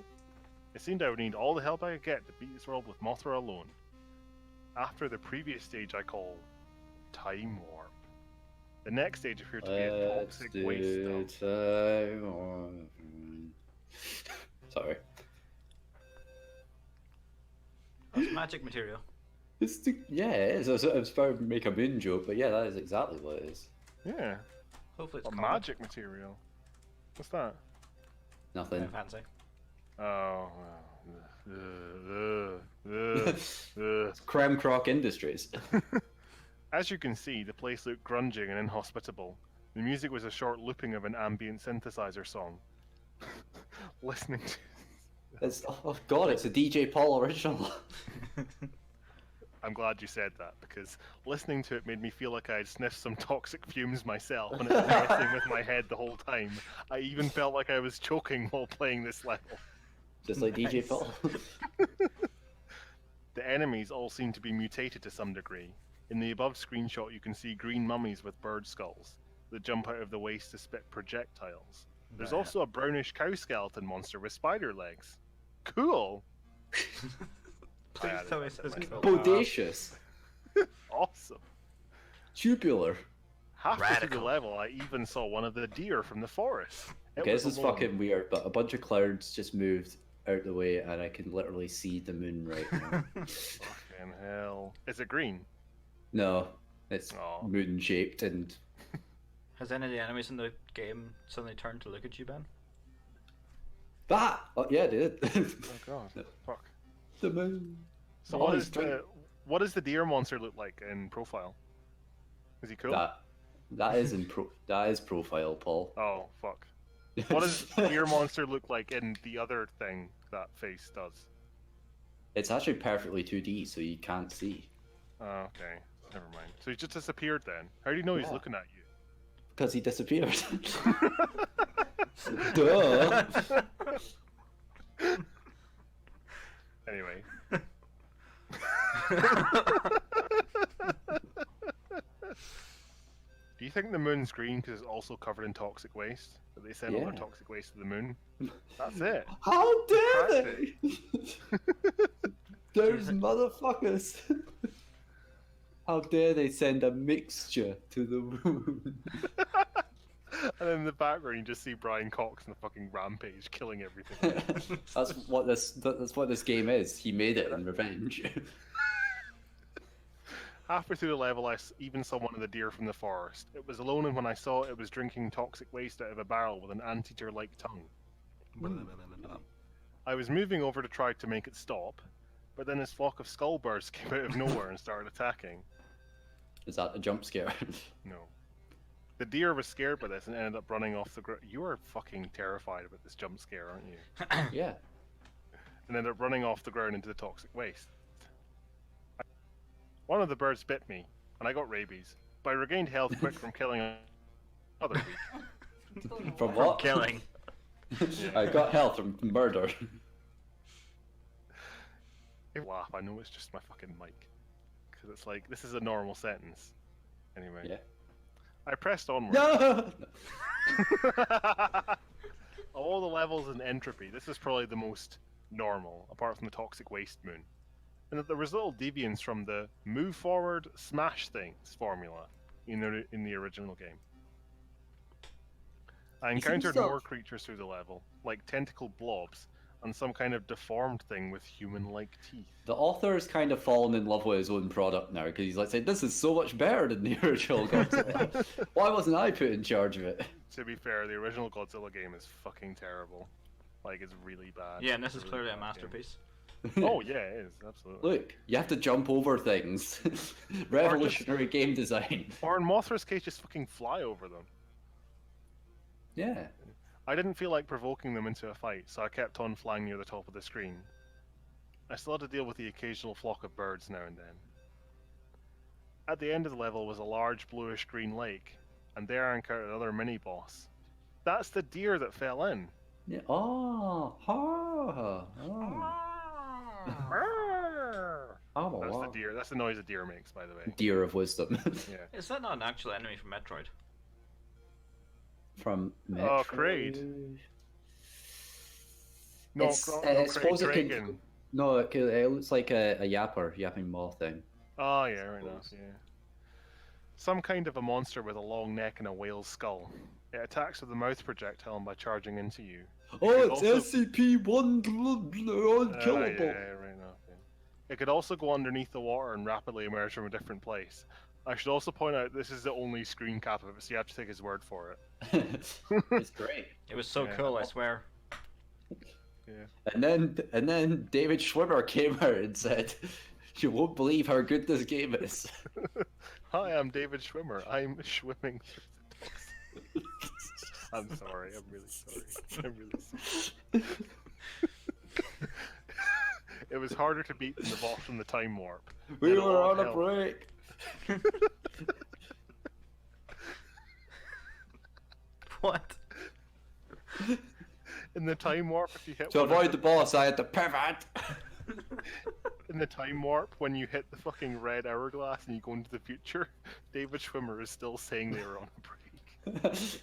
It seemed I would need all the help I could get to beat this world with Mothra alone. After the previous stage I call Time Warp, the next stage appeared to be a toxic waste dump. Sorry. That's magic material. It's the, yeah, it is. I was about to make a moon joke, but yeah, that is exactly what it is. Yeah. Hopefully it's A common. magic material. What's that? Nothing. Yeah, fancy. Oh. Creme Croc Industries. As you can see, the place looked grungy and inhospitable. The music was a short looping of an ambient synthesizer song. Listening to... It's, oh god, it's a DJ Paul original. I'm glad you said that, because listening to it made me feel like I had sniffed some toxic fumes myself, and it was messing with my head the whole time. I even felt like I was choking while playing this level. Just like DJ Nice. Paul. The enemies all seem to be mutated to some degree. In the above screenshot you can see green mummies with bird skulls that jump out of the waist to spit projectiles. There's Right. also a brownish cow skeleton monster with spider legs. Cool! Please added tell me that it says to cool. Bodacious. Awesome! Tubular. Halfway through the Radical. level I even saw one of the deer from the forest. It Okay, was this is alone. fucking weird, but a bunch of clouds just moved out the way and I can literally see the moon right now. Fucking hell. Is it green? No, it's Aw. moon shaped and Has any of the enemies in the game suddenly turned to look at you, Ben? that. Oh yeah, it did. Oh god. No. Fuck. The moon. So Oh, what he's is the what does the deer monster look like in profile? Is he cool? That is that is profile, Paul. Oh fuck. What does the deer monster look like in the other thing that face does? It's actually perfectly 2D, so you can't see. Oh, okay. Never mind. So he just disappeared then. How do you know he's Yeah. looking at you? Because he disappeared. Duh. Anyway. Do you think the moon's green because it's also covered in toxic waste? That they send all their Yeah. toxic waste to the moon? That's it. How dare they? Those motherfuckers. How dare they send a mixture to the moon? And in the background you just see Brian Cox in a fucking rampage killing everything. That's what this game is. He made it in revenge. Halfway through the level, I even saw one of the deer from the forest. It was alone, and when I saw it, it was drinking toxic waste out of a barrel with an anteater-like tongue. I was moving over to try to make it stop, but then this flock of skullbirds came out of nowhere and started attacking. Is that a jump scare? No. The deer was scared by this and ended up running off the ground. You are fucking terrified about this jump scare, aren't you? Yeah. And ended up running off the ground into the toxic waste. One of the birds bit me, and I got rabies, but I regained health quick from killing another week. From what? Killing. I got health from murder. If I laugh, I know it's just my fucking mic. Because it's like, this is a normal sentence. Anyway. Yeah. I pressed onward. No. Of all the levels in Entropy, this is probably the most normal, apart from the Toxic Waste Moon. And that there was little deviance from the move forward, smash things formula in the original game. I He seems encountered to- more creatures through the level, like tentacle blobs, and some kind of deformed thing with human-like teeth. The author's kind of fallen in love with his own product now because he's like saying, "This is so much better than the original Godzilla. Why wasn't I put in charge of it?" To be fair, the original Godzilla game is fucking terrible. Like, it's really bad. Yeah, and this is It's a clearly a really bad game. masterpiece. Oh yeah, it is, absolutely. Look, you have to jump over things. Revolutionary game design. Or in Mothra's case, just fucking fly over them. Yeah. I didn't feel like provoking them into a fight, so I kept on flying near the top of the screen. I still had to deal with the occasional flock of birds now and then. At the end of the level was a large bluish-green lake, and there I encountered another mini-boss. That's the deer that fell in. Yeah. Oh. Oh. Oh. Oh, That's wow. the deer. That's the noise a deer makes, by the way. Deer of wisdom. Yeah. Is that not an actual enemy from Metroid? From Oh, Metroid. Kraid. No, It's, no, I Kraid, suppose it Kragan. can. No, it looks like a yapping moth thing. Oh yeah, right enough. Yeah. Some kind of a monster with a long neck and a whale's skull. It attacks with a mouth projectile by charging into you. Oh, could it's also- SCP-1 unkillable. Yeah, right enough. Yeah. It could also go underneath the water and rapidly emerge from a different place. I should also point out this is the only screen cap of it, so you have to take his word for it. It's great. It was so Yeah. cool, I swear. Yeah. And then David Schwimmer came out and said, "You won't believe how good this game is." Hi, I'm David Schwimmer. I'm swimming through the docks. I'm sorry. I'm really sorry. I'm really sorry. It was harder to beat than the boss from the time warp. We Had a were lot on of a help. break. What? In the time warp, if you hit To one of avoid the boss, I had to pivot. in the time warp, when you hit the fucking red hourglass and you go into the future, David Schwimmer is still saying they were on a break.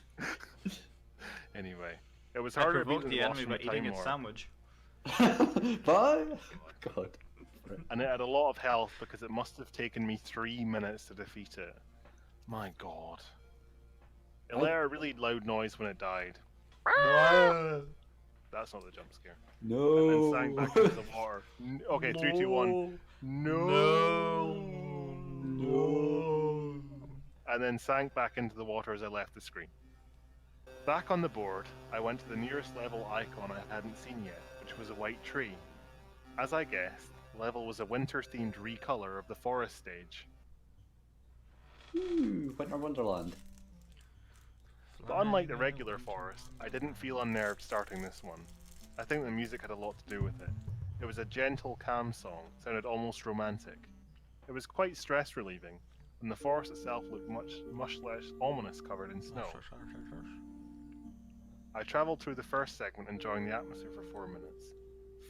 Anyway, it was I harder to beat provoked than the the boss enemy from by the eating time its warp. sandwich. Bye. God. And it had a lot of health because it must have taken me 3 minutes to defeat it. My god. It let out a really loud noise when it died. That's not the jump scare. And No. then sang back into the water. Okay, 3, 2, 1. No. No. And then sank back into the water as I left the screen. Back on the board, I went to the nearest level icon I hadn't seen yet, which was a white tree. As I guessed, the level was a winter-themed recolor of the forest stage. Ooh, Winter Wonderland. But unlike the regular forest, I didn't feel unnerved starting this one. I think the music had a lot to do with it. It was a gentle, calm song, sounded almost romantic. It was quite stress-relieving, and the forest itself looked much less ominous covered in snow. I travelled through the first segment enjoying the atmosphere for 4 minutes.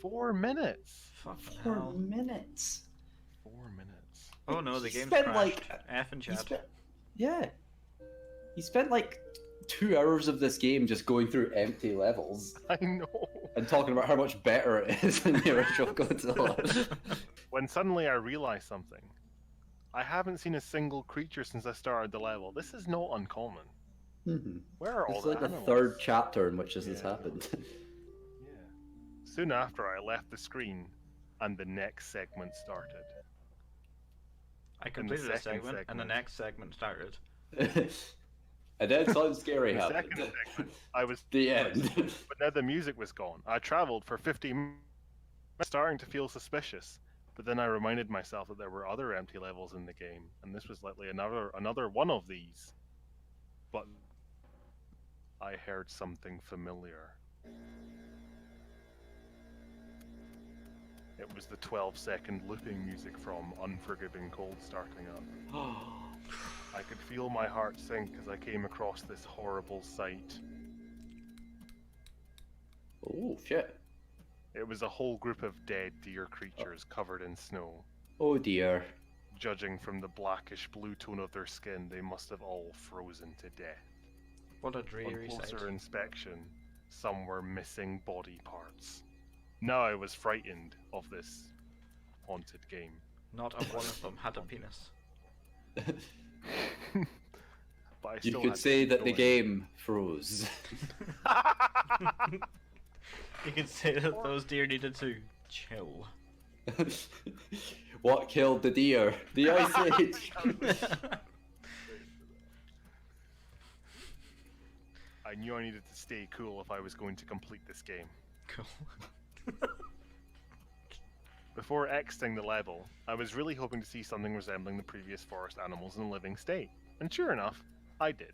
4 minutes! Fucking 4 hell. minutes. 4 minutes. Oh no, the He game's spent, crashed. like, F and He chat. spent, yeah. He spent like 2 hours of this game just going through empty levels I know! and talking about how much better it is than the original Godzilla. When suddenly I realised something. I haven't seen a single creature since I started the level. This is not uncommon. Mhm. Where are all It's the like the animals? third chapter in which this has Yeah. happened. Yeah. Soon after, I left the screen, and the next segment started. I completed a second segment, and the segment. next segment started. And then something scary The happened. second segment, I was The end. but now the music was gone. I travelled for 50 minutes, starting to feel suspicious. But then I reminded myself that there were other empty levels in the game, and this was likely another one of these. But I heard something familiar. It was the 12-second looping music from Unforgiving Cold starting up. I could feel my heart sink as I came across this horrible sight. Oh shit. It was a whole group of dead deer creatures covered in snow. Oh dear. Judging from the blackish blue tone of their skin, they must have all frozen to death. What a On dreary sight. closer inspection, some were missing body parts. Now I was frightened of this haunted game. Not a one of them had a penis. But I You still could had to say keep that the going. game froze. You could say that those deer needed to chill. What killed the deer? The Ice Age. I knew I needed to stay cool if I was going to complete this game. Cool. Before exiting the level, I was really hoping to see something resembling the previous forest animals in a living state, and sure enough, I did.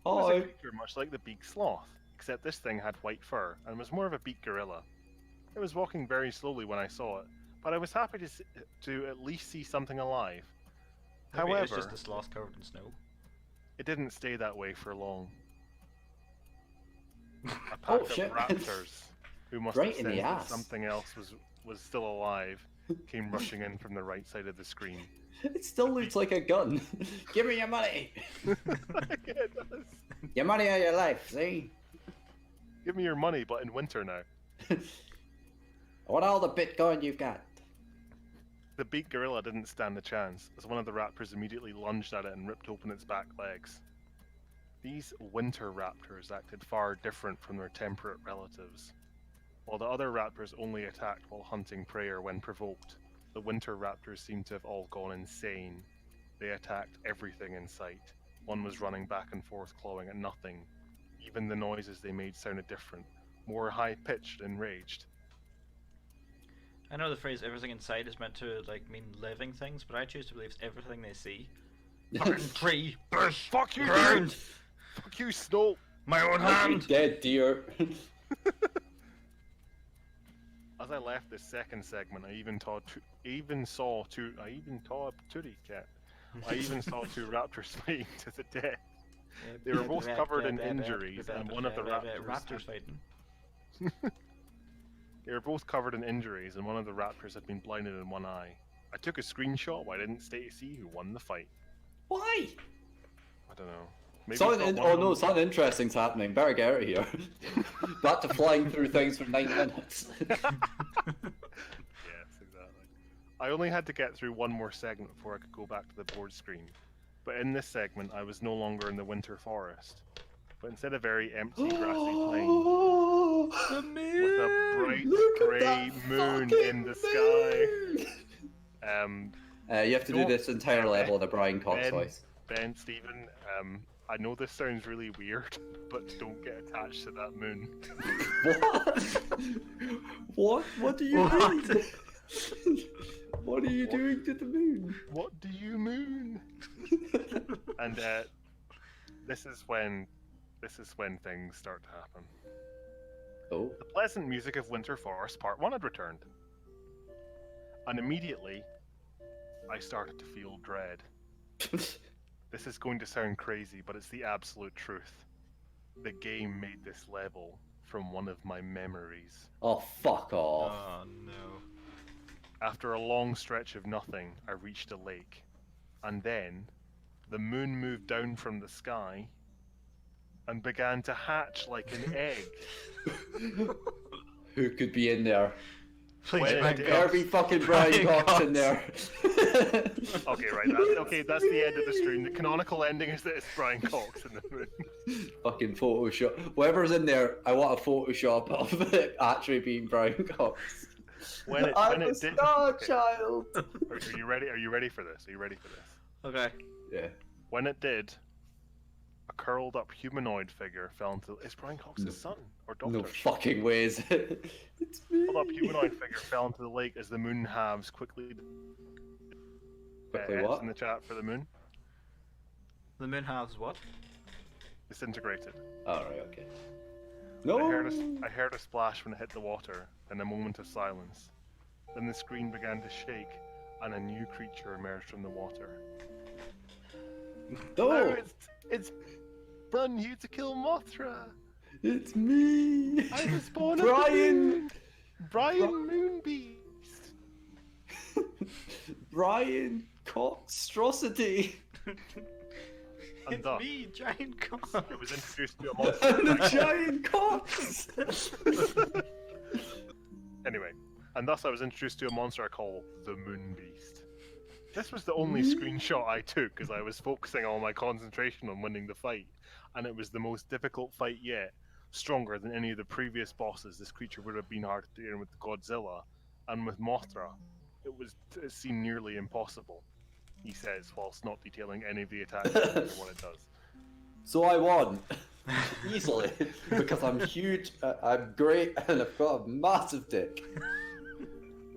It was a Hi. creature much like the beaked sloth, except this thing had white fur and was more of a beaked gorilla. It was walking very slowly when I saw it, but I was happy to at least see something alive. Maybe it's However, just a sloth covered in snow. it didn't stay that way for long. A pack Oh, of shit. raptors, who must Right have in the sensed that ass. something else was still alive, came rushing in from the right side of the screen. It still looks like a gun. Give me your money. Yeah, it does. Your money or your life, see? Give me your money, but in winter now. I want all the Bitcoin you've got. The beaked gorilla didn't stand a chance, as one of the raptors immediately lunged at it and ripped open its back legs. These winter raptors acted far different from their temperate relatives. While the other raptors only attacked while hunting prey or when provoked, the winter raptors seemed to have all gone insane. They attacked everything in sight. One was running back and forth clawing at nothing. Even the noises they made sounded different, more high-pitched and enraged. I know the phrase "everything inside" is meant to mean living things, but I choose to believe it's everything they see. Fucking tree, bush, Fuck you, ground, dude! Fuck you, Snow! my own You hand. dead deer. As I left this second segment, I even saw two raptors fighting to the death. They were both covered in injuries, and one of the raptors fighting. They were both covered in injuries, and one of the raptors had been blinded in one eye. I took a screenshot, but I didn't stay to see who won the fight. Why? I don't know. Maybe Something it's not one of them- something interesting's happening. Better get out of here. Back to flying through things for 9 minutes. Yes, exactly. I only had to get through one more segment before I could go back to the board screen. But in this segment, I was no longer in the winter forest, but instead a very empty, grassy plain The with a bright Look at grey that moon fucking in the sky. You have to do Don't- this entire level in a Brian Cox Ben, voice. Ben, Stephen, I know this sounds really weird, but don't get attached to that moon. What? What do you What? mean? What are you doing to the moon? What do you moon? And this is when things start to happen. Oh. The pleasant music of Winter Forest Part 1 had returned. And immediately, I started to feel dread. This is going to sound crazy, but it's the absolute truth. The game made this level from one of my memories. Oh, fuck off. Oh no. After a long stretch of nothing, I reached a lake. And then, the moon moved down from the sky and began to hatch like an egg. Who could be in there? Please, When Brian it Cox. There be fucking Brian Brian Cox in Cox. there. Okay, right. That's the end of the stream. The canonical ending is that it's Brian Cox in the moon. Fucking Photoshop. Whoever's in there, I want a Photoshop of it actually being Brian Cox. When it I'm a did. star Okay. child. Are you ready? Are you ready for this? Are you ready for this? Okay. Yeah. When it did, a curled up humanoid figure fell into. Is Brian Cox's No. son or daughter? No fucking ways. It's me. Curled up humanoid figure fell into the lake as the moon halves quickly. Quickly S what? in the chat for the moon. The moon halves what? Disintegrated. Alright, okay. I No. heard a splash when it hit the water, and a moment of silence. Then the screen began to shake, and a new creature emerged from the water. No. Now it's run you to kill Mothra. It's me. I was born Brian. Brian Moonbeast. Brian Coxtrosity. And It's thus, me, Giant Cox. I was introduced to a monster. I'm the giant Cox. Anyway, and thus I was introduced to a monster I call the Moonbeast. This was the only screenshot I took because I was focusing all my concentration on winning the fight, and it was the most difficult fight yet. stronger than any of the previous bosses, this creature would have been hard to deal with Godzilla, and with Mothra, it seemed nearly impossible, he says, whilst not detailing any of the attacks or what it does. So I won. Easily. Because I'm huge, I'm great, and I've got a massive dick.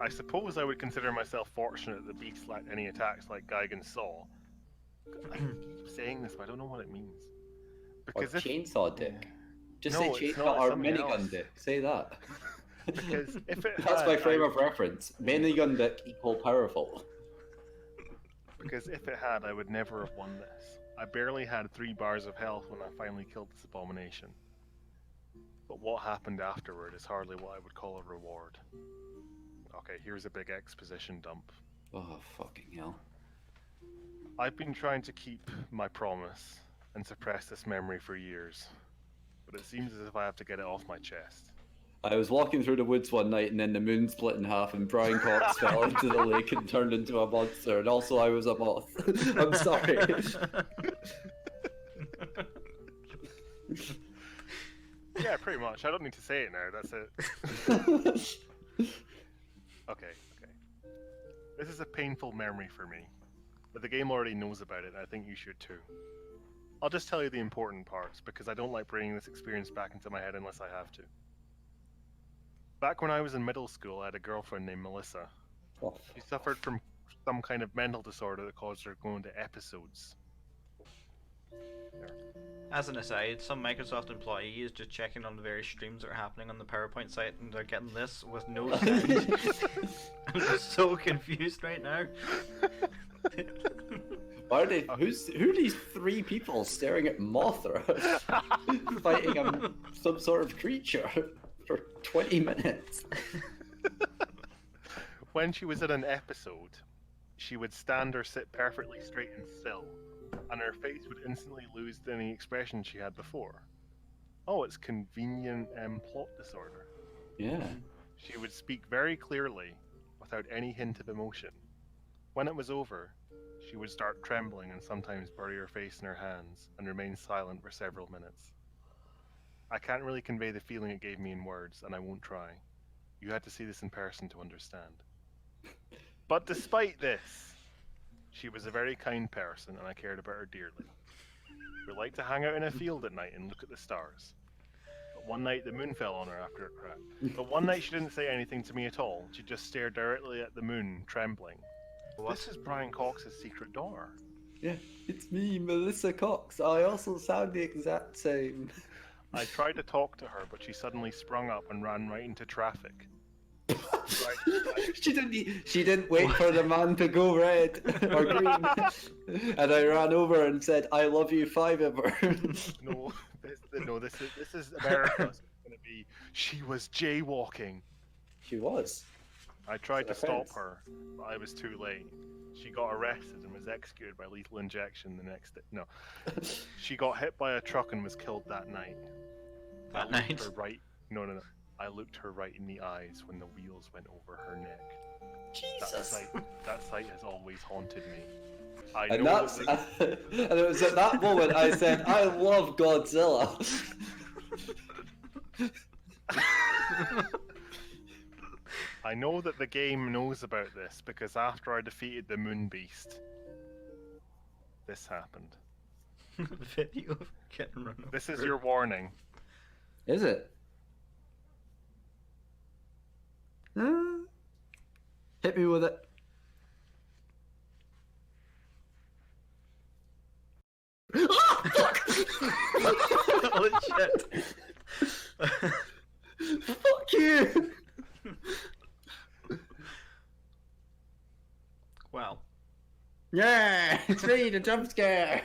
I suppose I would consider myself fortunate that the beast lacked any attacks like Gigan's Saw. I keep saying this, but I don't know what it means. Or Because chainsaw dick. Just No, say it's chainsaw not, it's or something minigun else. dick. Say that. Because if it That's had, my frame of reference. Minigun dick equal powerful. Because if it had, I would never have won this. I barely had 3 bars of health when I finally killed this abomination. But what happened afterward is hardly what I would call a reward. Okay, here's a big exposition dump. Oh, fucking hell. I've been trying to keep my promise and suppress this memory for years, but it seems as if I have to get it off my chest. I was walking through the woods one night and then the moon split in half and Brian Cox fell into the lake and turned into a monster, and also I was a moth. I'm sorry. Yeah, pretty much. I don't need to say it now, that's it. Okay. This is a painful memory for me, but the game already knows about it, and I think you should too. I'll just tell you the important parts, because I don't like bringing this experience back into my head unless I have to. Back when I was in middle school, I had a girlfriend named Melissa. Oh, She suffered from some kind of mental disorder that caused her to go into episodes. As an aside, some Microsoft employee is just checking on the various streams that are happening on the PowerPoint site, and they're getting this with no sound. I'm just so confused right now. why are they? Who are these 3 people staring at Mothra, fighting some sort of creature for 20 minutes? When she was in an episode, she would stand or sit perfectly straight and still, and her face would instantly lose any expression she had before. Oh, it's convenient plot disorder. Yeah. She would speak very clearly, without any hint of emotion. When it was over, she would start trembling and sometimes bury her face in her hands and remain silent for several minutes. I can't really convey the feeling it gave me in words, and I won't try. You had to see this in person to understand. But despite this, she was a very kind person, and I cared about her dearly. We liked to hang out in a field at night and look at the stars. But one night the moon fell on her after it cracked. But one night she didn't say anything to me at all. She just stared directly at the moon, trembling. This is Brian Cox's secret door. Yeah, it's me, Melissa Cox. I also sound the exact same. I tried to talk to her, but she suddenly sprung up and ran right into traffic. She didn't wait for the man to go red or green. And I ran over and said, "I love you, 5-ever." No, this is America. It's gonna be. She was jaywalking. She was. I tried to It's an stop offense. her, but I was too late. She got arrested and was executed by lethal injection the next day. No, she got hit by a truck and was killed that night. I That looked night? her right. No. I looked her right in the eyes when the wheels went over her neck. Jesus. That sight has always haunted me. I And know that's that and it was at that moment I said, "I love Godzilla." I know that the game knows about this because after I defeated the Moon Beast, this happened. Video of getting run over. This is your warning. Is it? Hit me with it. Holy shit. Fuck you! Wow. Yeah, it's me, the jump scare.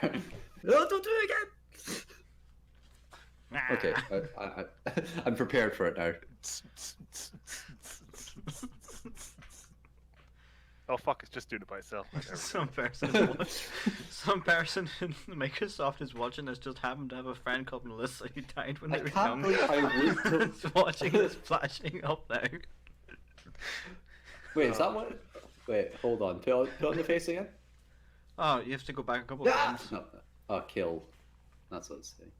No, don't do it again. Okay, I'm prepared for it now. Oh fuck! It's just doing it by itself. Some person in Microsoft is watching this, just happened to have a friend called Melissa who died when I they were can't young. believe I looked up- It's watching this flashing up now. Wait, is that what? Wait, hold on. Put on the face again. Oh, you have to go back a couple Ah! times. No. Oh, kill. That's what it's saying.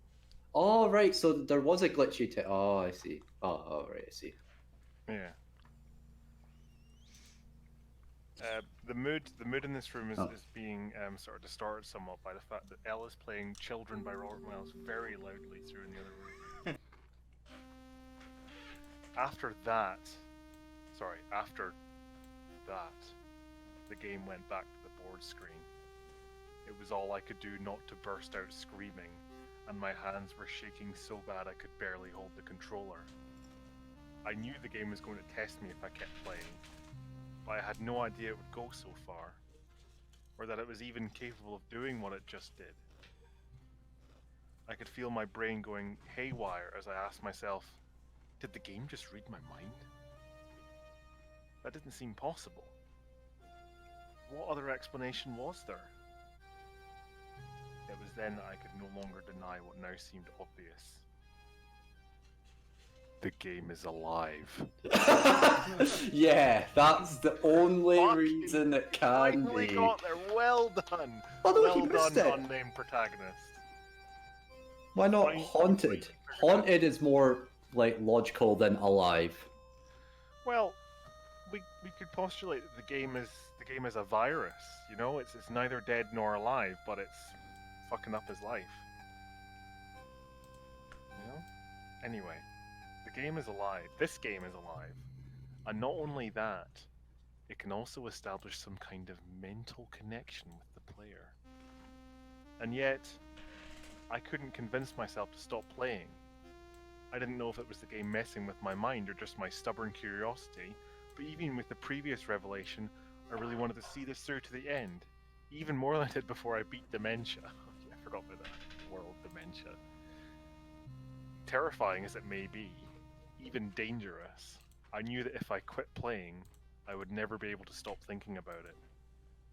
Oh, right. So there was a glitchy. Oh, I see. Oh, right. I see. Yeah. The mood in this room is being sort of distorted somewhat by the fact that Elle is playing "Children" by Robert Miles very loudly through in the other room. After that, the game went back to the board screen. It was all I could do not to burst out screaming, and my hands were shaking so bad I could barely hold the controller. I knew the game was going to test me if I kept playing, but I had no idea it would go so far, or that it was even capable of doing what it just did. I could feel my brain going haywire as I asked myself, did the game just read my mind? That didn't seem possible. What other explanation was there? It was then I could no longer deny what now seemed obvious. The game is alive. Yeah, that's the only Fucking reason it can Finally be. got there. Well done. Oh, no, well he missed done, it. unnamed protagonist. Why not Fine. haunted? Haunted is more like logical than alive. Well, we could postulate that the game is a virus. You know, it's neither dead nor alive, but it's fucking up his life. You know. Anyway, the game is alive. This game is alive, and not only that, it can also establish some kind of mental connection with the player. And yet, I couldn't convince myself to stop playing. I didn't know if it was the game messing with my mind or just my stubborn curiosity, but even with the previous revelation, I really wanted to see this through to the end, even more than I did before I beat dementia. I forgot about that world, dementia. Terrifying as it may be, even dangerous, I knew that if I quit playing, I would never be able to stop thinking about it.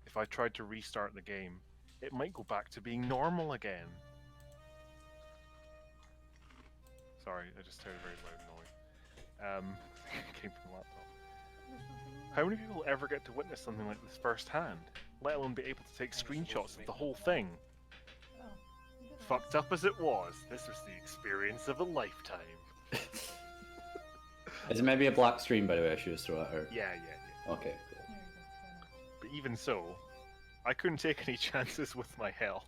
If I tried to restart the game, it might go back to being normal again. Sorry, I just heard a very loud noise. Came from the laptop. How many people ever get to witness something like this firsthand, let alone be able to take screenshots of the whole thing? Fucked up as it was, this was the experience of a lifetime. Is it maybe a black screen, by the way? I should just throw that out. Yeah. Okay, cool. But even so, I couldn't take any chances with my health.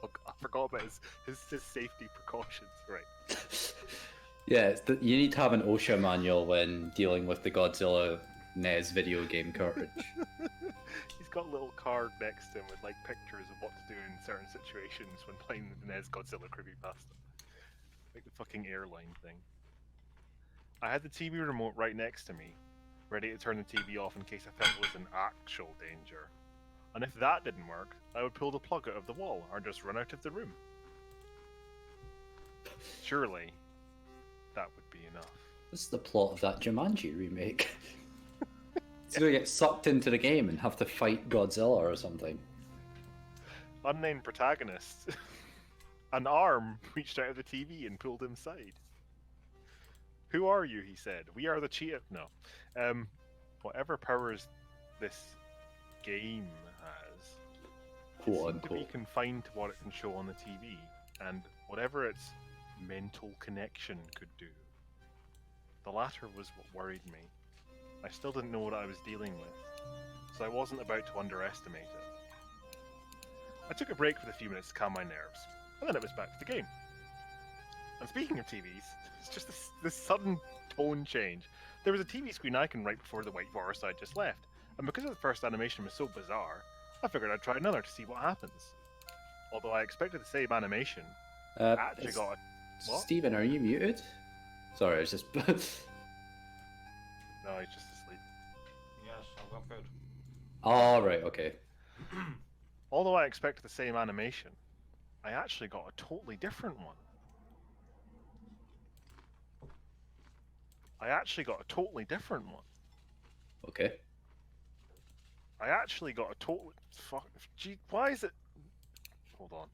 Oh, I forgot about his safety precautions, right. Yeah, you need to have an OSHA manual when dealing with the Godzilla NES video game cartridge. He's got a little card next to him with like pictures of what to do in certain situations when playing the NES Godzilla Creepypasta. Like the fucking airline thing. I had the TV remote right next to me, ready to turn the TV off in case I felt it was in actual danger. And if that didn't work, I would pull the plug out of the wall or just run out of the room. Surely, that would be enough. This is the plot of that Jumanji remake. He's gonna get sucked into the game and have to fight Godzilla or something. Unnamed protagonist. An arm reached out of the TV and pulled him aside. Who are you? He said. We are the cheetah. No. Whatever powers this game has, Quote seem to be unquote. confined to what it can show on the TV, and whatever its mental connection could do. The latter was what worried me. I still didn't know what I was dealing with, so I wasn't about to underestimate it. I took a break for a few minutes to calm my nerves, and then it was back to the game. And speaking of TVs, it's just this sudden tone change. There was a TV screen icon right before the white forest I just left, and because the first animation was so bizarre, I figured I'd try another to see what happens. Although I expected the same animation, I actually got a... What? Steven, are you muted? Sorry, I was just... No, he's just asleep. Yes, I'll go good. Oh, right, okay. Although I expected the same animation, I actually got a totally different one. Okay. I actually got a totally... Fuck... Gee, why is it... Hold on.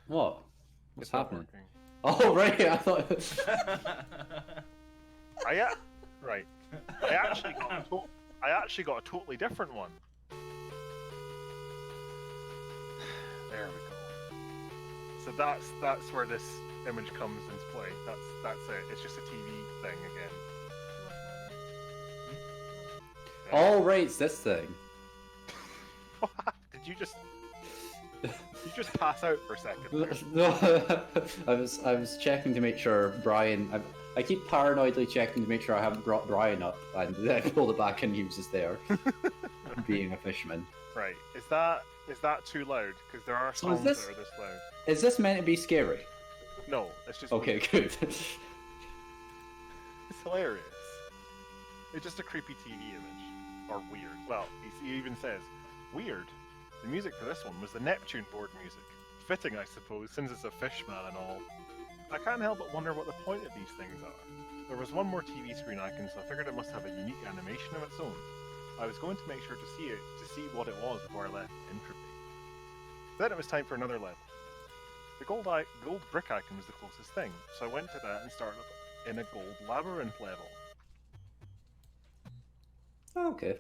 What? What's It's not happening? working. Oh, right, I thought... Right. I actually got a totally different one. There we go. So that's where this image comes into play. That's it. It's just a TV thing again. Oh, right, it's this thing. What happened? Did you just pass out for a second there? No, I was checking to make sure Brian. I keep paranoidly checking to make sure I haven't brought Brian up, and then I pulled it back and he was just there, being a fisherman. Right. Is that too loud? Because there are So is songs this- that are this loud. Is this meant to be scary? No, it's just Okay, weird. good. It's hilarious. It's just a creepy TV image. Or weird. Well, he even says, weird. The music for this one was the Neptune board music. Fitting, I suppose, since it's a fishman and all. I can't help but wonder what the point of these things are. There was one more TV screen icon, so I figured it must have a unique animation of its own. I was going to make sure to see what it was before I left Entropy. Then it was time for another level. The gold brick icon was the closest thing, so I went to that and started in a gold labyrinth level. Oh, okay.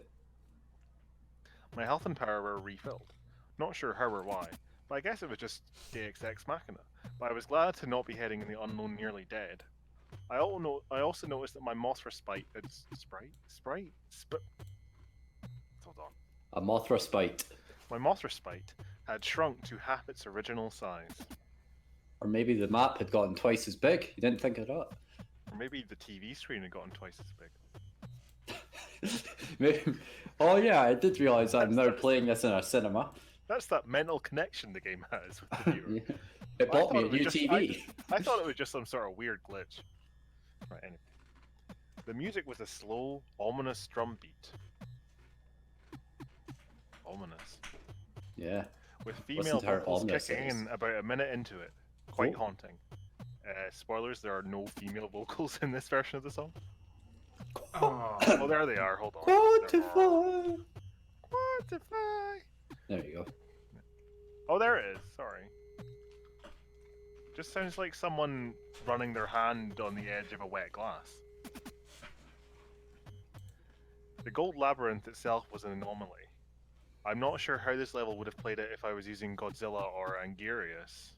My health and power were refilled. Not sure how or why, but I guess it was just Deus Ex Machina. But I was glad to not be heading in the unknown nearly dead. I also noticed that my Mothra Hold on. A Mothra spite. My Mothra spite had shrunk to half its original size. Or maybe the map had gotten twice as big. You didn't think of that. Or maybe the TV screen had gotten twice as big. Maybe... Oh yeah, I did realise I'm now playing this in a cinema. That's that mental connection the game has with the viewer. Yeah. It bought me a new TV. I thought it was just some sort of weird glitch. Right, anyway. The music was a slow, ominous drum beat. Ominous. Yeah. With Listen female to how vocals ominous it kicking is. in about a minute into it. Quite Oh. haunting. Spoilers, there are no female vocals in this version of the song. Oh. Oh, there they are, hold on. There are. Quantify. Quantify! There you go. Oh, there it is, sorry. Just sounds like someone running their hand on the edge of a wet glass. The gold labyrinth itself was an anomaly. I'm not sure how this level would have played it if I was using Godzilla or Angirius,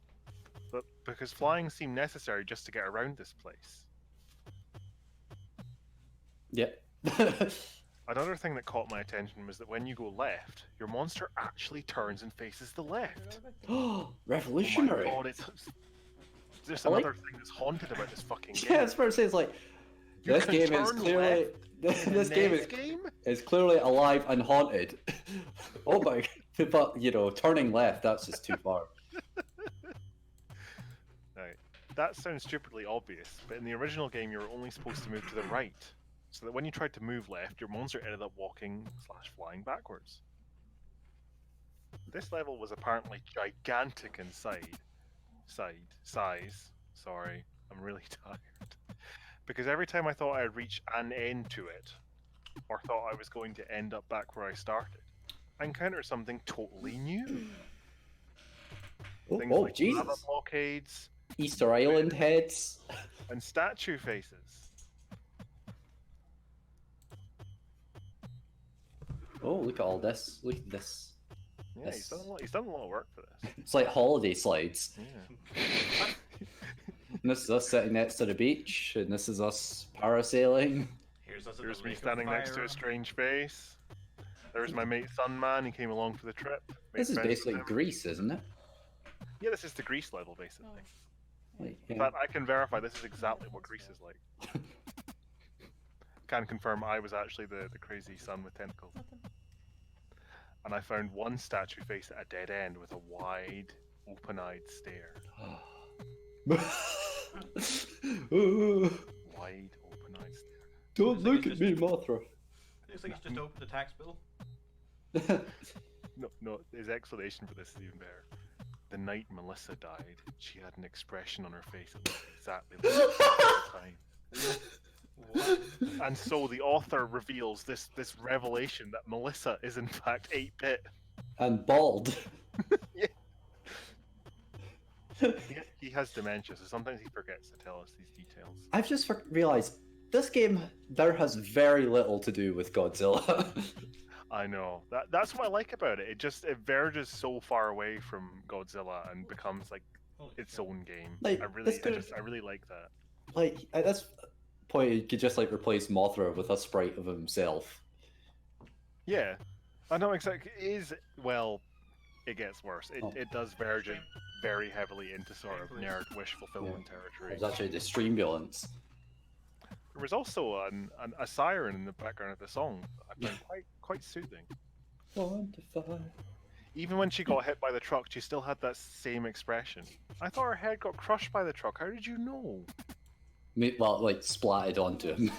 but because flying seemed necessary just to get around this place. Yep. Another thing that caught my attention was that when you go left, your monster actually turns and faces the left. Revolutionary. Oh my god, it's just I like- another thing that's haunted about this fucking game. Yeah, that's what it says. Like, You this can game is turn clearly In this the game next game? is clearly alive and haunted. Oh my! But you know, turning left—that's just too far. Right. That sounds stupidly obvious, but in the original game, you were only supposed to move to the right, so that when you tried to move left, your monster ended up walking/flying backwards. This level was apparently gigantic in size. Sorry, I'm really tired. Because every time I thought I'd reach an end to it, or thought I was going to end up back where I started, I encountered something totally new. Things Oh, like lava Jesus! blockades Easter Island heads. and statue faces. Oh, look at all this! Look at this. Yeah, Yes. he's done a lot of work for this. It's like holiday slides. Yeah. And this is us sitting next to the beach, and this is us parasailing. Here's us at There's the me Lake of standing next to Fire. a strange face. There's my mate Sunman, he came along for the trip. Made This is friends with basically him. Greece, isn't it? Yeah, this is the Greece level, basically. Like, In yeah. fact, I can verify this is exactly what Greece is like. Can confirm I was actually the crazy sun with tentacles. And I found one statue face at a dead end with a wide, open-eyed stare. Ooh, Wide, open-eyed stare. don't look at me, Mothra. Looks like he's just opened the tax bill. No, his explanation for this is even better. The night Melissa died, she had an expression on her face that looked exactly like the time. What? And so the author reveals this revelation that Melissa is in fact 8-bit. And bald. He has dementia, so sometimes he forgets to tell us these details. I've just realized this game there has very little to do with Godzilla. I know. That's what I like about it. It verges so far away from Godzilla and becomes like Holy its shit. own game. Like, I really, this could've- I really like that. Like, at this point, you could just like replace Mothra with a sprite of himself. Yeah, I know exactly. It is well. It gets worse. Oh. It does verge very heavily into sort of nerd wish fulfillment territory. There's actually the streambulance. There was also a siren in the background of the song that I found quite soothing. 1 to 5. Even when she got hit by the truck, she still had that same expression. I thought her head got crushed by the truck. How did you know? Well, like splatted onto him.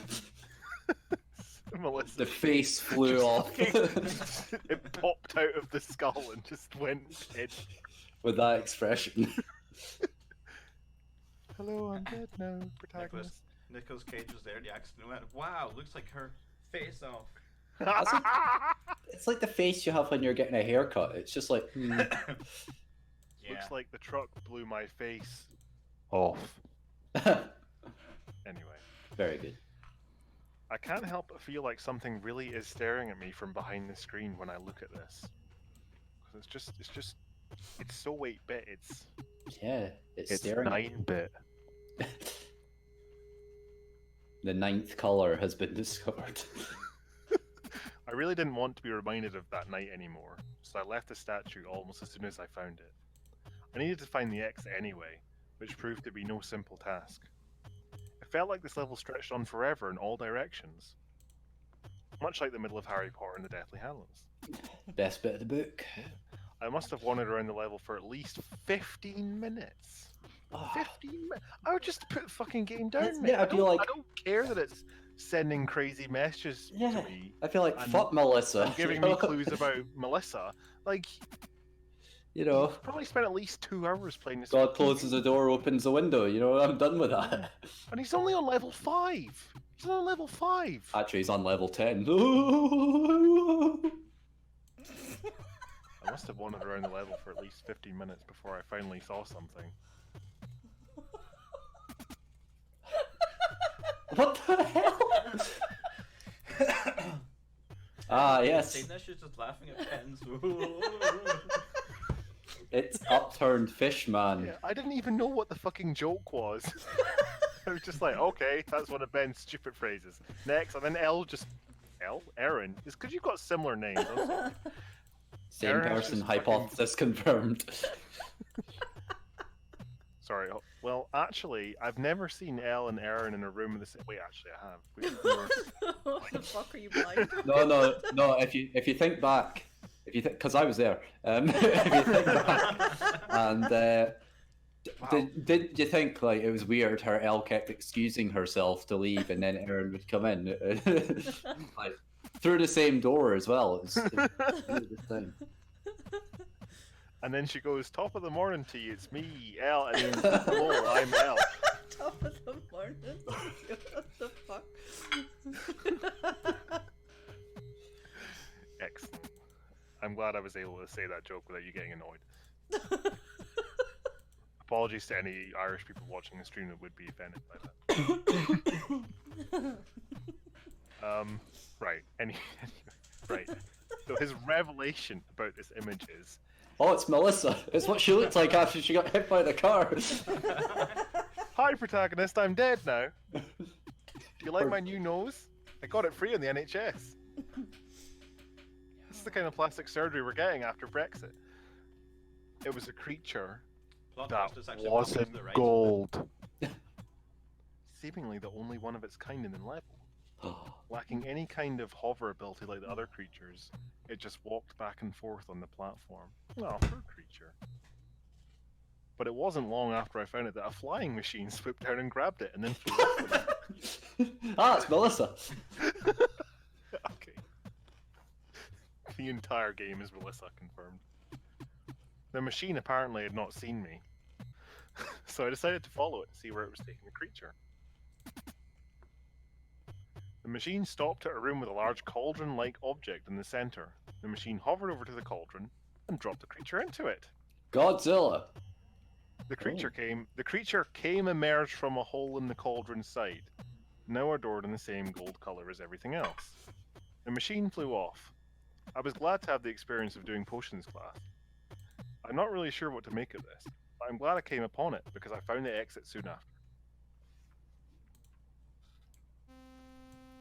Melissa. The face flew Just off it popped out of the skull and just went dead. with that expression. Hello, I'm dead now, protagonist. Nicolas Cage was there. The accident went. Wow, looks like her face off. It's like the face you have when you're getting a haircut. It's just like, Yeah. Looks like the truck blew my face off. Anyway, very good. I can't help but feel like something really is staring at me from behind the screen when I look at this. 'Cause it's so 8-bit. Yeah, it's It's staring. 9-bit. The 9th color has been discovered. I really didn't want to be reminded of that night anymore, so I left the statue almost as soon as I found it. I needed to find the exit anyway, which proved to be no simple task. It felt like this level stretched on forever in all directions, much like the middle of Harry Potter and the Deathly Hallows. Best bit of the book. I must have wandered around the level for at least 15 minutes. Oh, 15 minutes? I would just put the fucking game down, mate. Yeah, I'd be like- I don't care that it's sending crazy messages Yeah. to me I feel like And- fuck Melissa. and giving you me know? clues about Melissa. Like, You know, probably spent at least 2 hours playing this. God fucking closes game. the door, opens the window. You know, I'm done with that. And he's only on level 5. He's on level 5. Actually, he's on level 10. I must have wandered around the level for at least 15 minutes before I finally saw something. What the hell? Ah, yes. Seen that? She's just laughing at pens. It's upturned fish man. Yeah, I didn't even know what the fucking joke was. I was just like, okay, that's one of Ben's stupid phrases. Next, and then Aaron? It's because you've got similar names. I'm sorry. Same Aaron has person, just fucking- hypothesis confirmed. Sorry. Well, actually, I've never seen Elle and Aaron in a room in the same. Wait, actually, I have. We were- What the fuck are you blind? No. If you think back, because I was there. If you think back, and Wow. did you think like it was weird how Elle kept excusing herself to leave, and then Aaron would come in, like through the same door as well? It's the thing. And then she goes, "Top of the morning to you. It's me, Elle." And then, "Hello, I'm Elle." Top of the morning. What the fuck? Excellent. I'm glad I was able to say that joke without you getting annoyed. Apologies to any Irish people watching the stream that would be offended by that. Right. Right. So his revelation about this image is, Oh, it's Melissa. It's what she looked like after she got hit by the car. "Hi, protagonist. I'm dead now. Do you like my new nose? I got it free on the NHS." This is the kind of plastic surgery we're getting after Brexit. It was a creature Plot that twist, it's actually wasn't walking to the right. gold. Seemingly the only one of its kind in the level. Lacking any kind of hover ability like the other creatures, it just walked back and forth on the platform. Well, for a creature. But it wasn't long after I found it that a flying machine swooped down and grabbed it and then flew off with it. Ah, it's Melissa. Okay. The entire game is Melissa confirmed. The machine apparently had not seen me, so I decided to follow it and see where it was taking the creature. The machine stopped at a room with a large cauldron-like object in the center. The machine hovered over to the cauldron and dropped the creature into it. Godzilla. The creature emerged from a hole in the cauldron's side, now adored in the same gold color as everything else. The machine flew off. I was glad to have the experience of doing potions class. I'm not really sure what to make of this. But I'm glad I came upon it because I found the exit soon after.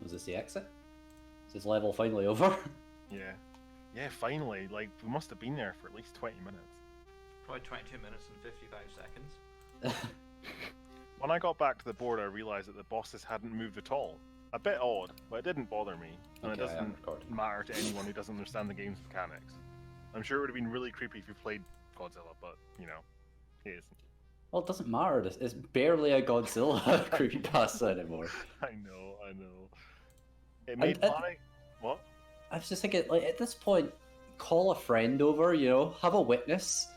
Was this the exit? Is this level finally over? Yeah. Yeah, finally. Like, we must have been there for at least 20 minutes. Probably 22 minutes and 55 seconds. When I got back to the board, I realized that the bosses hadn't moved at all. A bit odd, but it didn't bother me, and Okay, it I am doesn't recording. matter to anyone who doesn't understand the game's mechanics. I'm sure it would have been really creepy if you played Godzilla, but, you know, it isn't. Well, it doesn't matter. It's barely a Godzilla creepypasta anymore. I know. It made And- planning... What? I was just thinking, like, at this point, call a friend over, you know, have a witness.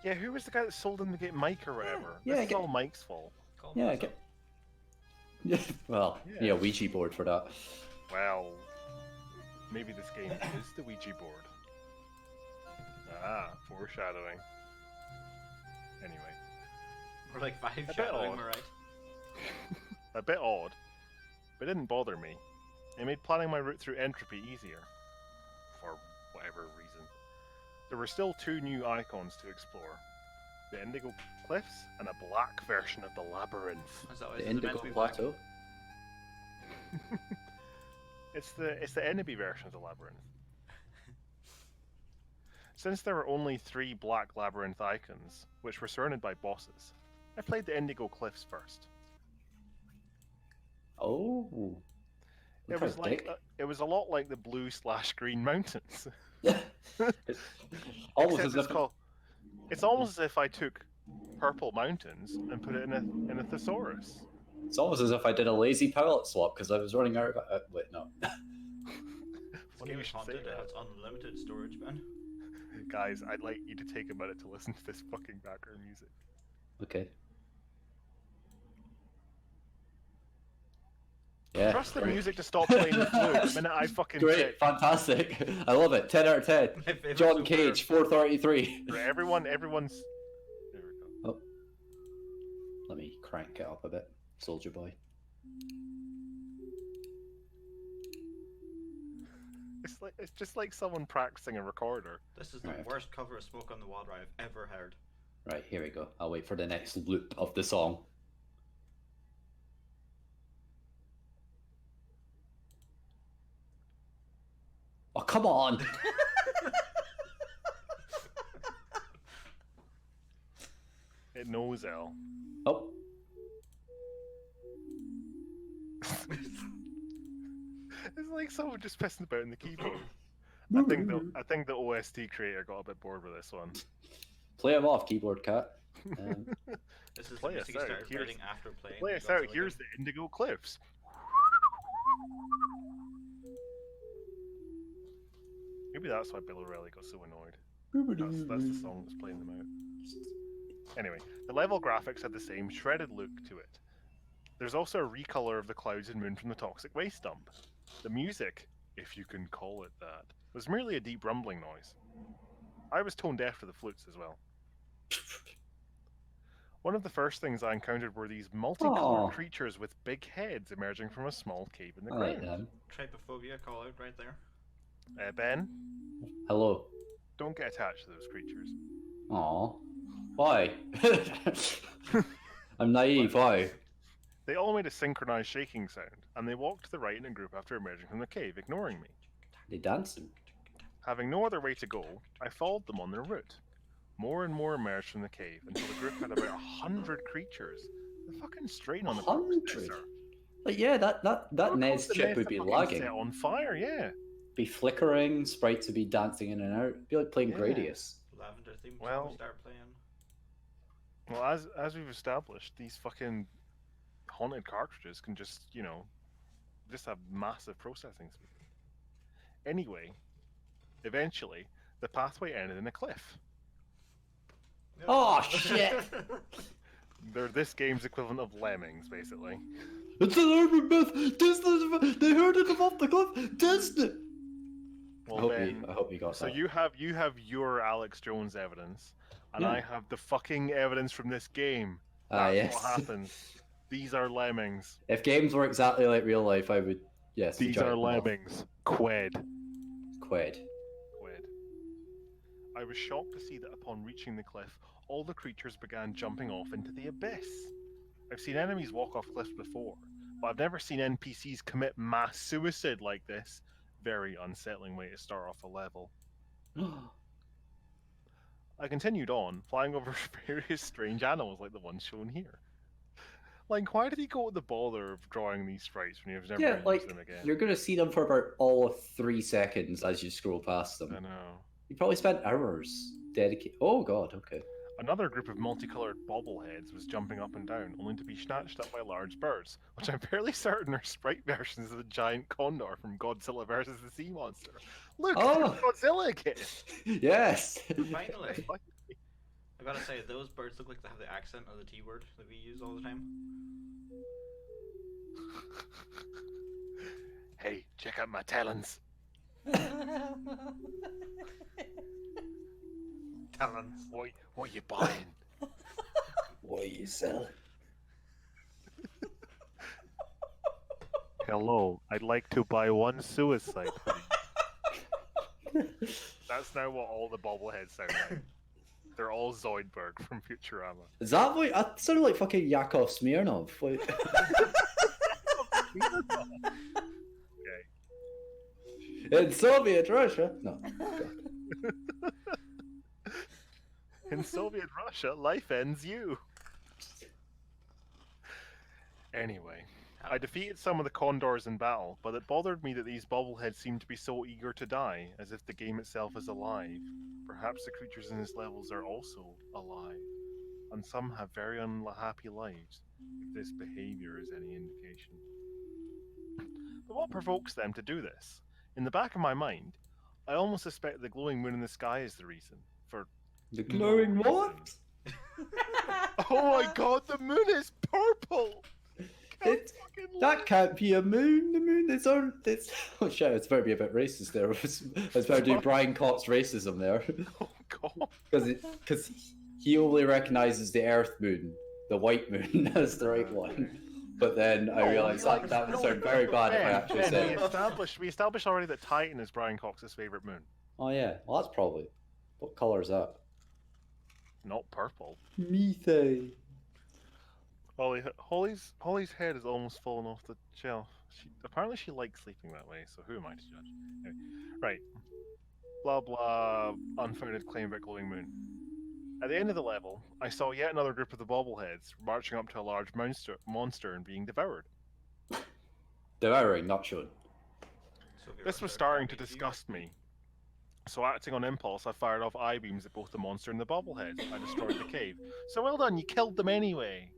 Yeah, who was the guy that sold him the Mike or whatever? Yeah, This is all Mike's fault. Call Yeah, myself. Yeah, well, Yeah. yeah, Ouija board for that. Well, maybe this game is the Ouija board. Ah, foreshadowing. Anyway, We're like 5 bit shadowing, odd. am I right? a bit odd, but it didn't bother me. It made planning my route through Entropy easier. For whatever reason. There were still 2 new icons to explore. The Indigo Cliffs and a black version of the Labyrinth. Is that The is it meant Indigo to be black? Plateau. It's the enemy version of the Labyrinth. Since there were only 3 black Labyrinth icons, which were surrounded by bosses, I played the Indigo Cliffs first. Oh. It was like it was a lot like the blue/green mountains. Almost Except as it's if called. It's almost as if I took purple mountains and put it in a thesaurus. it's almost as if I did a lazy palette swap because I was running out of wait, no. This Funny game you is should say haunted, it that. has unlimited storage, man. Guys, I'd like you to take a minute to listen to this fucking background music. Okay. Yeah. Trust the great. music to stop playing the flute the minute I fucking Great, say. fantastic. I love it. 10 out of 10. My favorite John super- Cage, 433. Right, everyone's. There we go. Let me crank it up a bit, Soldier Boy. It's just like someone practicing a recorder. This is the Right. worst cover of Smoke on the Water I've ever heard. Right, here we go. I'll wait for the next loop of the song. Oh, come on! It knows L. Oh, It's like someone just pissing about in the keyboard. I think the OST creator got a bit bored with this one. play him off, keyboard cat. This is Play the us music he out, started here's- writing after playing. Play the us out. Godzilla Here's game. the Indigo Cliffs. Maybe that's why Bill O'Reilly got so annoyed. That's the song that's playing them out. Anyway, the level graphics had the same shredded look to it. There's also a recolor of the clouds and moon from the toxic waste dump. The music, if you can call it that, was merely a deep rumbling noise. I was tone deaf to the flutes as well. One of the first things I encountered were these multicolored Aw. creatures with big heads emerging from a small cave in the I like ground. them. Trypophobia call out right there. Ben, Hello. don't get attached to those creatures. Aw. Why? I'm naive, why? They all made a synchronized shaking sound, and they walked to the right in a group after emerging from the cave, ignoring me. They dancing? Having no other way to go, I followed them on their route. More and more emerged from the cave until the group had about 100 creatures. The fucking strain on the 100? processor. Like, yeah, that Would NES cause the chip NES would to be fucking lagging. Set on fire, yeah. Be flickering, sprites would be dancing in and out. It'd be like playing Yeah. Gradius. Lavender theme Well- song start playing. Well, as we've established, these fucking haunted cartridges can just, just have massive processing speed. Anyway, eventually, the pathway ended in a cliff. Oh, shit! They're this game's equivalent of lemmings, basically. It's an urban myth! Disney! They heard it off the cliff! Disney! Well, I hope you got so that. you have your Alex Jones evidence, and Yeah. I have the fucking evidence from this game. Ah, That's yes. what happens. These are lemmings. If games were exactly like real life, I would, yes. These enjoy are them all. lemmings. Qued. Quid. Qued. I was shocked to see that upon reaching the cliff, all the creatures began jumping off into the abyss. I've seen enemies walk off cliffs before, but I've never seen NPCs commit mass suicide like this. Very unsettling way to start off a level. I continued on, flying over various strange animals like the ones shown here. Like, why did he go to the bother of drawing these sprites when he was never Yeah, going to use them again? you're gonna see them for about all of 3 seconds as you scroll past them. I know. You probably spent hours dedicated. Oh god, okay. Another group of multicolored bobbleheads was jumping up and down, only to be snatched up by large birds, which I'm fairly certain are sprite versions of the giant condor from Godzilla vs. the Sea Monster. Look, Oh! there's Godzilla again! Yes. Finally. I gotta say, those birds look like they have the accent of the T word that we use all the time. Hey, check out my talons. Talons. What you buying? What are you selling? Hello, I'd like to buy one suicide, please. That's now what all the bobbleheads sound like. They're all Zoidberg from Futurama. Is that what? I sounded like fucking Yakov Smirnov. Like... Okay. In Soviet Russia? No. God. In Soviet Russia, life ends you. Anyway, I defeated some of the condors in battle, but it bothered me that these bobbleheads seemed to be so eager to die, as if the game itself is alive. Perhaps the creatures in these levels are also alive, and some have very unhappy lives, if this behavior is any indication. But what provokes them to do this? In the back of my mind, I almost suspect the glowing moon in the sky is the reason. For The glowing no what? reason. Oh my god, the moon is purple! That can't be a moon. The moon is on. It's oh shit! It's better be a bit racist there. I was better do Brian Cox racism there Oh god. because he only recognizes the Earth moon, the white moon, as the right one. But then I realized that would sound very bad if I actually said it. We established already that Titan is Brian Cox's favorite moon. Oh yeah, well that's probably. What color is that? Not purple. Methane. Holly's head is almost fallen off the shelf. Apparently she likes sleeping that way, so who am I to judge? Anyway, right. Blah blah, unfounded claim about glowing moon. At the end of the level, I saw yet another group of the bobbleheads marching up to a large monster and being devoured. Devouring, not shown. This was starting to disgust me. So acting on impulse, I fired off eye beams at both the monster and the bobbleheads. I destroyed the cave. So well done, you killed them anyway.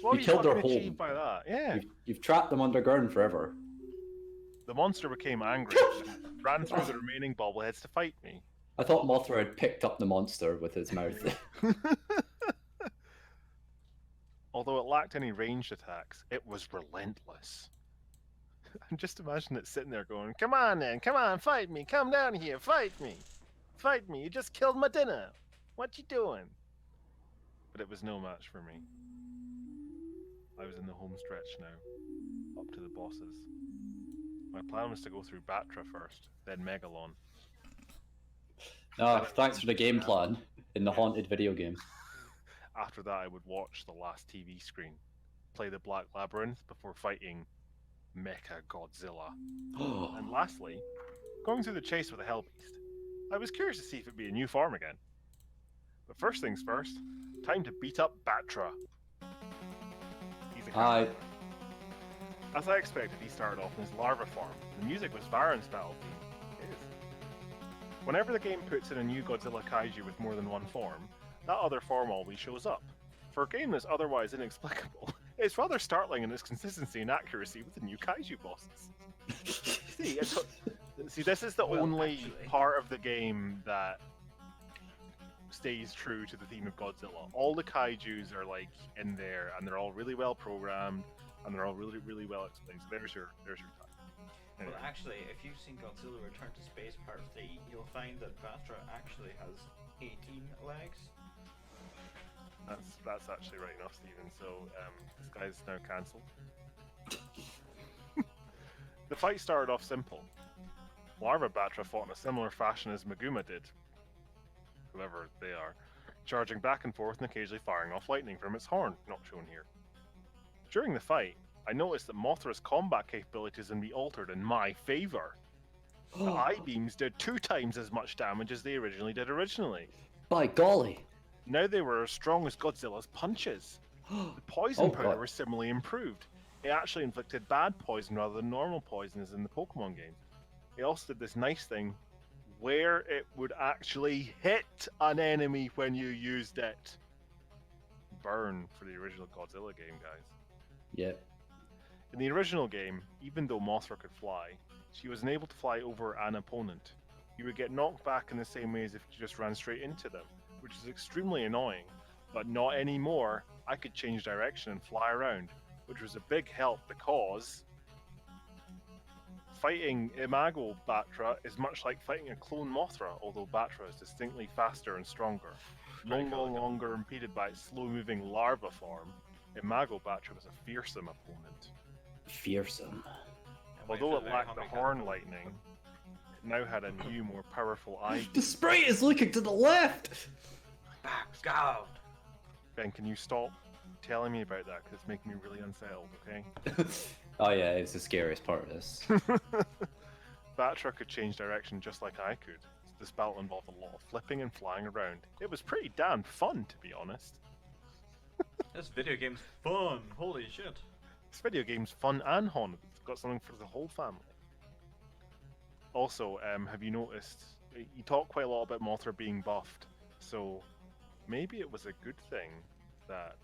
What You killed their fucking home. achieved by that? Yeah. You've trapped them underground forever. The monster became angry and ran through the remaining bobbleheads to fight me. I thought Mothra had picked up the monster with his mouth. Although it lacked any ranged attacks, it was relentless. And just imagine it sitting there going, "Come on then, come on, fight me, come down here, fight me. Fight me, you just killed my dinner. What you doing?" But it was no match for me. I was in the home stretch now, up to the bosses. My plan was to go through Batra first, then Megalon. Ah, thanks for the game plan in the haunted video game. After that, I would watch the last TV screen, play the Black Labyrinth before fighting Mecha Godzilla. And lastly, going through the chase with the Hellbeast. I was curious to see if it'd be a new form again. But first things first, time to beat up Batra. He's a Hi. As I expected, he started off in his larva form. The music was Varan's battle theme. It is. Whenever the game puts in a new Godzilla kaiju with more than one form, that other form always shows up. For a game that's otherwise inexplicable, it's rather startling in its consistency and accuracy with the new kaiju bosses. See, this is the only part of the game that stays true to the theme of Godzilla. All the kaijus are like in there, and they're all really well programmed, and they're all really, really well explained. So there's your time. Anyway. Well, actually, if you've seen Godzilla Return to Space Part 3, you'll find that Batra actually has 18 legs. That's actually right enough, Stephen. So this guy's now cancelled. The fight started off simple. Larva Batra fought in a similar fashion as Maguma did. whoever they are, charging back and forth and occasionally firing off lightning from its horn, not shown here. During the fight, I noticed that Mothra's combat capabilities can be altered in my favor. The I-beams did 2 times as much damage as they did originally. By golly. Now they were as strong as Godzilla's punches. The poison powder was similarly improved. It actually inflicted bad poison rather than normal poison as in the Pokemon game. It also did this nice thing where it would actually hit an enemy when you used it. Burn for the original Godzilla game, guys. Yep. In the original game, even though Mothra could fly, she was unable to fly over an opponent. You would get knocked back in the same way as if you just ran straight into them, which is extremely annoying, but not anymore. I could change direction and fly around, which was a big help because fighting Imago Batra is much like fighting a clone Mothra, although Batra is distinctly faster and stronger. No longer impeded by its slow-moving larva form, Imago Batra was a fearsome opponent. Fearsome. Although it lacked the horn lightning, it now had a new, more powerful eye. The sprite is looking to the left! Back out! Ben, can you stop telling me about that? Because it's making me really unsettled, okay? Oh yeah, it's the scariest part of this. Batra could change direction just like I could. This battle involved a lot of flipping and flying around. It was pretty damn fun, to be honest. This video game's fun! Holy shit! This video game's fun and haunted. It's got something for the whole family. Also, have you noticed, you talk quite a lot about Mothra being buffed, so maybe it was a good thing that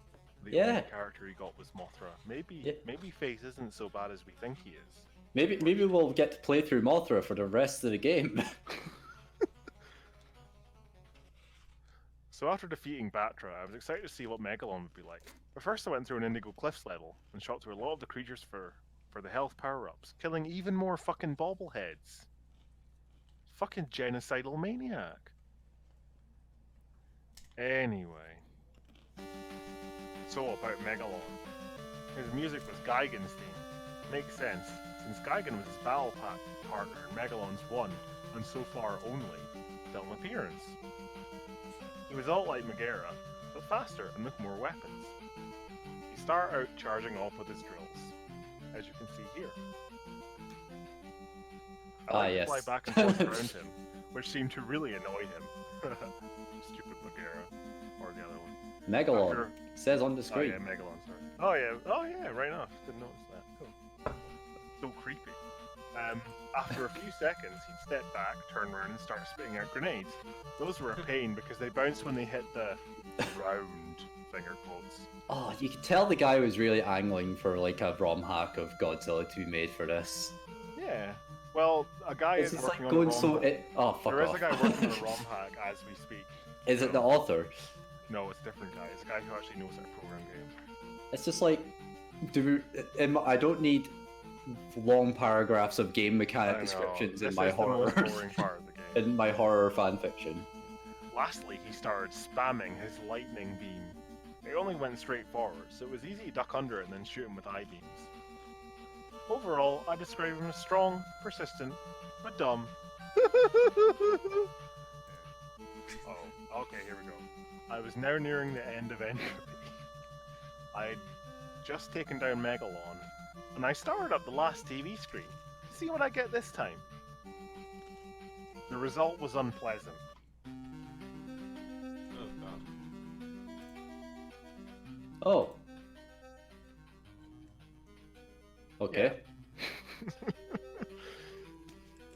the only character he got was Mothra. Maybe Face isn't so bad as we think he is. Maybe we'll get to play through Mothra for the rest of the game. So after defeating Batra, I was excited to see what Megalon would be like. But first I went through an Indigo Cliffs level and shot through a lot of the creatures for the health power-ups, killing even more fucking bobbleheads. Fucking genocidal maniac. Anyway. So about Megalon. His music was Gigan's theme. Makes sense, since Gigan was his battle partner in Megalon's one, and so far only, film appearance. He was all like Megara, but faster and with more weapons. He started out charging off with his drills, as you can see here. I like to fly back and forth around him, which seemed to really annoy him. Stupid Megara, or the other one. Megalon. Says on the screen. Oh yeah, Megalon, sorry. Oh yeah, right enough. Didn't notice that. Cool. So creepy. After a few seconds, he'd step back, turn around, and start spitting out grenades. Those were a pain because they bounced when they hit the round finger quotes. Oh, you could tell the guy was really angling for like a ROM hack of Godzilla to be made for this. Yeah. Well, a guy is working on a ROM hack. Oh, fuck There off. is a guy working on a ROM hack as we speak. Is it the author? No, it's a different guy. It's a guy who actually knows how to program games. It's just like, I don't need long paragraphs of game mechanic descriptions in my horror. The most boring part of the game. In my horror fanfiction. Lastly, he started spamming his lightning beam. It only went straight forward, so it was easy to duck under it and then shoot him with I-beams. Overall, I describe him as strong, persistent, but dumb. Oh, okay, here we go. I was now nearing the end of Entropy. I'd just taken down Megalon, and I started up the last TV screen to see what I get this time. The result was unpleasant. Oh god. Oh. Okay. Yeah.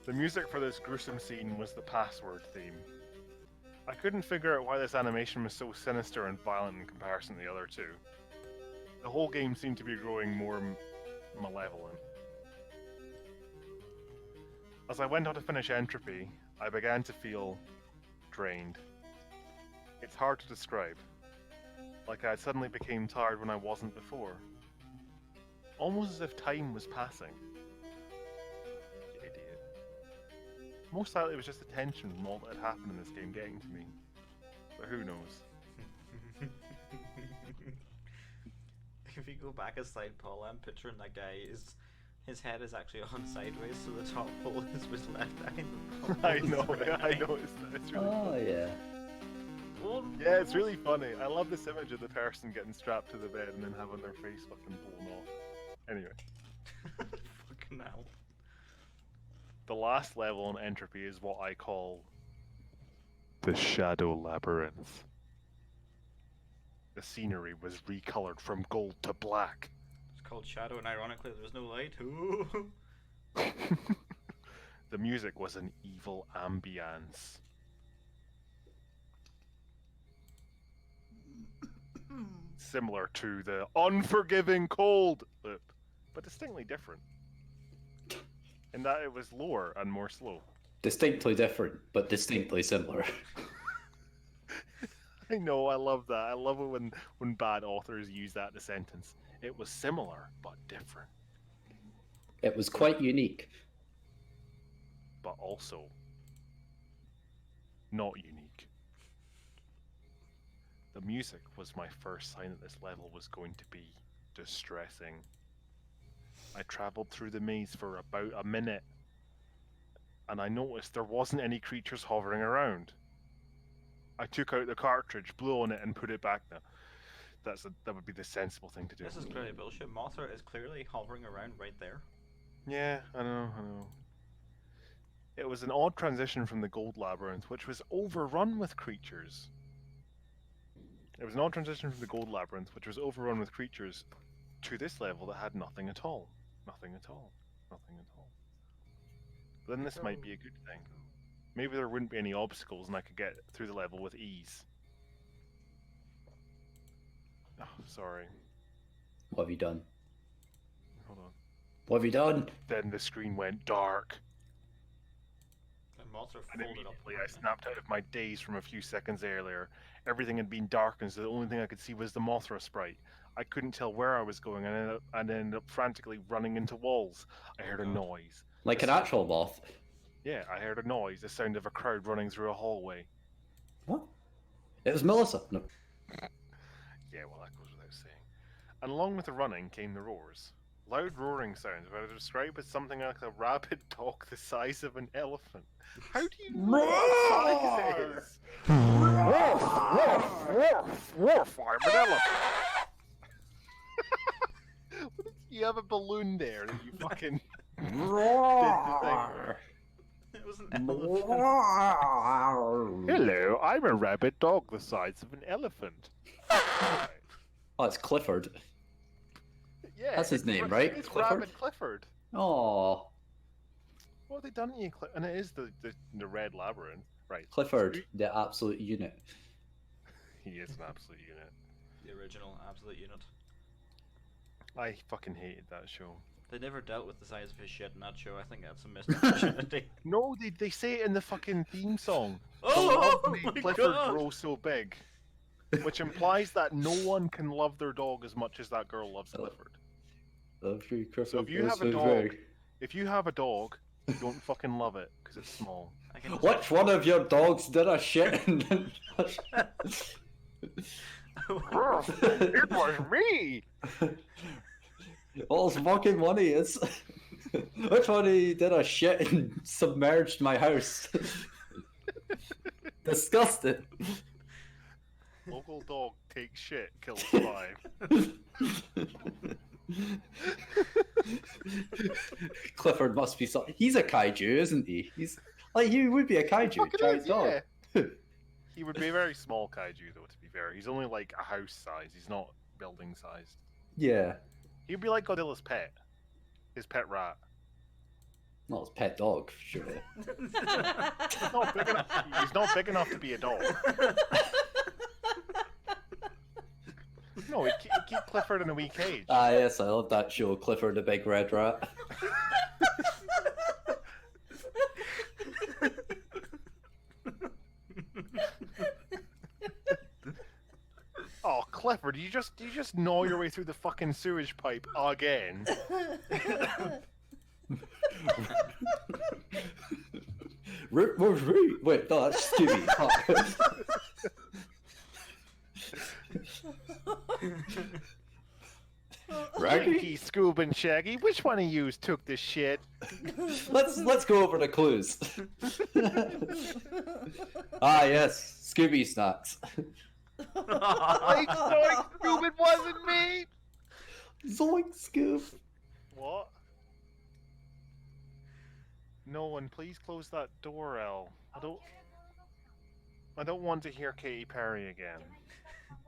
The music for this gruesome scene was the password theme. I couldn't figure out why this animation was so sinister and violent in comparison to the other two. The whole game seemed to be growing more malevolent. As I went on to finish Entropy, I began to feel drained. It's hard to describe. Like I suddenly became tired when I wasn't before. Almost as if time was passing. You idiot. Most likely it was just the tension from all that had happened in this game getting to me. But who knows? If you go back a slide, Paul, I'm picturing that guy is... His head is actually on sideways, so the top hole is with left eye. I know, I noticed that. It's really Oh, funny. yeah. Yeah, it's really funny. I love this image of the person getting strapped to the bed and then having their face fucking blown off. Anyway, Fucking hell. the last level on Entropy is what I call the Shadow Labyrinth. The scenery was recolored from gold to black. It's called Shadow, and ironically, there's no light. Ooh. The music was an evil ambience. Similar to the Unforgiving Cold loop, but distinctly different. In that it was lower and more slow. Distinctly different, but distinctly similar. I know, I love that. I love it when bad authors use that in a sentence. It was similar, but different. It was quite unique. But also not unique. The music was my first sign that this level was going to be distressing. I travelled through the maze for about a minute, and I noticed there wasn't any creatures hovering around. I took out the cartridge, blew on it, and put it back there. That would be the sensible thing to do. This is clearly bullshit. Mothra is clearly hovering around right there. Yeah, I know. It was an odd transition from the Gold Labyrinth, which was overrun with creatures. To this level that had nothing at all. Nothing at all. Then this might be a good thing. Maybe there wouldn't be any obstacles and I could get through the level with ease. Oh, sorry. What have you done? Hold on. What have you done? Then the screen went dark. And Mothra And folded up. immediately I snapped out of my daze from a few seconds earlier. Everything had been darkened, so the only thing I could see was the Mothra sprite. I couldn't tell where I was going and ended up frantically running into walls. I heard a noise. Like an actual moth. Yeah, I heard a noise, the sound of a crowd running through a hallway. What? It was Melissa. No. Yeah, well, that goes without saying. And along with the running came the roars. Loud roaring sounds, what I would describe as something like a rabid dog the size of an elephant. How do you know what size it is? Woof, woof, woof, woof, I'm an elephant. You have a balloon there that you fucking did the thing. It was an elephant. Hello, I'm a rabid dog the size of an elephant. Oh, it's Clifford. Yeah, That's his it's name, right? It's Clifford? Rabbit Clifford. Oh, What have they done to you, And it is the red labyrinth, right? Clifford, the absolute unit. He is an absolute unit. The original absolute unit. I fucking hated that show. They never dealt with the size of his shit in that show. I think that's a missed opportunity. No, they say it in the fucking theme song. Oh, Love made my Clifford God. grow so big, which implies that no one can love their dog as much as that girl loves Clifford. Love you, Clifford. So if you have a dog, don't fucking love it because it's small. I can just- Which one of your dogs did a shit in? It was me. All fucking money is. Which one of you did a shit and submerged my house? Disgusting. Local dog takes shit, kills 5. Clifford must be so. He's a kaiju, isn't he? He's like he would be a kaiju, Fucking giant is, dog. yeah. He would be a very small kaiju, though. To be fair, he's only like a house size. He's not building sized. Yeah, He'd be like Godzilla's pet, his pet rat. not his pet dog, surely. He's not big enough. He's not big enough to be a dog. No, he'd keep Clifford in a wee cage. Ah, yes, I love that show, Clifford the Big Red Rat. Oh, Clifford, you just gnaw your way through the fucking sewage pipe again. Root was root. Wait, no, that's Scooby. Raggy? Yankee, Scoob, and Shaggy, which one of yous took this shit? Let's go over the clues. Ah, yes, Scooby snacks. Like, Zoink Scoob, it wasn't me! Zoink Scoob. What? No one, please close that door, El. I don't want to hear Katy Perry again.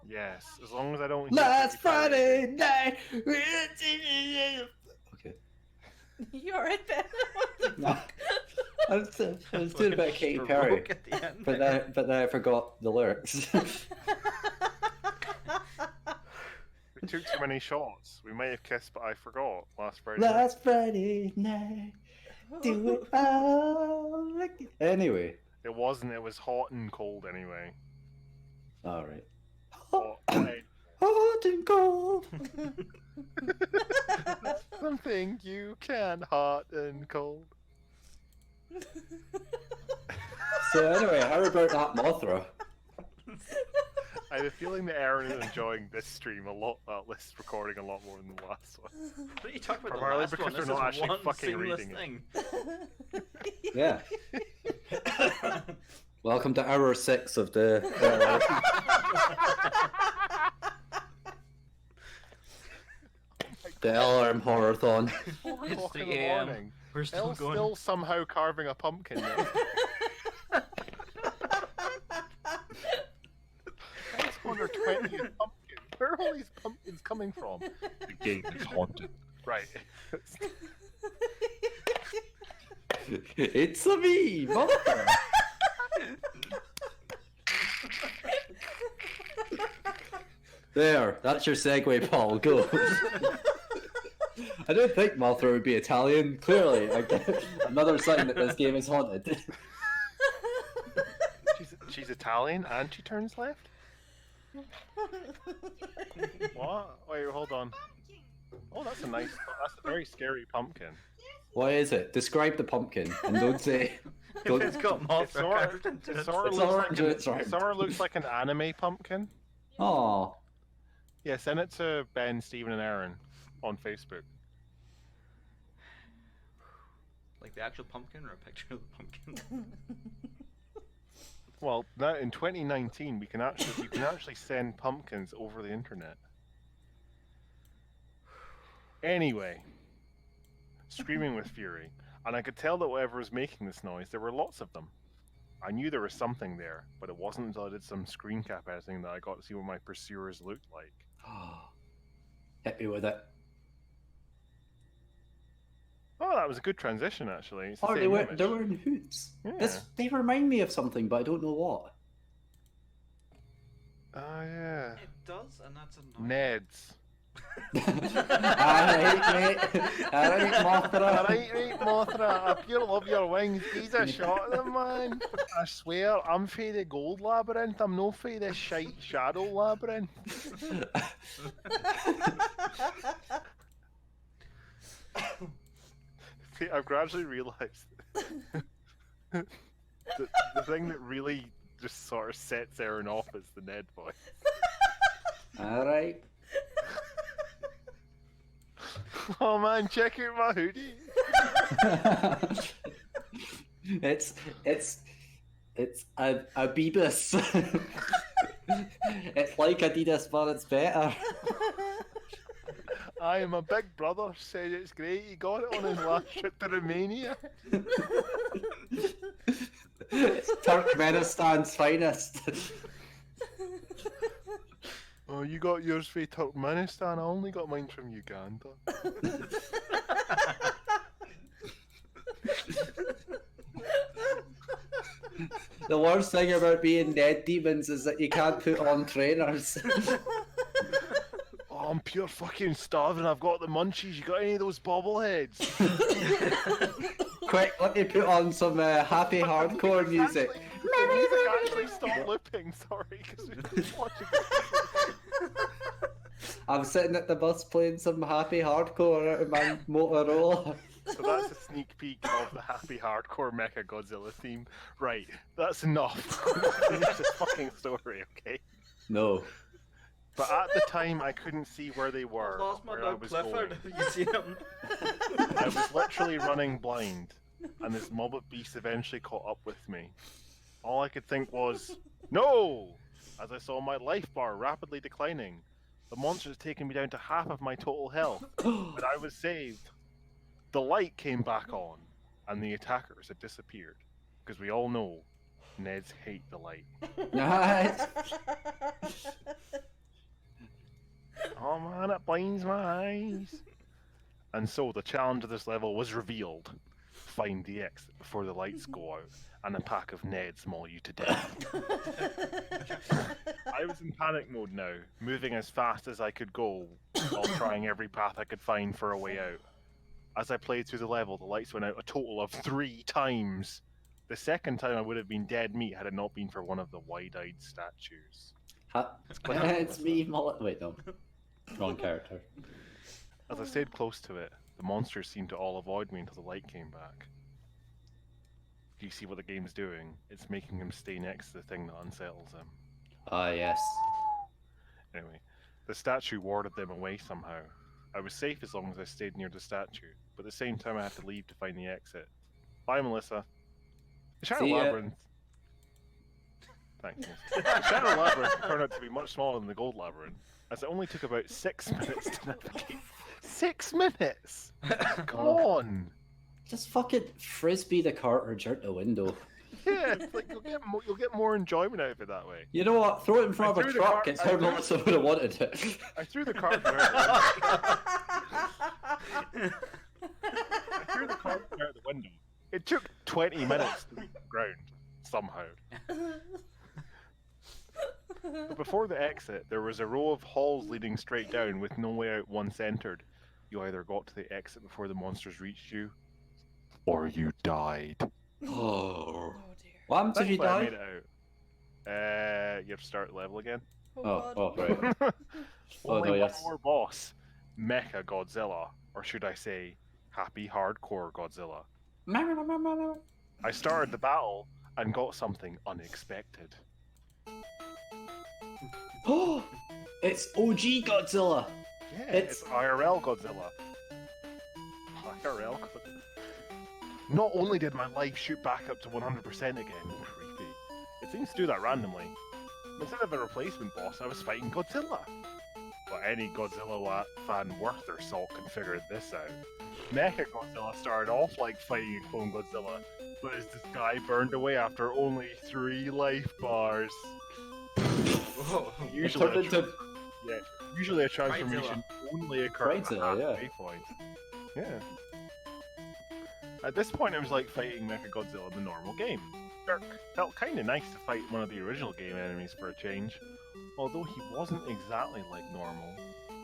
Yes, as long as I don't hear Last Katy Perry Friday again. night. Okay. You're in bed. What the No. fuck? I was doing a bit of Katy Perry, At the end but then I forgot the lyrics. We took too many shots. We may have kissed, but I forgot last Friday. Last Friday night, do it all again. Anyway, It wasn't. It was hot and cold anyway. all right. Hot, right. Hot and cold. Something you can, hot and cold. So anyway, how about that Mothra? I have a feeling that Aaron is enjoying this stream a lot, this recording a lot more than the last one. What are you talking about? Primarily The last because one? they're This not is actually one fucking seamless reading thing. Yeah. Welcome to hour 6 of the. The LRM Horror-thon. 4 It's o'clock in 3 the a.m. morning. We're still Elle's going. still somehow carving a pumpkin. Elle's on her 20th pumpkin. Where are all these pumpkins coming from? The game is haunted. Right. It's a me, Mothra. There, that's your segue, Paul. Go. I don't think Mothra would be Italian. Clearly, another sign that this game is haunted. She's Italian and she turns left? What? Wait, hold on. Oh, that's a very scary pumpkin. What is it? Describe the pumpkin and don't say. Don't, It's got It Mothra sort carved into it. It's orange and it's it sort of looks like an anime pumpkin. Aw. Yeah, send it to Ben, Stephen, and Aaron on Facebook. Like the actual pumpkin or a picture of the pumpkin? Well, now in 2019, you can actually send pumpkins over the internet. Anyway, screaming with fury, and I could tell that whoever was making this noise, there were lots of them. I knew there was something there, but it wasn't until I did some screen cap editing that I got to see what my pursuers looked like. Hit me with it. Oh, that was a good transition, actually. It's the Oh, same image. they're wearing hoods. Yeah. They remind me of something, but I don't know what. Oh, yeah. It does, and that's annoying. Neds. Alright, mate. Alright, Mothra. Alright, right, Mothra, I pure love your wings. He's a shot of them, man. I swear, I'm fae the gold labyrinth. I'm no fae the shite shadow labyrinth. See, I've gradually realised the thing that really just sort of sets Aaron off is the Ned voice. Alright. Oh man, check out my hoodie. it's a Beebus. It's like Adidas, but it's better. I am a big brother, said it's great. He got it on his last trip to Romania. It's Turkmenistan's finest. Oh, you got yours from Turkmenistan. I only got mine from Uganda. The worst thing about being Ned Demons is that you can't put on trainers. Oh, I'm pure fucking starving. I've got the munchies. You got any of those bobbleheads? Quick, let me put on some happy hardcore music. The music actually stopped looping. Sorry, because we were watching it. I'm sitting at the bus playing some happy hardcore out of my Motorola. So that's a sneak peek of the happy hardcore Mecha Godzilla theme. Right, that's enough. Finish this fucking story, okay? No. But at the time, I couldn't see where they were. Lost my where I dog was Clifford. going. Have you seen him? I was literally running blind, and this mob of beasts eventually caught up with me. All I could think was, No! As I saw my life bar rapidly declining, the monsters taking me down to half of my total health, and I was saved. The light came back on, and the attackers had disappeared. Because we all know, Neds hate the light. Nice. Oh man, it blinds my eyes. And so the challenge of this level was revealed. Find the exit before the lights go out, and a pack of Neds maul you to death. I was in panic mode now, moving as fast as I could go, while trying every path I could find for a way out. As I played through the level, the lights went out a total of 3 times. The second time I would have been dead meat had it not been for one of the wide-eyed statues. It's me, Mullet. Wait, no. Wrong character. As I stayed close to it, the monsters seemed to all avoid me until the light came back. Do you see what the game's doing? It's making him stay next to the thing that unsettles him. Ah, yes. Anyway, the statue warded them away somehow. I was safe as long as I stayed near the statue, but at the same time I had to leave to find the exit. Bye, Melissa. The Shadow See ya. Labyrinth. Thanks, Melissa. The Shadow Labyrinth turned out to be much smaller than the Gold Labyrinth, as it only took about 6 minutes to navigate. 6 minutes! Come on! Just fucking frisbee the cartridge out the window. Yeah, it's like you'll get more enjoyment out of it that way. You know what? Throw it in front I of a threw the truck. cart- It's I how threw- Melissa would have wanted it. I threw the cartridge out. I threw the cartridge out the window. It took 20 minutes to reach the ground, somehow. But before the exit, there was a row of halls leading straight down with no way out once entered. You either got to the exit before the monsters reached you, or you died. Oh. Oh dear. What happens if you Thankfully, I made die? it out. You have to start the level again. Oh, Oh, God. right. Oh, Only no, one yes. more boss, Mecha Godzilla, or should I say, Happy Hardcore Godzilla. I started the battle and got something unexpected. Oh, it's OG Godzilla. Yeah, It's- it's IRL Godzilla. IRL Godzilla. Not only did my life shoot back up to 100% again, creepy, it seems to do that randomly. Instead of a replacement boss, I was fighting Godzilla. But any Godzilla fan worth their salt can figure this out. Mecha Godzilla started off like fighting a clone Godzilla, but his guy burned away after only 3 life bars. Whoa. Usually, turned into usually a transformation only occurs at Bridezilla, yeah. halfway point. Yeah. At this point, it was like fighting Mechagodzilla in the normal game. Felt kind of nice to fight one of the original game enemies for a change. Although he wasn't exactly like normal,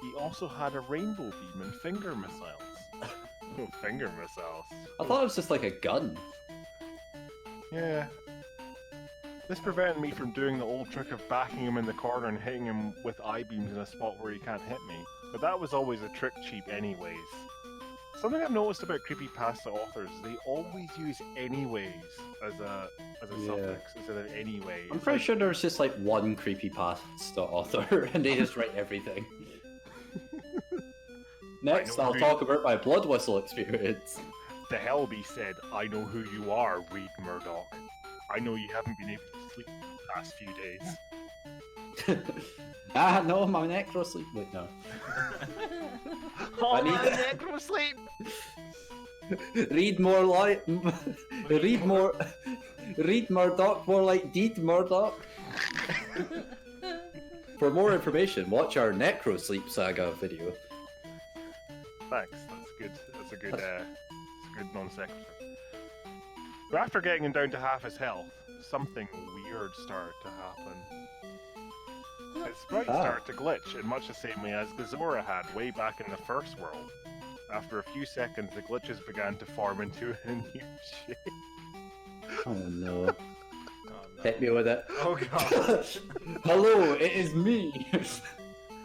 he also had a rainbow beam and finger missiles. Oh, finger missiles. I thought it was just like a gun. Yeah. This prevented me from doing the old trick of backing him in the corner and hitting him with I-beams in a spot where he can't hit me. But that was always a trick cheap anyways. Something I've noticed about creepypasta authors is they always use anyways as a Yeah. suffix instead of anyway. I'm It's pretty like- sure there's just like one creepypasta author and they just write everything. Next, I know I'll who- talk about my blood whistle experience. The Helby said, "I know who you are, Reed Murdoch. I know you haven't been able to sleep the past few days." No, my necro sleep. Wait, no. Oh, I need- man, necro sleep. Read more like. Read Murdoch more like Deed Murdoch. For more information, watch our Necro Sleep Saga video. Thanks. That's good. That's a good non sequitur. But after getting him down to half his health, something weird started to happen. His sprite started to glitch in much the same way as Gazora had way back in the first world. After a few seconds, the glitches began to form into a new shape. Oh no. Oh, no. Hit me with it. Oh god. Hello, it is me.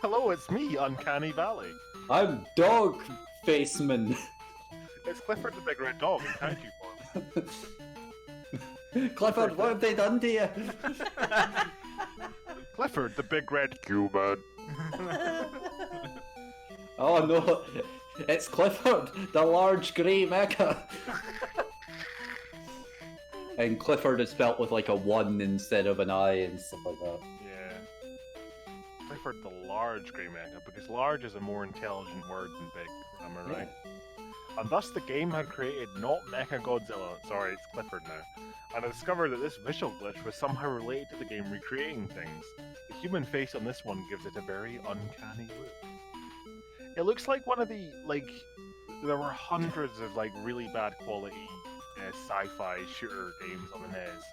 Hello, it's me, Uncanny Valley. I'm Dog Faceman. It's Clifford the Big Red Dog in Kaiju form. Clifford, what have they done to you? Clifford the Big Red Human. Oh no, it's Clifford, the large grey mecha. And Clifford is spelt with like a 1 instead of an I and stuff like that. Yeah. Clifford the large grey mecha, because large is a more intelligent word than big, am I right? And thus the game had created not Mecha Godzilla, sorry, it's Clifford now, and I discovered that this visual glitch was somehow related to the game recreating things. The human face on this one gives it a very uncanny look. It looks like one of the, like, there were hundreds of, like, really bad quality sci-fi shooter games on the NES,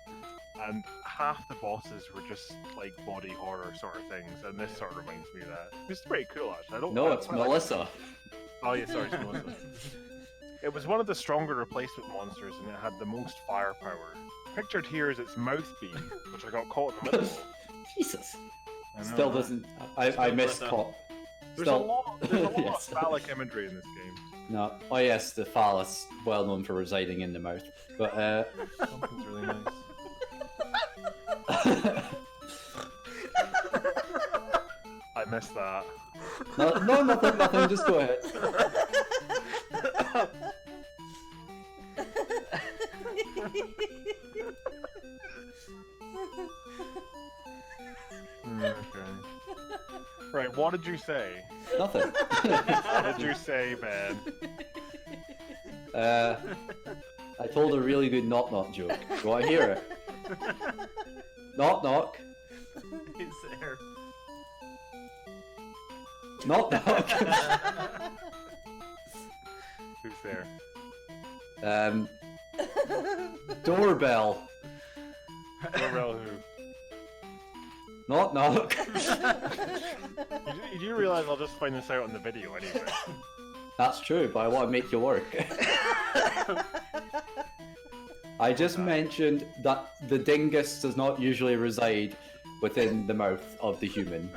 and half the bosses were just, like, body horror sort of things, and this sort of reminds me of that. It's pretty cool, actually. No, it's Melissa. Oh, yeah, sorry, it's Melissa. It was one of the stronger replacement monsters, and it had the most firepower. Pictured here is its mouth beam, which I got caught in the middle of. Jesus. I know, Still right? doesn't. I missed caught. There's a lot Yes. of phallic imagery in this game. No. Oh yes, the phallus, well known for residing in the mouth. But Something's really nice. I missed that. no, nothing. Just go ahead. Okay. Right, what did you say? Nothing. What did you say, Ben? I told a really good knock knock joke. You want to hear it? Knock knock. He's there. Knock knock. Who's there? Doorbell. Doorbell who? Knock knock. You do realize I'll just find this out on the video anyway. That's true, but I want to make you work. I just mentioned that the dingus does not usually reside within the mouth of the human.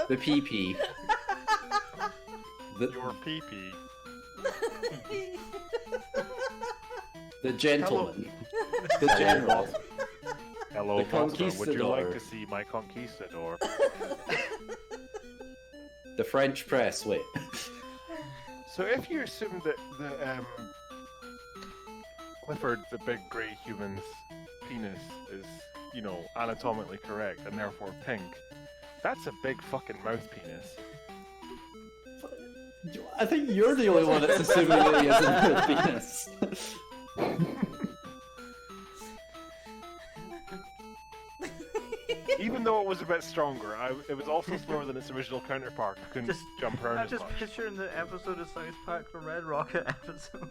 The pee-pee. Your pee-pee. The gentleman. The general. Hello, The Buster. Would you like conquistador. to see my conquistador? The French press, wait. So if you assume that the Clifford, the big grey human's penis is, you know, anatomically correct and therefore pink, that's a big fucking mouth penis. I think you're the only one that's assuming that he has a penis. Even though it was a bit stronger, it was also slower than its original counterpart. I couldn't jump around I'm as just much. picturing the episode of South Park, the Red Rocket episode.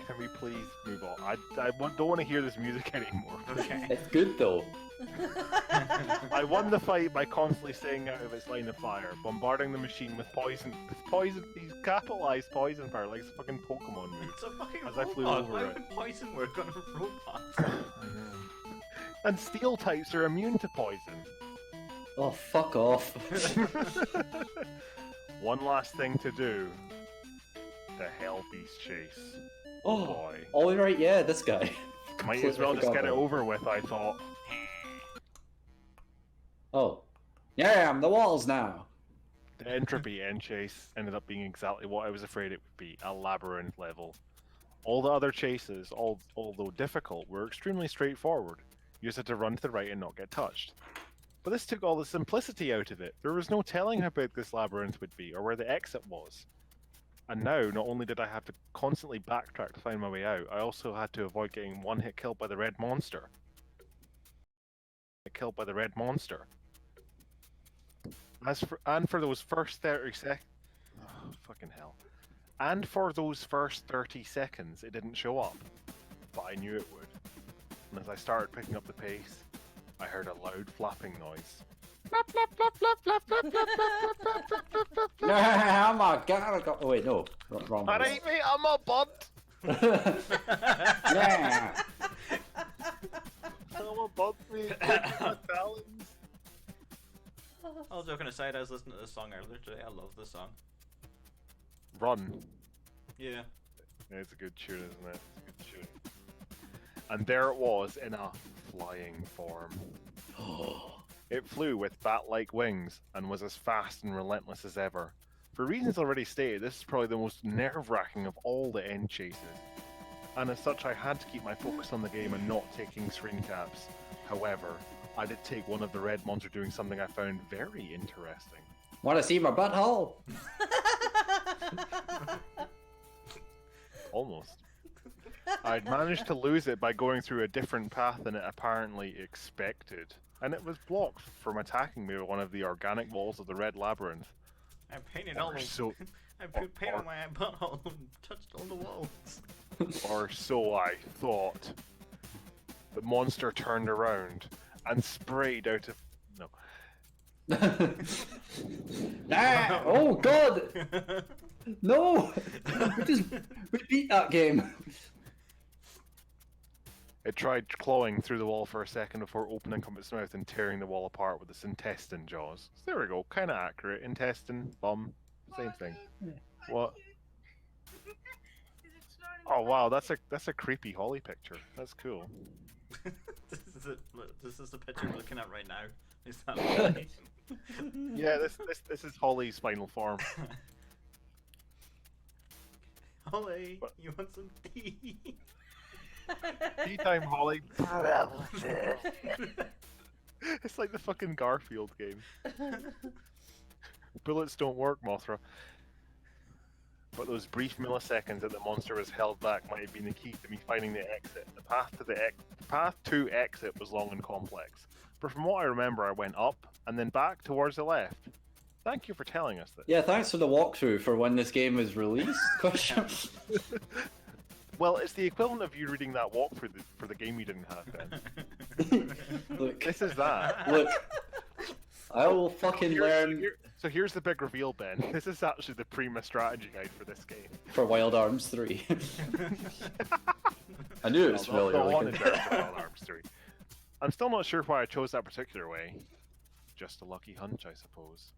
Can we please move on? I don't want to hear this music anymore. Okay. It's good though. I won the fight by constantly staying out of its line of fire, bombarding the machine with poison. These capitalized poison power, like it's a fucking Pokemon move. It's a fucking As I robot. flew over Why it. would poison work on a robot? And steel types are immune to poison. Oh, fuck off. One last thing to do. The Hell Beast chase. Oh, Boy. oh right, yeah, this guy. Might as well just Completely get it forgot over with, I thought. Oh. Yeah, I'm the walls now. The entropy end chase ended up being exactly what I was afraid it would be, a labyrinth level. All the other chases, although difficult, were extremely straightforward. You just had to run to the right and not get touched. But this took all the simplicity out of it. There was no telling how big this labyrinth would be, or where the exit was. And now, not only did I have to constantly backtrack to find my way out, I also had to avoid getting one-hit killed by the red monster. Killed by the red monster. And for those first 30 seconds... Oh, fucking hell. And for those first 30 seconds, it didn't show up. But I knew it would. And as I started picking up the pace, I heard a loud flapping noise. Yeah, I'm a god. Oh wait, no, wrong. That ain't me, I'm a bud! Yeah. I'm a bud, me. My talons. All joking aside, I was listening to this song earlier today. I love this song. Run. Yeah. Yeah, it's a good tune, isn't it? It's a good tune. And there it was in a flying form. It flew with bat-like wings and was as fast and relentless as ever, For reasons already stated, this is probably the most nerve-wracking of all the end chases. And as such, I had to keep my focus on the game and not taking screen caps. However, I did take one of the red monster doing something I found very interesting. Want to see my butthole? Almost. I'd managed to lose it by going through a different path than it apparently expected. And it was blocked from attacking me with one of the organic walls of the red labyrinth. I painted all Or the... so, I put paint on my butthole and touched all the walls. or so I thought. The monster turned around and sprayed out of... No. Ah! Oh god! No! We beat that game. It tried clawing through the wall for a second before opening up its mouth and tearing the wall apart with its intestine jaws. So there we go, kind of accurate. Intestine, bum, same thing. What? Oh wow, that's a creepy Holly picture. That's cool. This is the picture we're looking at right now. Is that right? Yeah, this is Holly's final form. Holly, What? you want some tea? Tea time, Holly. It's like the fucking Garfield game. Bullets don't work, Mothra. But those brief milliseconds that the monster was held back might have been the key to me finding the exit. The path to exit was long and complex. But from what I remember, I went up and then back towards the left. Thank you for telling us this. Yeah, thanks for the walkthrough for when this game is released. Question. Well, it's the equivalent of you reading that walkthrough for the game you didn't have then. Look, This is that. look. I will fucking learn So here's the big reveal, Ben. This is actually the Prima strategy guide for this game. for Wild Arms 3. I knew it was really, Go really on good. and direct Wild Arms 3. I'm still not sure why I chose that particular way. Just a lucky hunch, I suppose.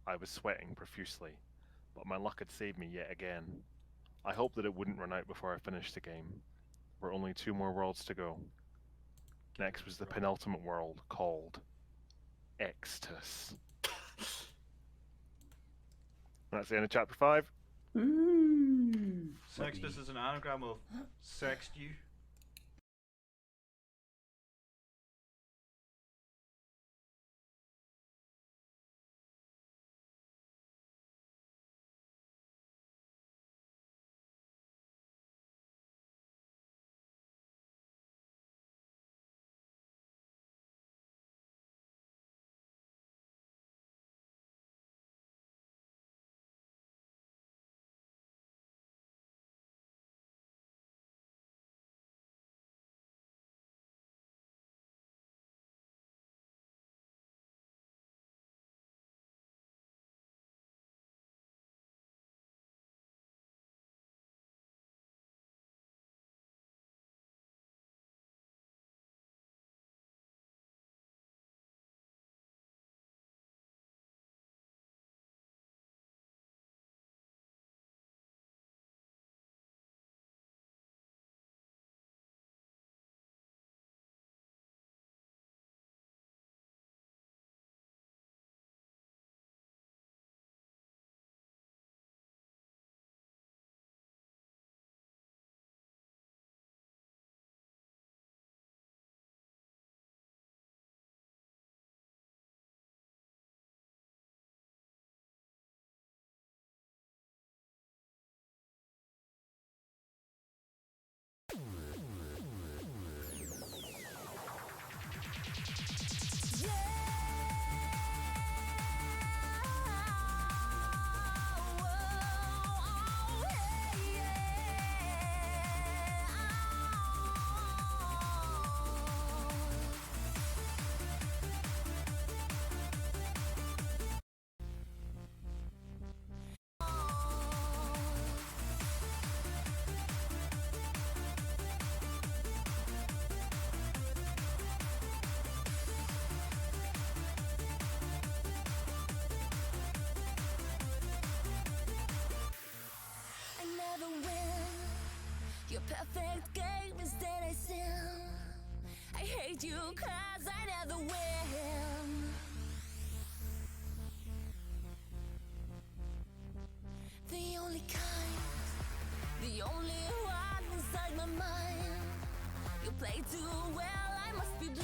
I was sweating profusely, but my luck had saved me yet again. I hoped that it wouldn't run out before I finished the game. There were only 2 more worlds to go. Next was the penultimate world, called Extus. That's the end of chapter 5. Sextus is an anagram of sext you. Your perfect game is that I sin. I hate you cause I never win. the only kind, the only one inside my mind. You play too well, I must be blind.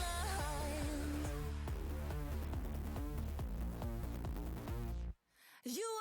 You